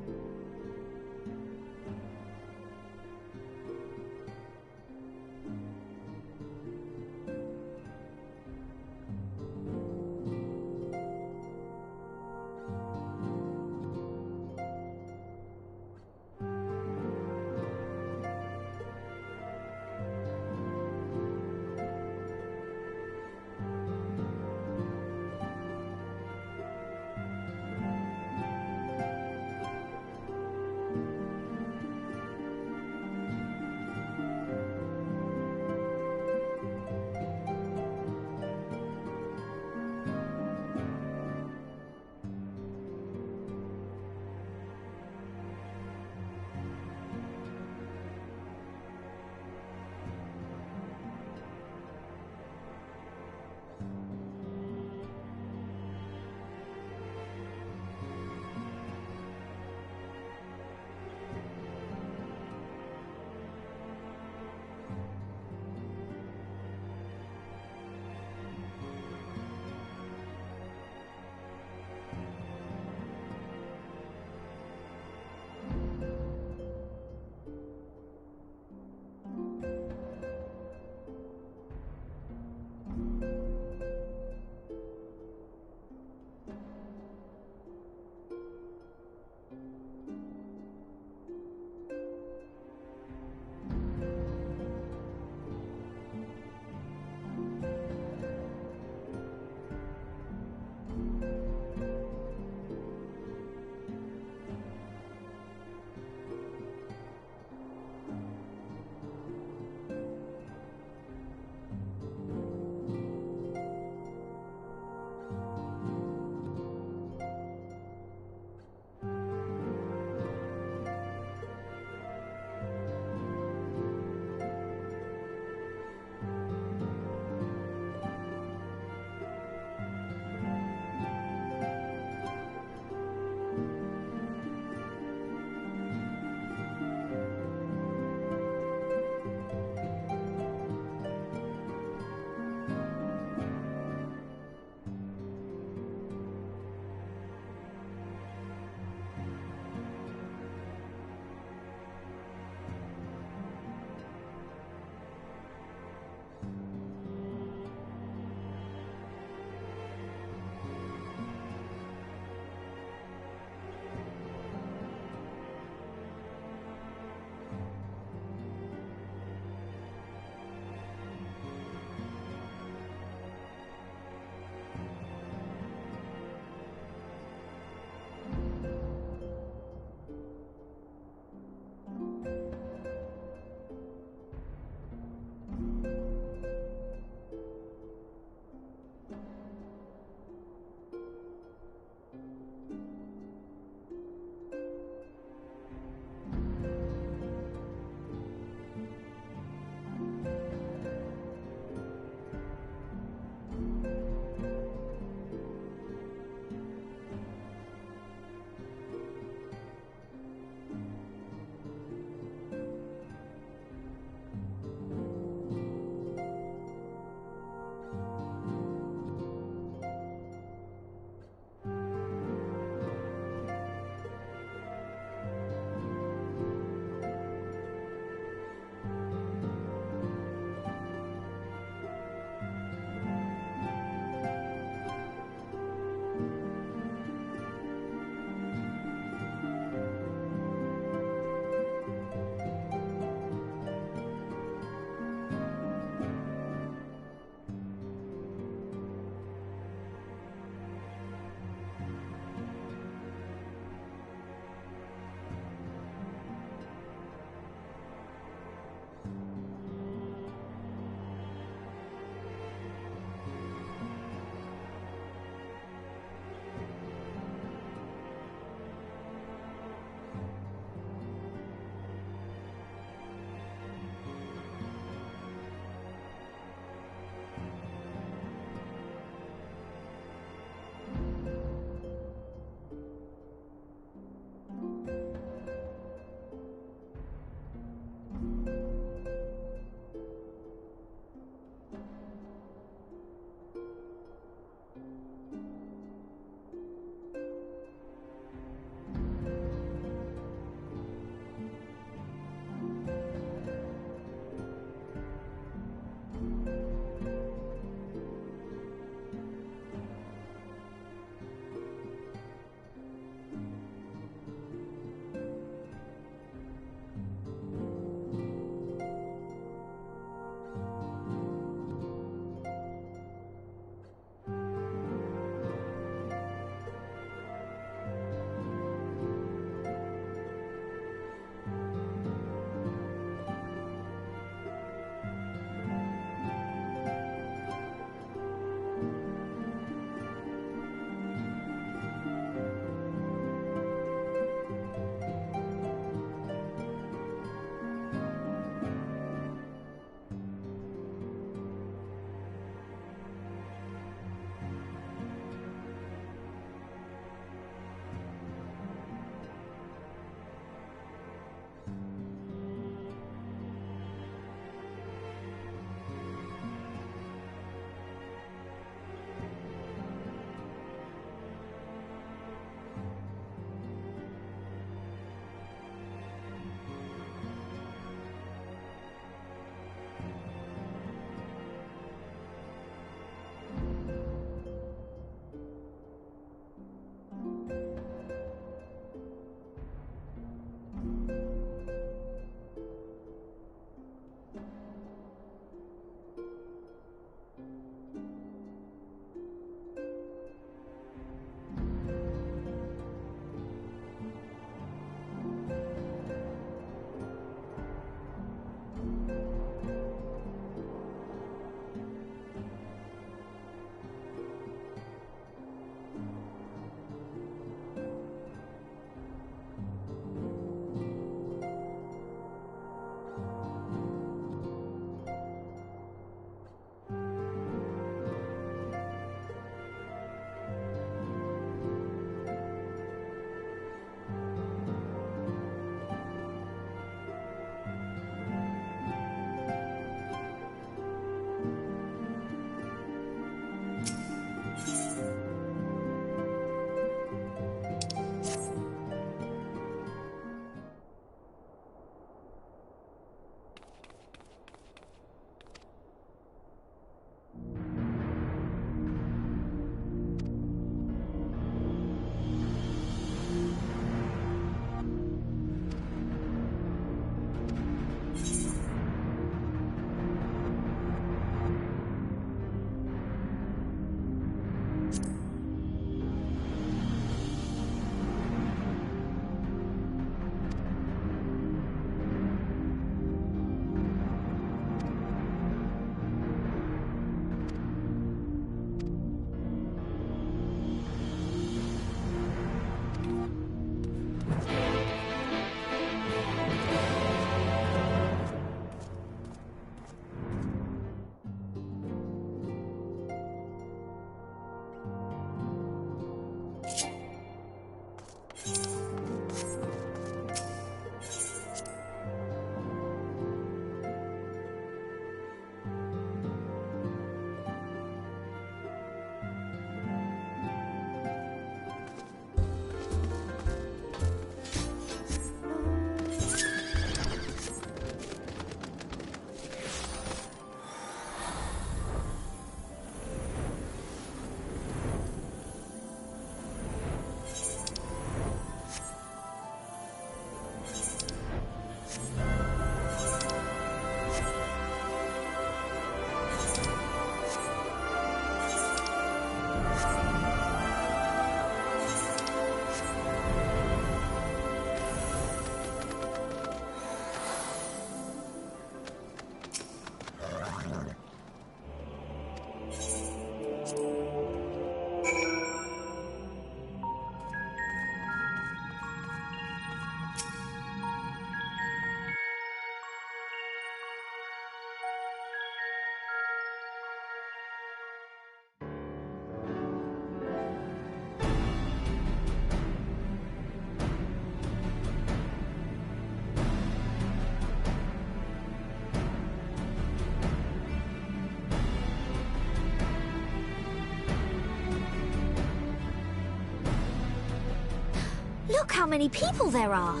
Look how many people there are!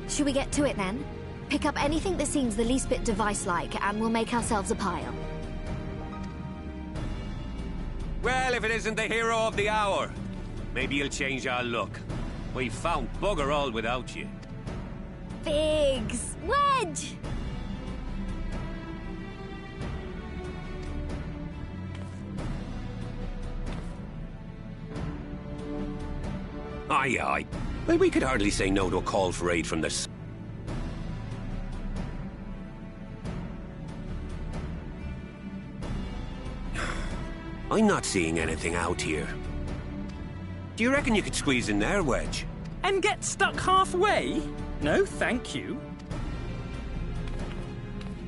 Should we get to it then? Pick up anything that seems the least bit device-like, and we'll make ourselves a pile. Well, if it isn't the hero of the hour, maybe you'll change our look. We've found bugger all without you. Biggs! Wedge! Aye, aye. Well, we could hardly say no to a call for aid from the... I'm not seeing anything out here. Do you reckon you could squeeze in there, Wedge? And get stuck halfway? No, thank you.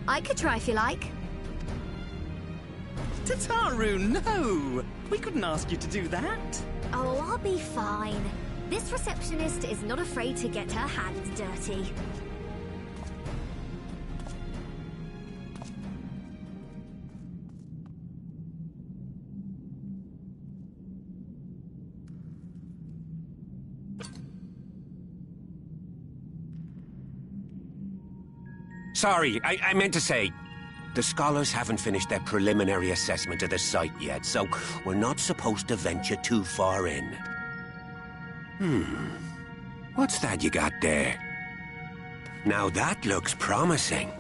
I could try if you like. Tataru, no! We couldn't ask you to do that. Oh, I'll be fine. This receptionist is not afraid to get her hands dirty. Sorry, I meant to say, the scholars haven't finished their preliminary assessment of the site yet, so we're not supposed to venture too far in. What's that you got there? Now that looks promising.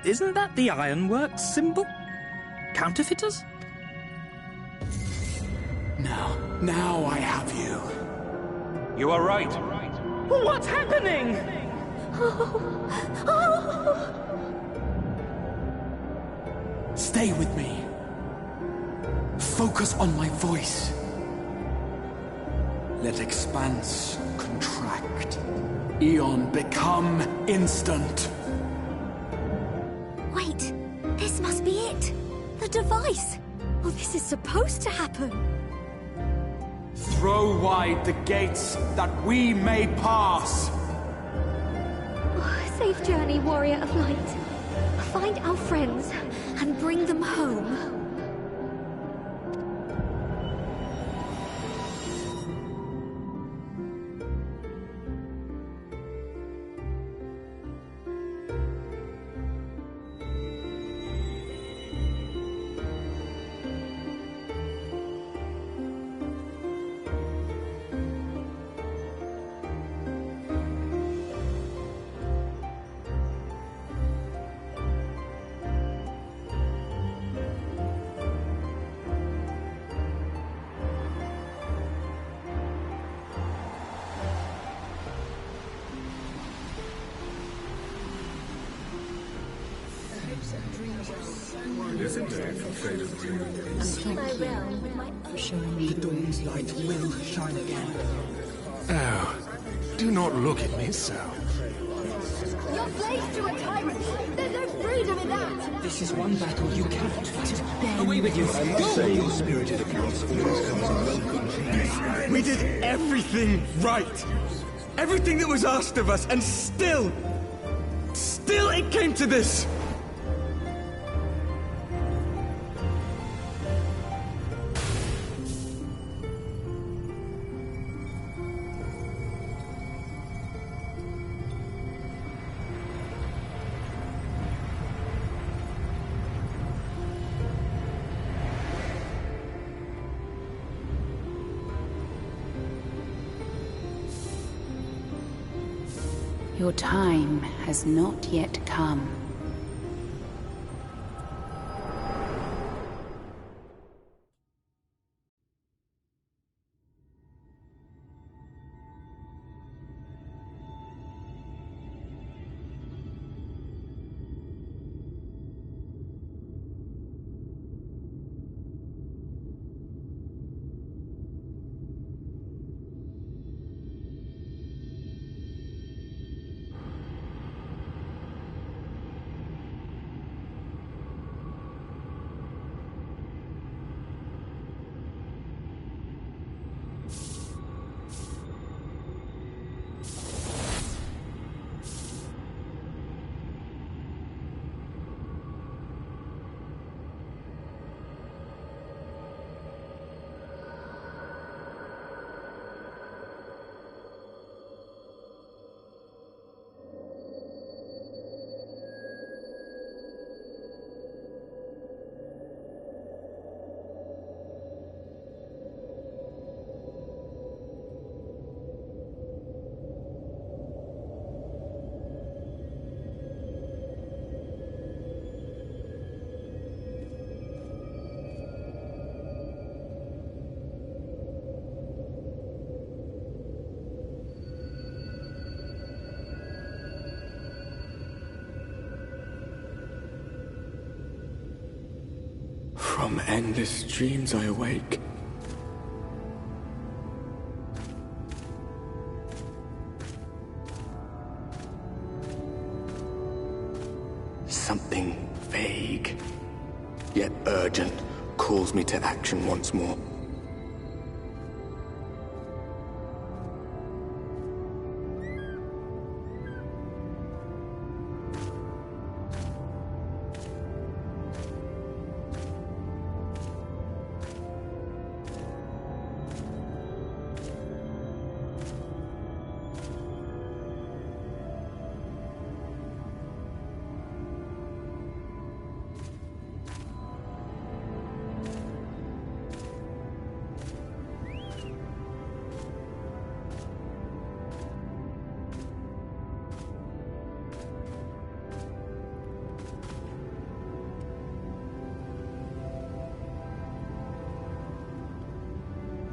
Isn't that the Ironworks symbol? Counterfeiters? Now I have you. You are right. What's happening? Stay with me. Focus on my voice. Let expanse contract. Eon become instant. Wait, this must be it. The device. Oh, this is supposed to happen. Throw wide the gates that we may pass. Safe journey, warrior of light. Find our friends and bring them home. For showing me the dawn's light will shine again. Oh, do not look at me so. You're slaves to a tyrant! There's no freedom! freedom in that! This is one battle you cannot fight. Away with you! I must say, your spirited approach always comes in welcome change. We did everything right! Everything that was asked of us, and still it came to this! Your time has not yet come. From endless dreams I awake. Something vague, yet urgent, calls me to action once more.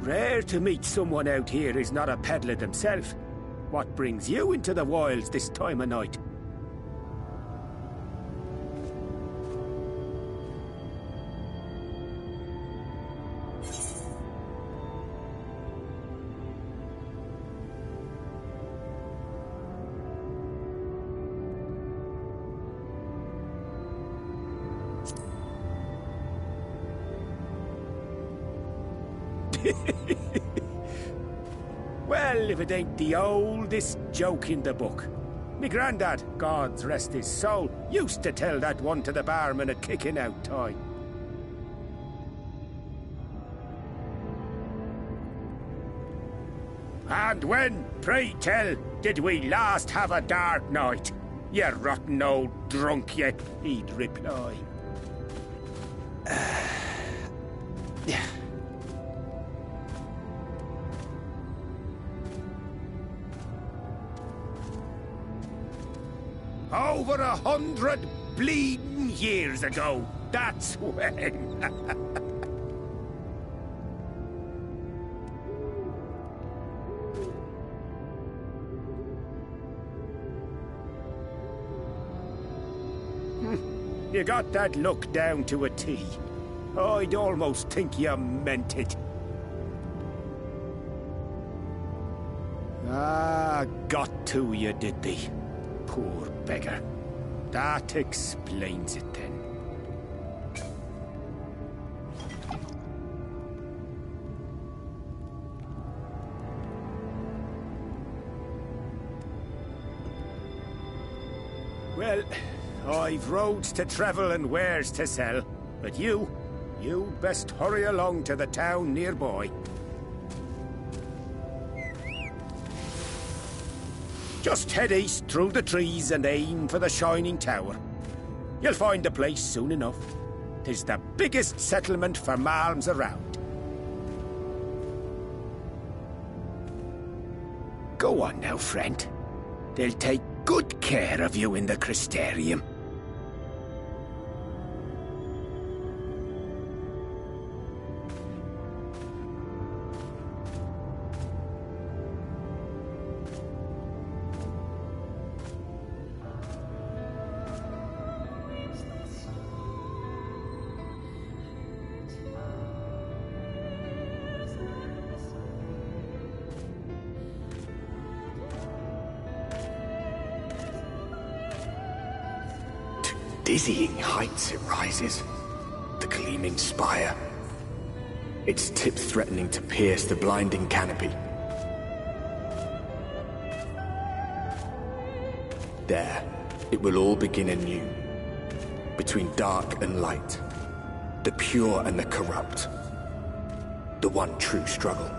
Rare to meet someone out here who's not a peddler themselves. What brings you into the wilds this time of night? Well, if it ain't the oldest joke in the book. Me grandad, God's rest his soul, used to tell that one to the barman at kicking out time. And when, pray tell, did we last have a dark night? You rotten old drunk, you, he'd reply. Yeah. Over 100 bleeding years ago, that's when. You got that look down to a T. I'd almost think you meant it. Ah, got to you, did they? Poor beggar. That explains it then. Well, I've roads to travel and wares to sell, but you best hurry along to the town nearby. Just head east through the trees and aim for the Shining Tower. You'll find the place soon enough. 'Tis the biggest settlement for malms around. Go on now, friend. They'll take good care of you in the Crystarium. Dizzying heights it rises, the gleaming spire, its tip threatening to pierce the blinding canopy. There, it will all begin anew, between dark and light, the pure and the corrupt, the one true struggle.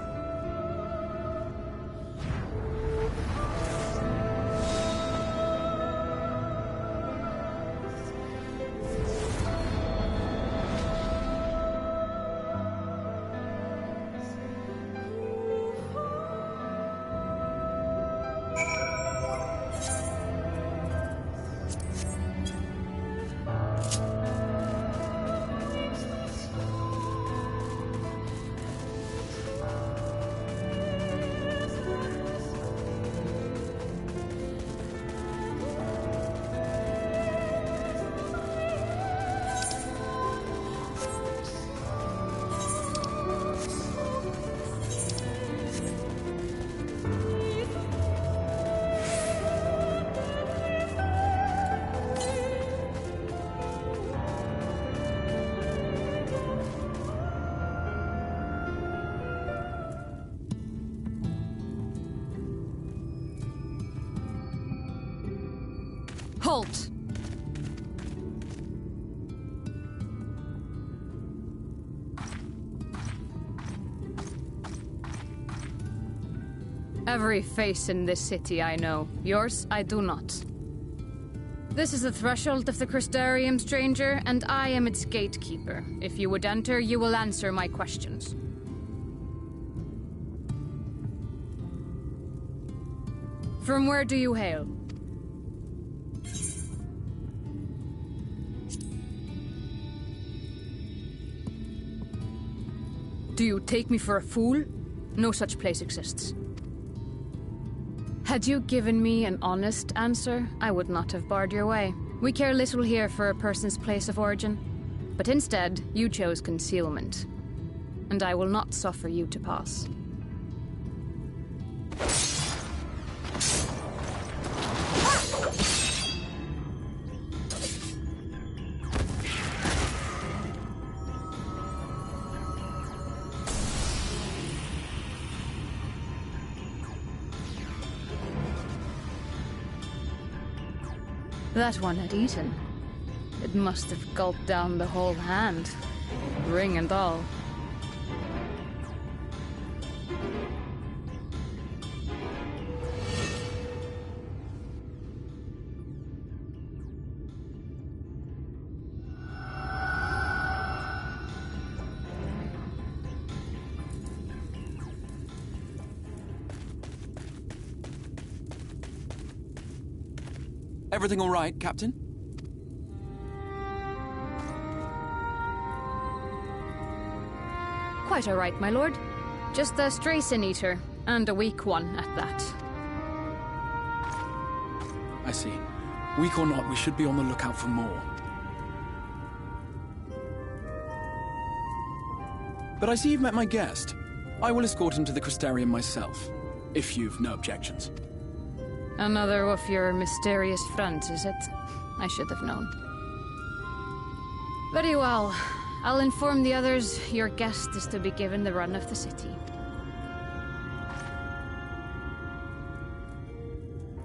Halt! Every face in this city I know. Yours, I do not. This is the threshold of the Crystarium, stranger, and I am its gatekeeper. If you would enter, you will answer my questions. From where do you hail? Do you take me for a fool? No such place exists. Had you given me an honest answer, I would not have barred your way. We care little here for a person's place of origin. But instead, you chose concealment. And I will not suffer you to pass. That one had eaten. It must have gulped down the whole hand, ring and all. Everything all right, Captain? Quite all right, my lord. Just a stray sin-eater, and a weak one at that. I see. Weak or not, we should be on the lookout for more. But I see you've met my guest. I will escort him to the Crystarium myself, if you've no objections. Another of your mysterious friends, is it? I should have known. Very well. I'll inform the others your guest is to be given the run of the city.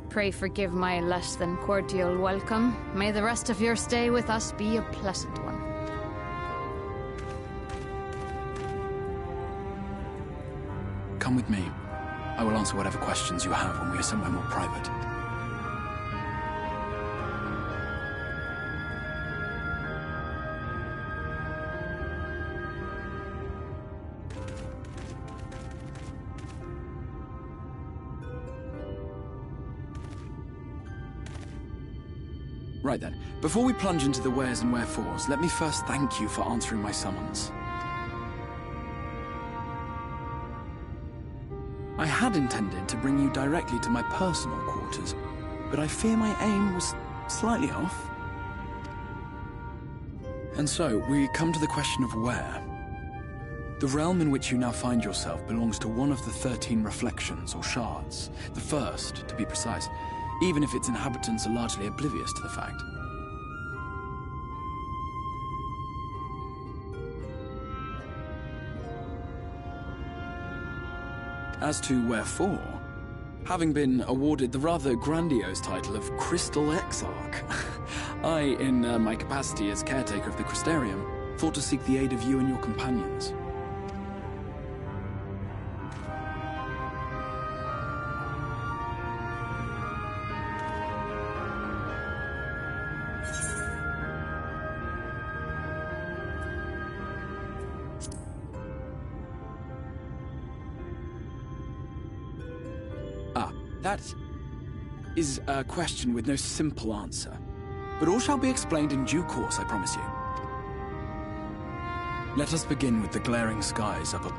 Pray forgive my less than cordial welcome. May the rest of your stay with us be a pleasant one. Come with me. I will answer whatever questions you have when we are somewhere more private. Right then, before we plunge into the wheres and wherefores, let me first thank you for answering my summons. I had intended to bring you directly to my personal quarters, but I fear my aim was slightly off. And so, we come to the question of where. The realm in which you now find yourself belongs to one of the 13 reflections, or shards. The first, to be precise, even if its inhabitants are largely oblivious to the fact. As to wherefore, having been awarded the rather grandiose title of Crystal Exarch, I, in my capacity as caretaker of the Crystarium, thought to seek the aid of you and your companions. That is a question with no simple answer. But all shall be explained in due course, I promise you. Let us begin with the glaring skies up above.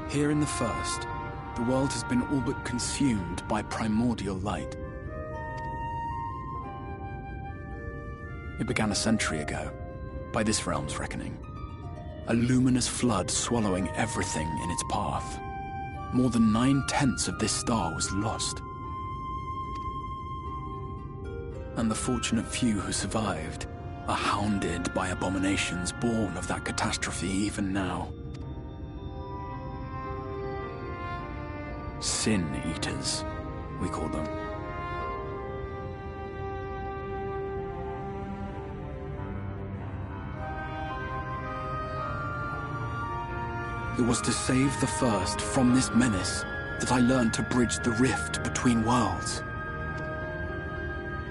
Here in the first, the world has been all but consumed by primordial light. It began a century ago, by this realm's reckoning. A luminous flood swallowing everything in its path. More than 9/10 of this star was lost. And the fortunate few who survived are hounded by abominations born of that catastrophe even now. Sin Eaters, we call them. It was to save the first from this menace that I learned to bridge the rift between worlds.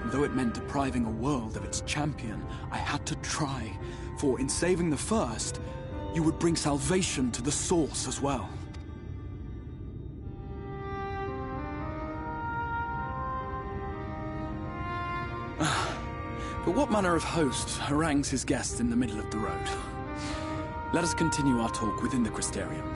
Though it meant depriving a world of its champion, I had to try, for in saving the first, you would bring salvation to the source as well. But what manner of host harangues his guests in the middle of the road? Let us continue our talk within the Crystarium.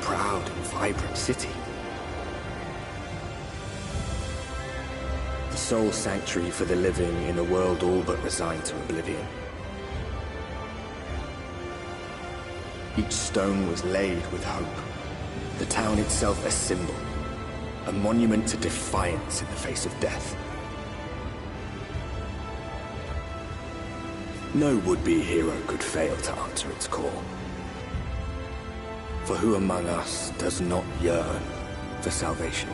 Proud and vibrant city. The sole sanctuary for the living in a world all but resigned to oblivion. Each stone was laid with hope. The town itself a symbol, a monument to defiance in the face of death. No would-be hero could fail to answer its call. For who among us does not yearn for salvation?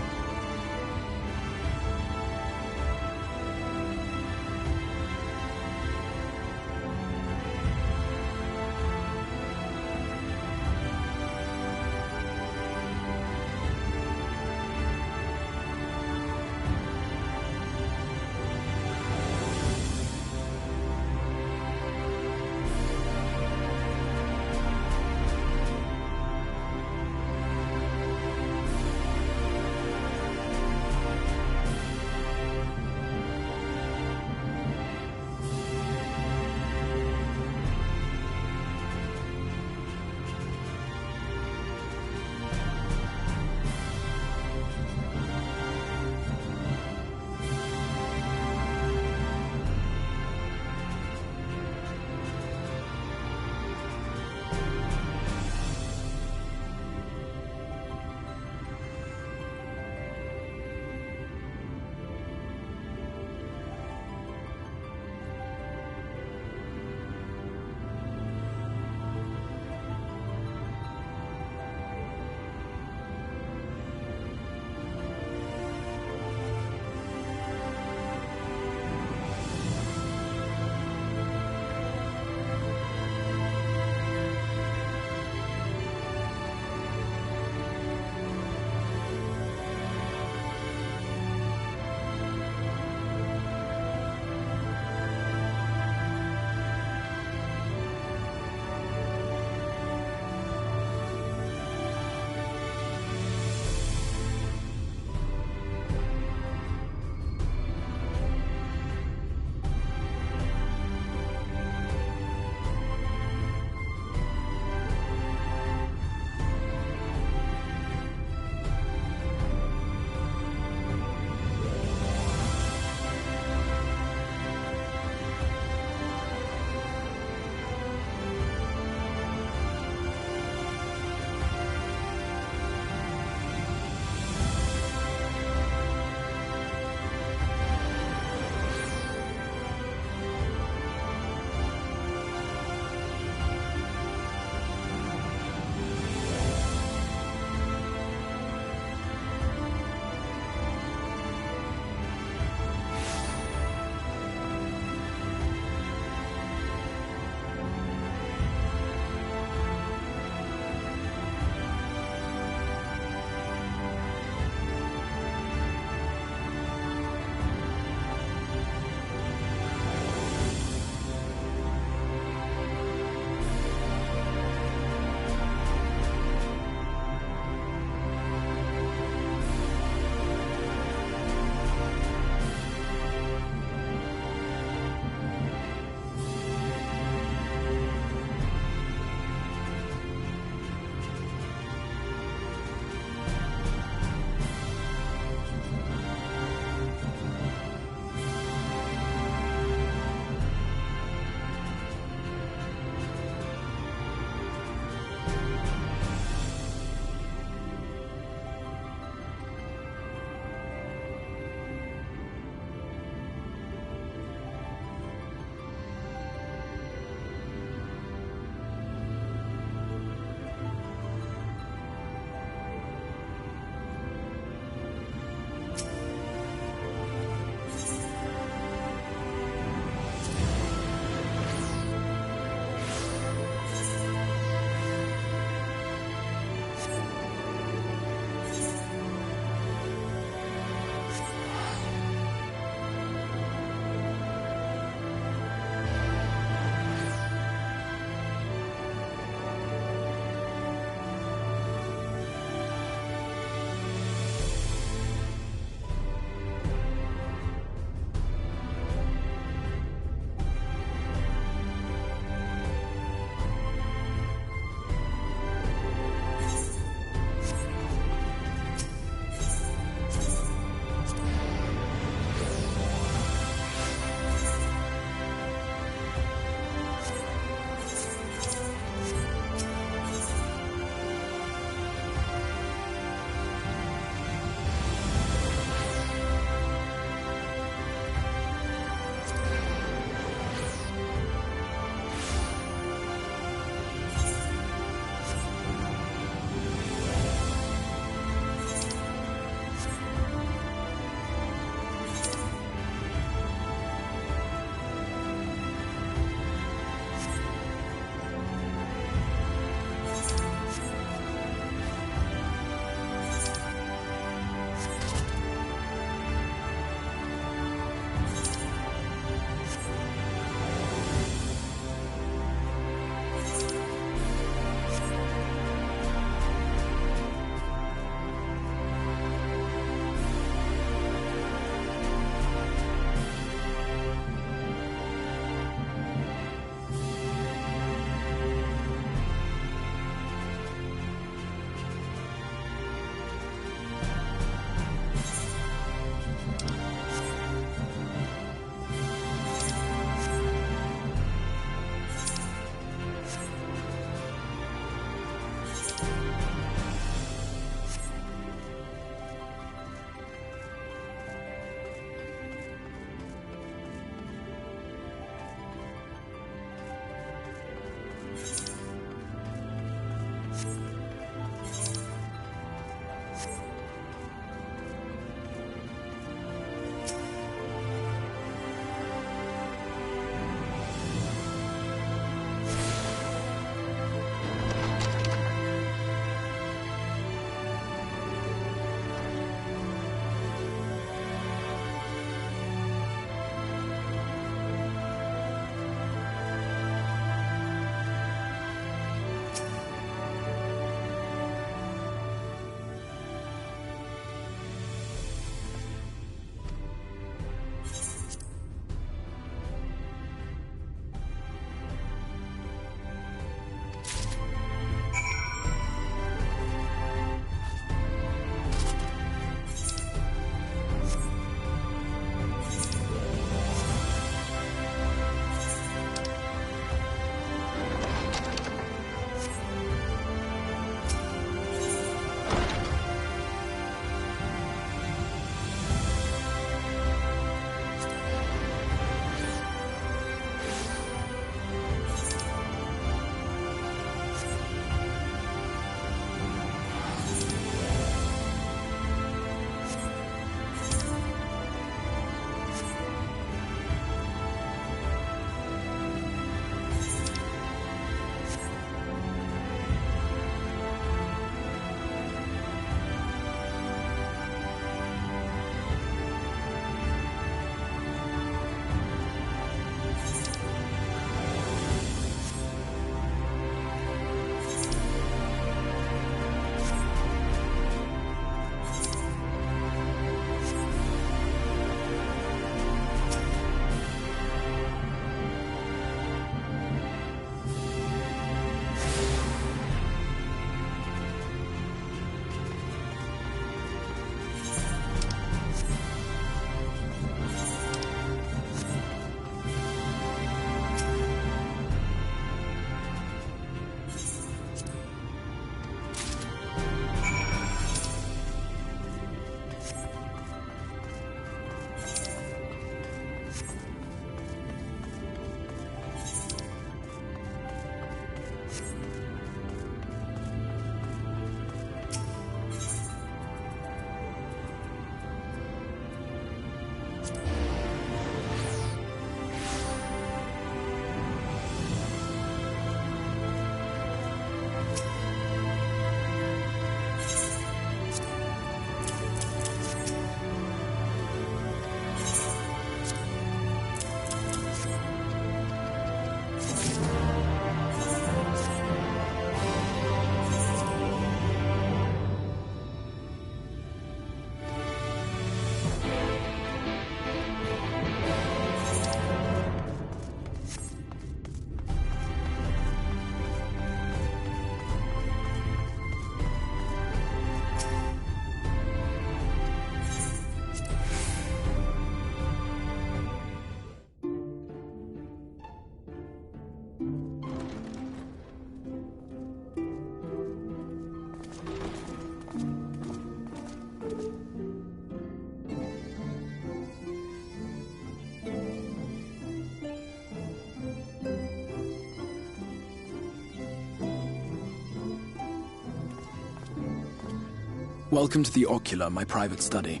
Welcome to the Ocular, my private study.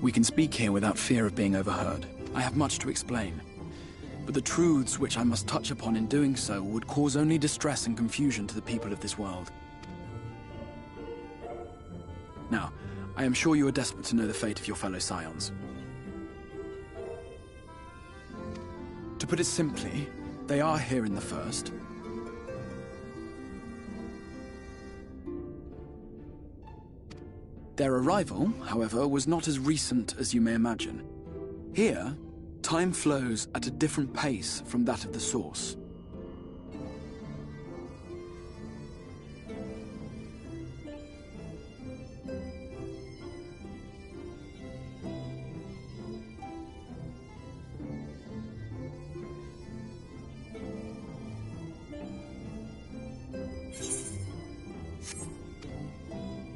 We can speak here without fear of being overheard. I have much to explain. But the truths which I must touch upon in doing so would cause only distress and confusion to the people of this world. Now, I am sure you are desperate to know the fate of your fellow Scions. To put it simply, they are here in the First. Their arrival, however, was not as recent as you may imagine. Here, time flows at a different pace from that of the Source.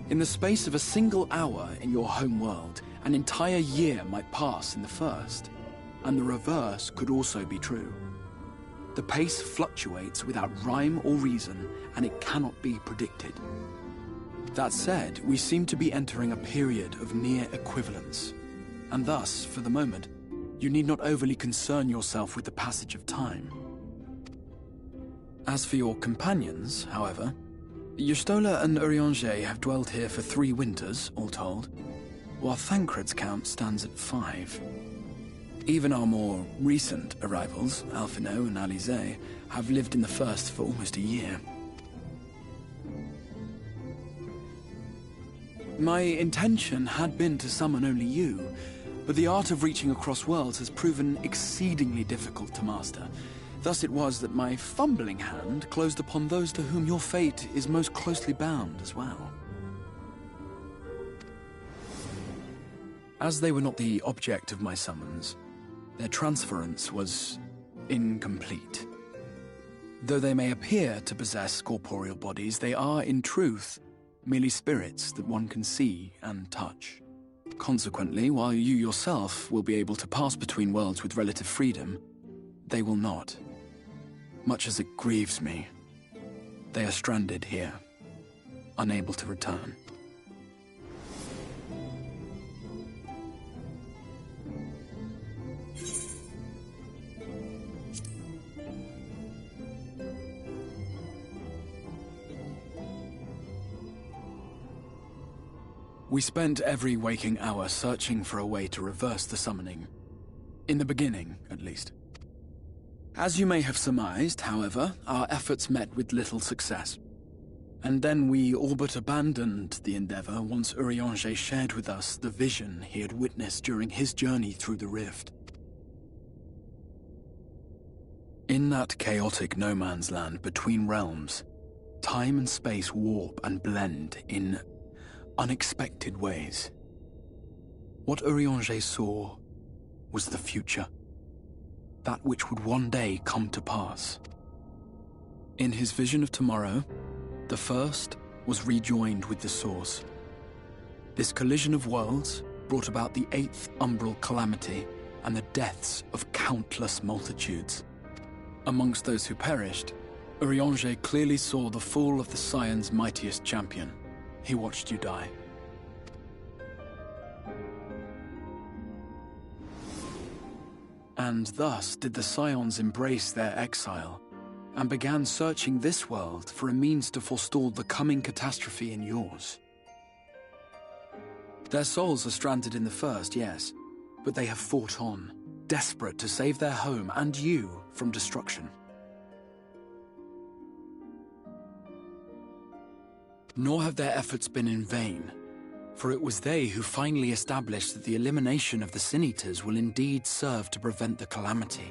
In the space of a single hour in your home world, an entire year might pass in the First, and the reverse could also be true. The pace fluctuates without rhyme or reason, and it cannot be predicted. That said, we seem to be entering a period of near equivalence, and thus, for the moment, you need not overly concern yourself with the passage of time. As for your companions, however, Y'shtola and Urianger have dwelled here for 3 winters, all told, while Thancred's count stands at 5. Even our more recent arrivals, Alphinaud and Alizé, have lived in the First for almost a year. My intention had been to summon only you, but the art of reaching across worlds has proven exceedingly difficult to master. Thus it was that my fumbling hand closed upon those to whom your fate is most closely bound as well. As they were not the object of my summons, their transference was incomplete. Though they may appear to possess corporeal bodies, they are, in truth, merely spirits that one can see and touch. Consequently, while you yourself will be able to pass between worlds with relative freedom, they will not. Much as it grieves me, they are stranded here, unable to return. We spent every waking hour searching for a way to reverse the summoning. In the beginning, at least. As you may have surmised, however, our efforts met with little success. And then we all but abandoned the endeavor once Urianger shared with us the vision he had witnessed during his journey through the rift. In that chaotic no-man's land between realms, time and space warp and blend in unexpected ways. What Urianger saw was the future. That which would one day come to pass. In his vision of tomorrow, the First was rejoined with the Source. This collision of worlds brought about the 8th umbral calamity and the deaths of countless multitudes. Amongst those who perished, Urianger clearly saw the fall of the Scion's mightiest champion. He watched you die. And thus did the Scions embrace their exile, and began searching this world for a means to forestall the coming catastrophe in yours. Their souls are stranded in the First, yes, but they have fought on, desperate to save their home and you from destruction. Nor have their efforts been in vain, for it was they who finally established that the elimination of the Sin Eaters will indeed serve to prevent the calamity.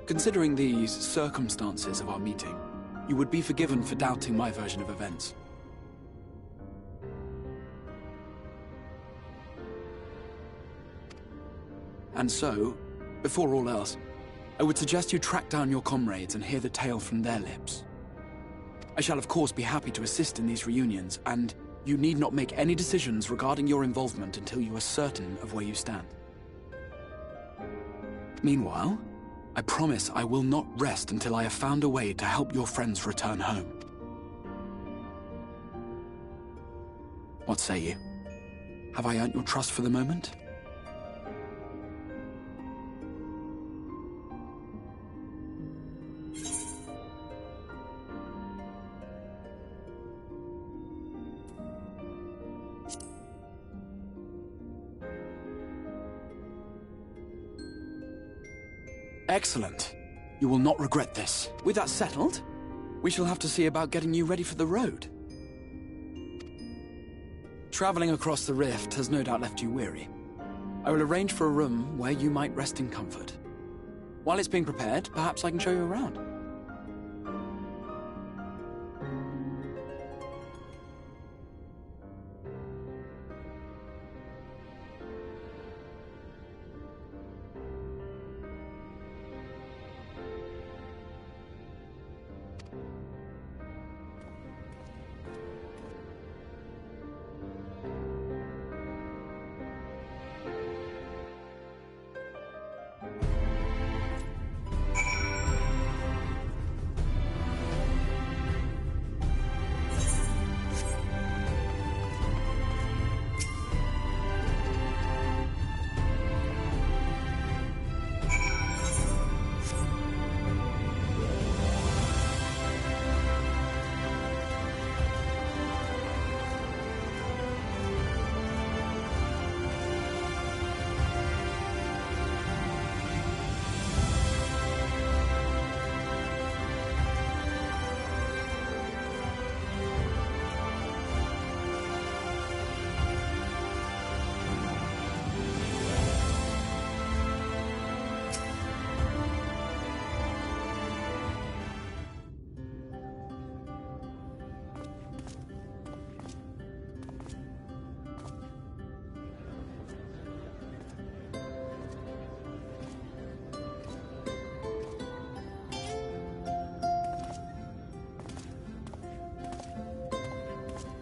Considering these circumstances of our meeting, you would be forgiven for doubting my version of events. And so, before all else, I would suggest you track down your comrades and hear the tale from their lips. I shall of course be happy to assist in these reunions, and You need not make any decisions regarding your involvement until you are certain of where you stand. Meanwhile, I promise I will not rest until I have found a way to help your friends return home. What say you? Have I earned your trust for the moment? Excellent. You will not regret this. With that settled, we shall have to see about getting you ready for the road. Traveling across the rift has no doubt left you weary. I will arrange for a room where you might rest in comfort. While it's being prepared, perhaps I can show you around.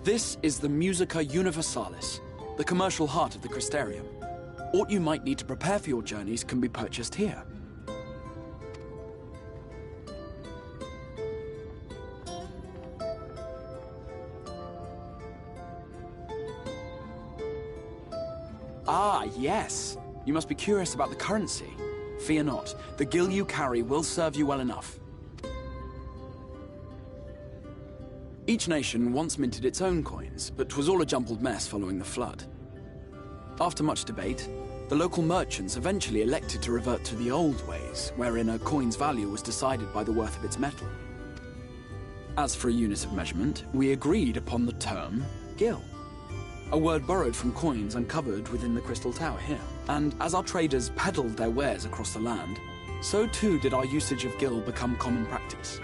This is the Musica Universalis, the commercial heart of the Crystarium. What you might need to prepare for your journeys can be purchased here. Ah, yes. You must be curious about the currency. Fear not. The gil you carry will serve you well enough. Each nation once minted its own coins, but 'twas all a jumbled mess following the flood. After much debate, the local merchants eventually elected to revert to the old ways, wherein a coin's value was decided by the worth of its metal. As for a unit of measurement, we agreed upon the term gil, a word borrowed from coins uncovered within the Crystal Tower here. And as our traders peddled their wares across the land, so too did our usage of gil become common practice.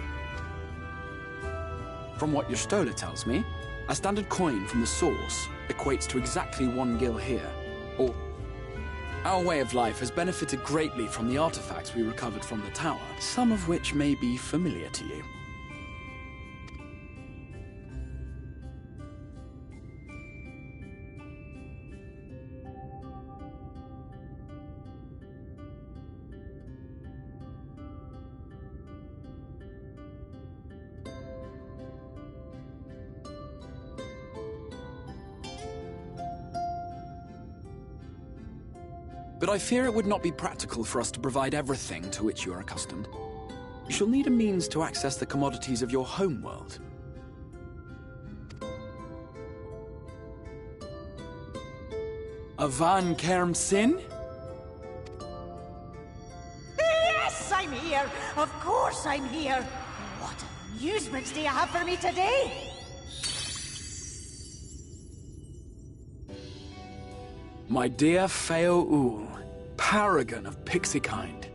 From what your stola tells me, a standard coin from the source equates to exactly 1 gil here. Or, our way of life has benefited greatly from the artifacts we recovered from the tower, some of which may be familiar to you. But I fear it would not be practical for us to provide everything to which you are accustomed. You shall need a means to access the commodities of your homeworld. Avan Kerm Sin? Yes, I'm here! Of course I'm here! What amusements do you have for me today? My dear Feo Ul, paragon of pixie kind.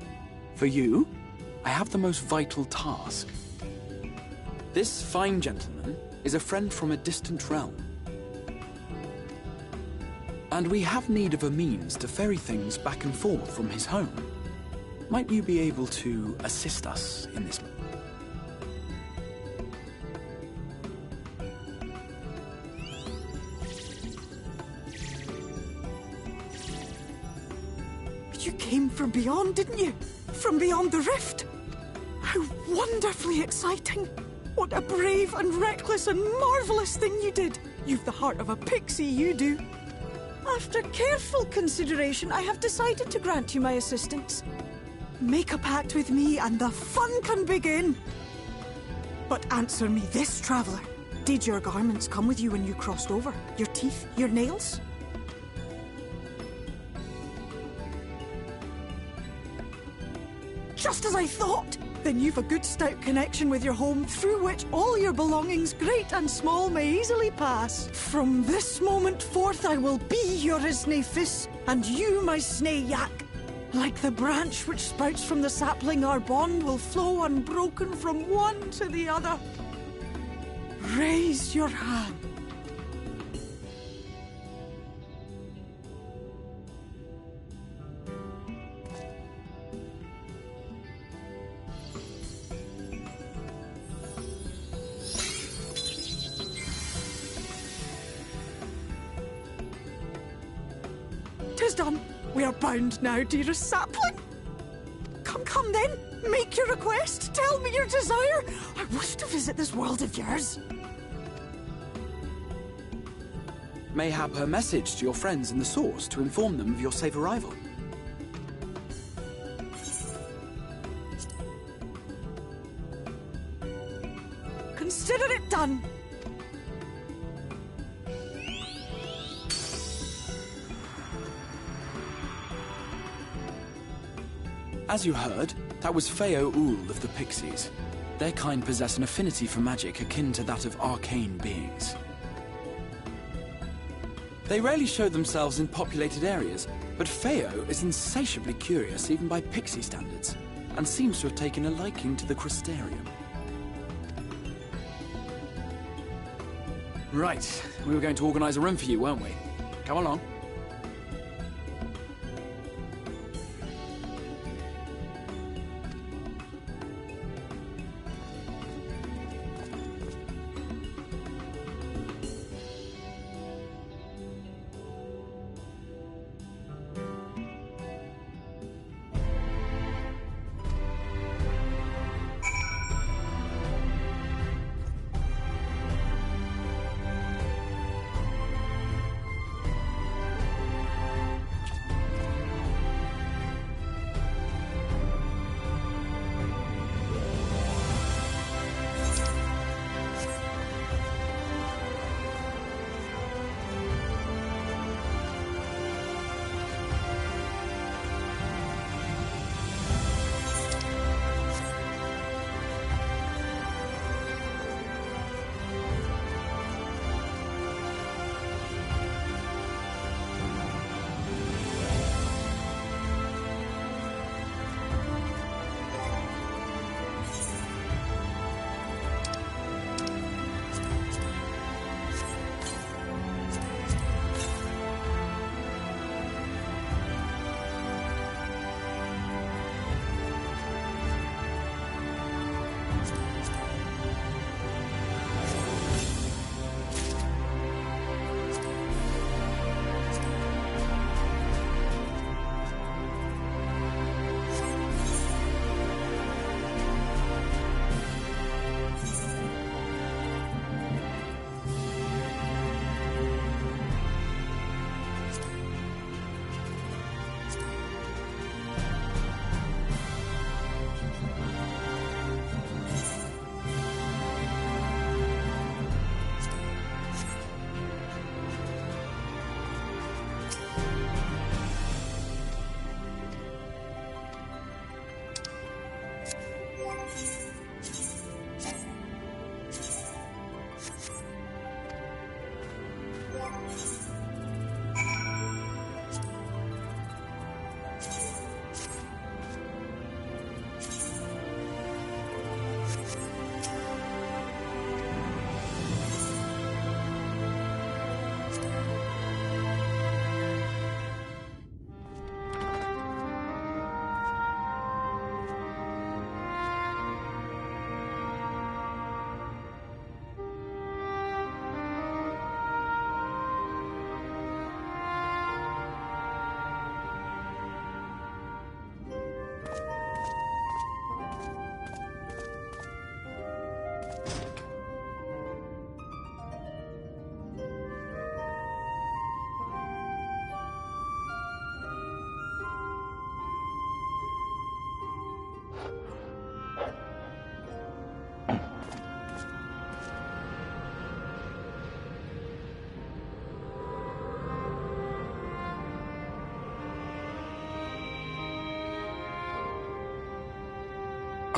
For you, I have the most vital task. This fine gentleman is a friend from a distant realm. And we have need of a means to ferry things back and forth from his home. Might you be able to assist us in this? You came from beyond, didn't you? From beyond the rift. How wonderfully exciting. What a brave and reckless and marvellous thing you did. You've the heart of a pixie, you do. After careful consideration, I have decided to grant you my assistance. Make a pact with me and the fun can begin. But answer me this, traveller. Did your garments come with you when you crossed over? Your teeth? Your nails? Just as I thought! Then you've a good stout connection with your home through which all your belongings, great and small, may easily pass. From this moment forth I will be your Isne Fis, and you my Sne Yak. Like the branch which sprouts from the sapling, our bond will flow unbroken from one to the other. Raise your hand. Tis done. We are bound now, dearest sapling. Come then. Make your request. Tell me your desire. I wish to visit this world of yours. Mayhap her message to your friends in the Source to inform them of your safe arrival. Consider it done. As you heard, that was Feo Ul of the Pixies. Their kind possess an affinity for magic akin to that of arcane beings. They rarely show themselves in populated areas, but Feo is insatiably curious even by pixie standards, and seems to have taken a liking to the Crystarium. Right, we were going to organize a room for you, weren't we? Come along.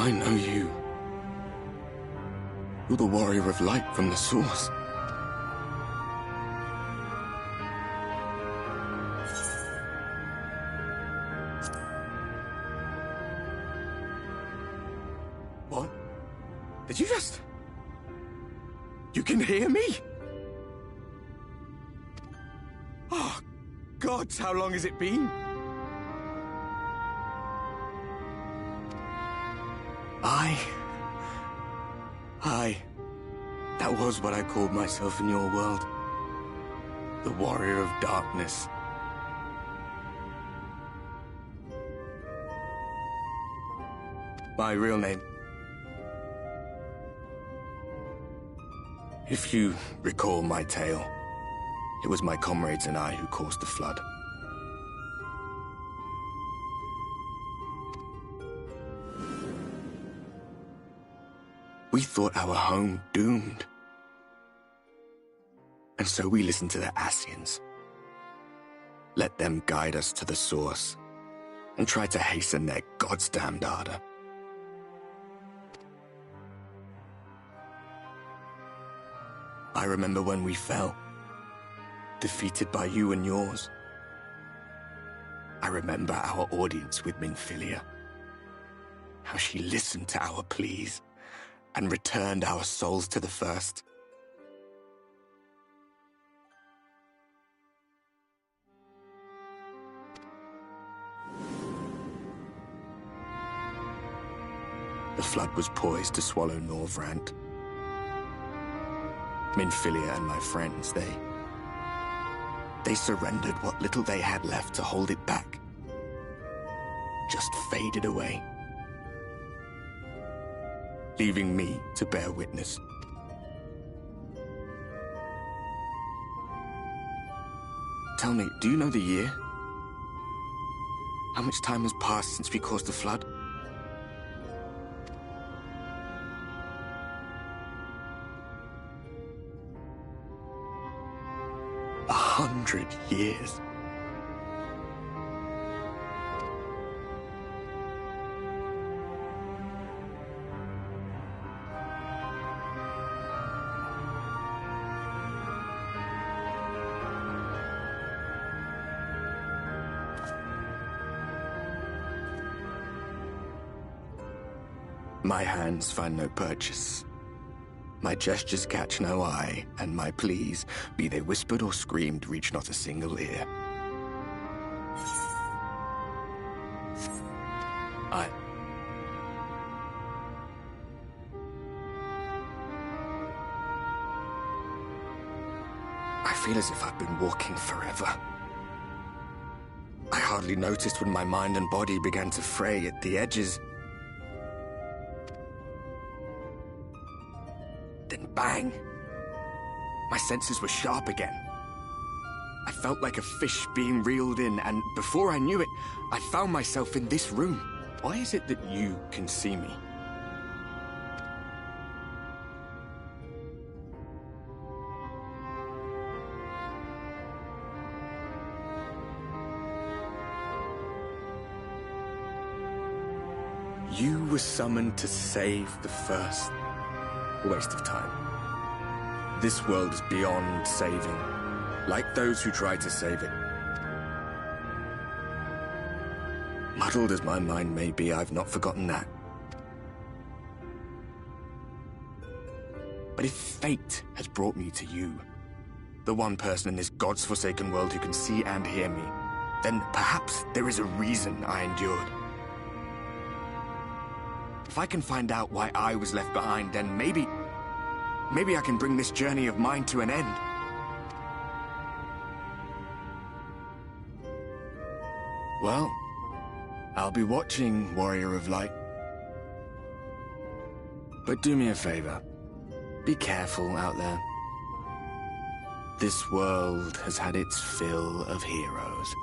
I know you. You're the warrior of light from the source. What? Did you just... You can hear me? Oh, gods, how long has it been? That was what I called myself in your world. The warrior of darkness. My real name. If you recall my tale, it was my comrades and I who caused the flood. We thought our home doomed. And so we listened to the Ascians. Let them guide us to the source, and tried to hasten their goddamned ardor. I remember when we fell, defeated by you and yours. I remember our audience with Minfilia, how she listened to our pleas and returned our souls to the first. The flood was poised to swallow Norvrant. Minfilia and my friends, they surrendered what little they had left to hold it back. Just faded away, leaving me to bear witness. Tell me, do you know the year? How much time has passed since we caused the flood? 100 years. My hands find no purchase. My gestures catch no eye, and my pleas, be they whispered or screamed, reach not a single ear. I feel as if I've been walking forever. I hardly noticed when my mind and body began to fray at the edges. Then bang! My senses were sharp again. I felt like a fish being reeled in, and before I knew it, I found myself in this room. Why is it that you can see me? You were summoned to save the first. A waste of time. This world is beyond saving, like those who tried to save it. Muddled as my mind may be, I've not forgotten that. But if fate has brought me to you, the one person in this God's forsaken world who can see and hear me, then perhaps there is a reason I endured. If I can find out why I was left behind, then maybe I can bring this journey of mine to an end. Well, I'll be watching, Warrior of Light. But do me a favor. Be careful out there. This world has had its fill of heroes.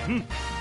again.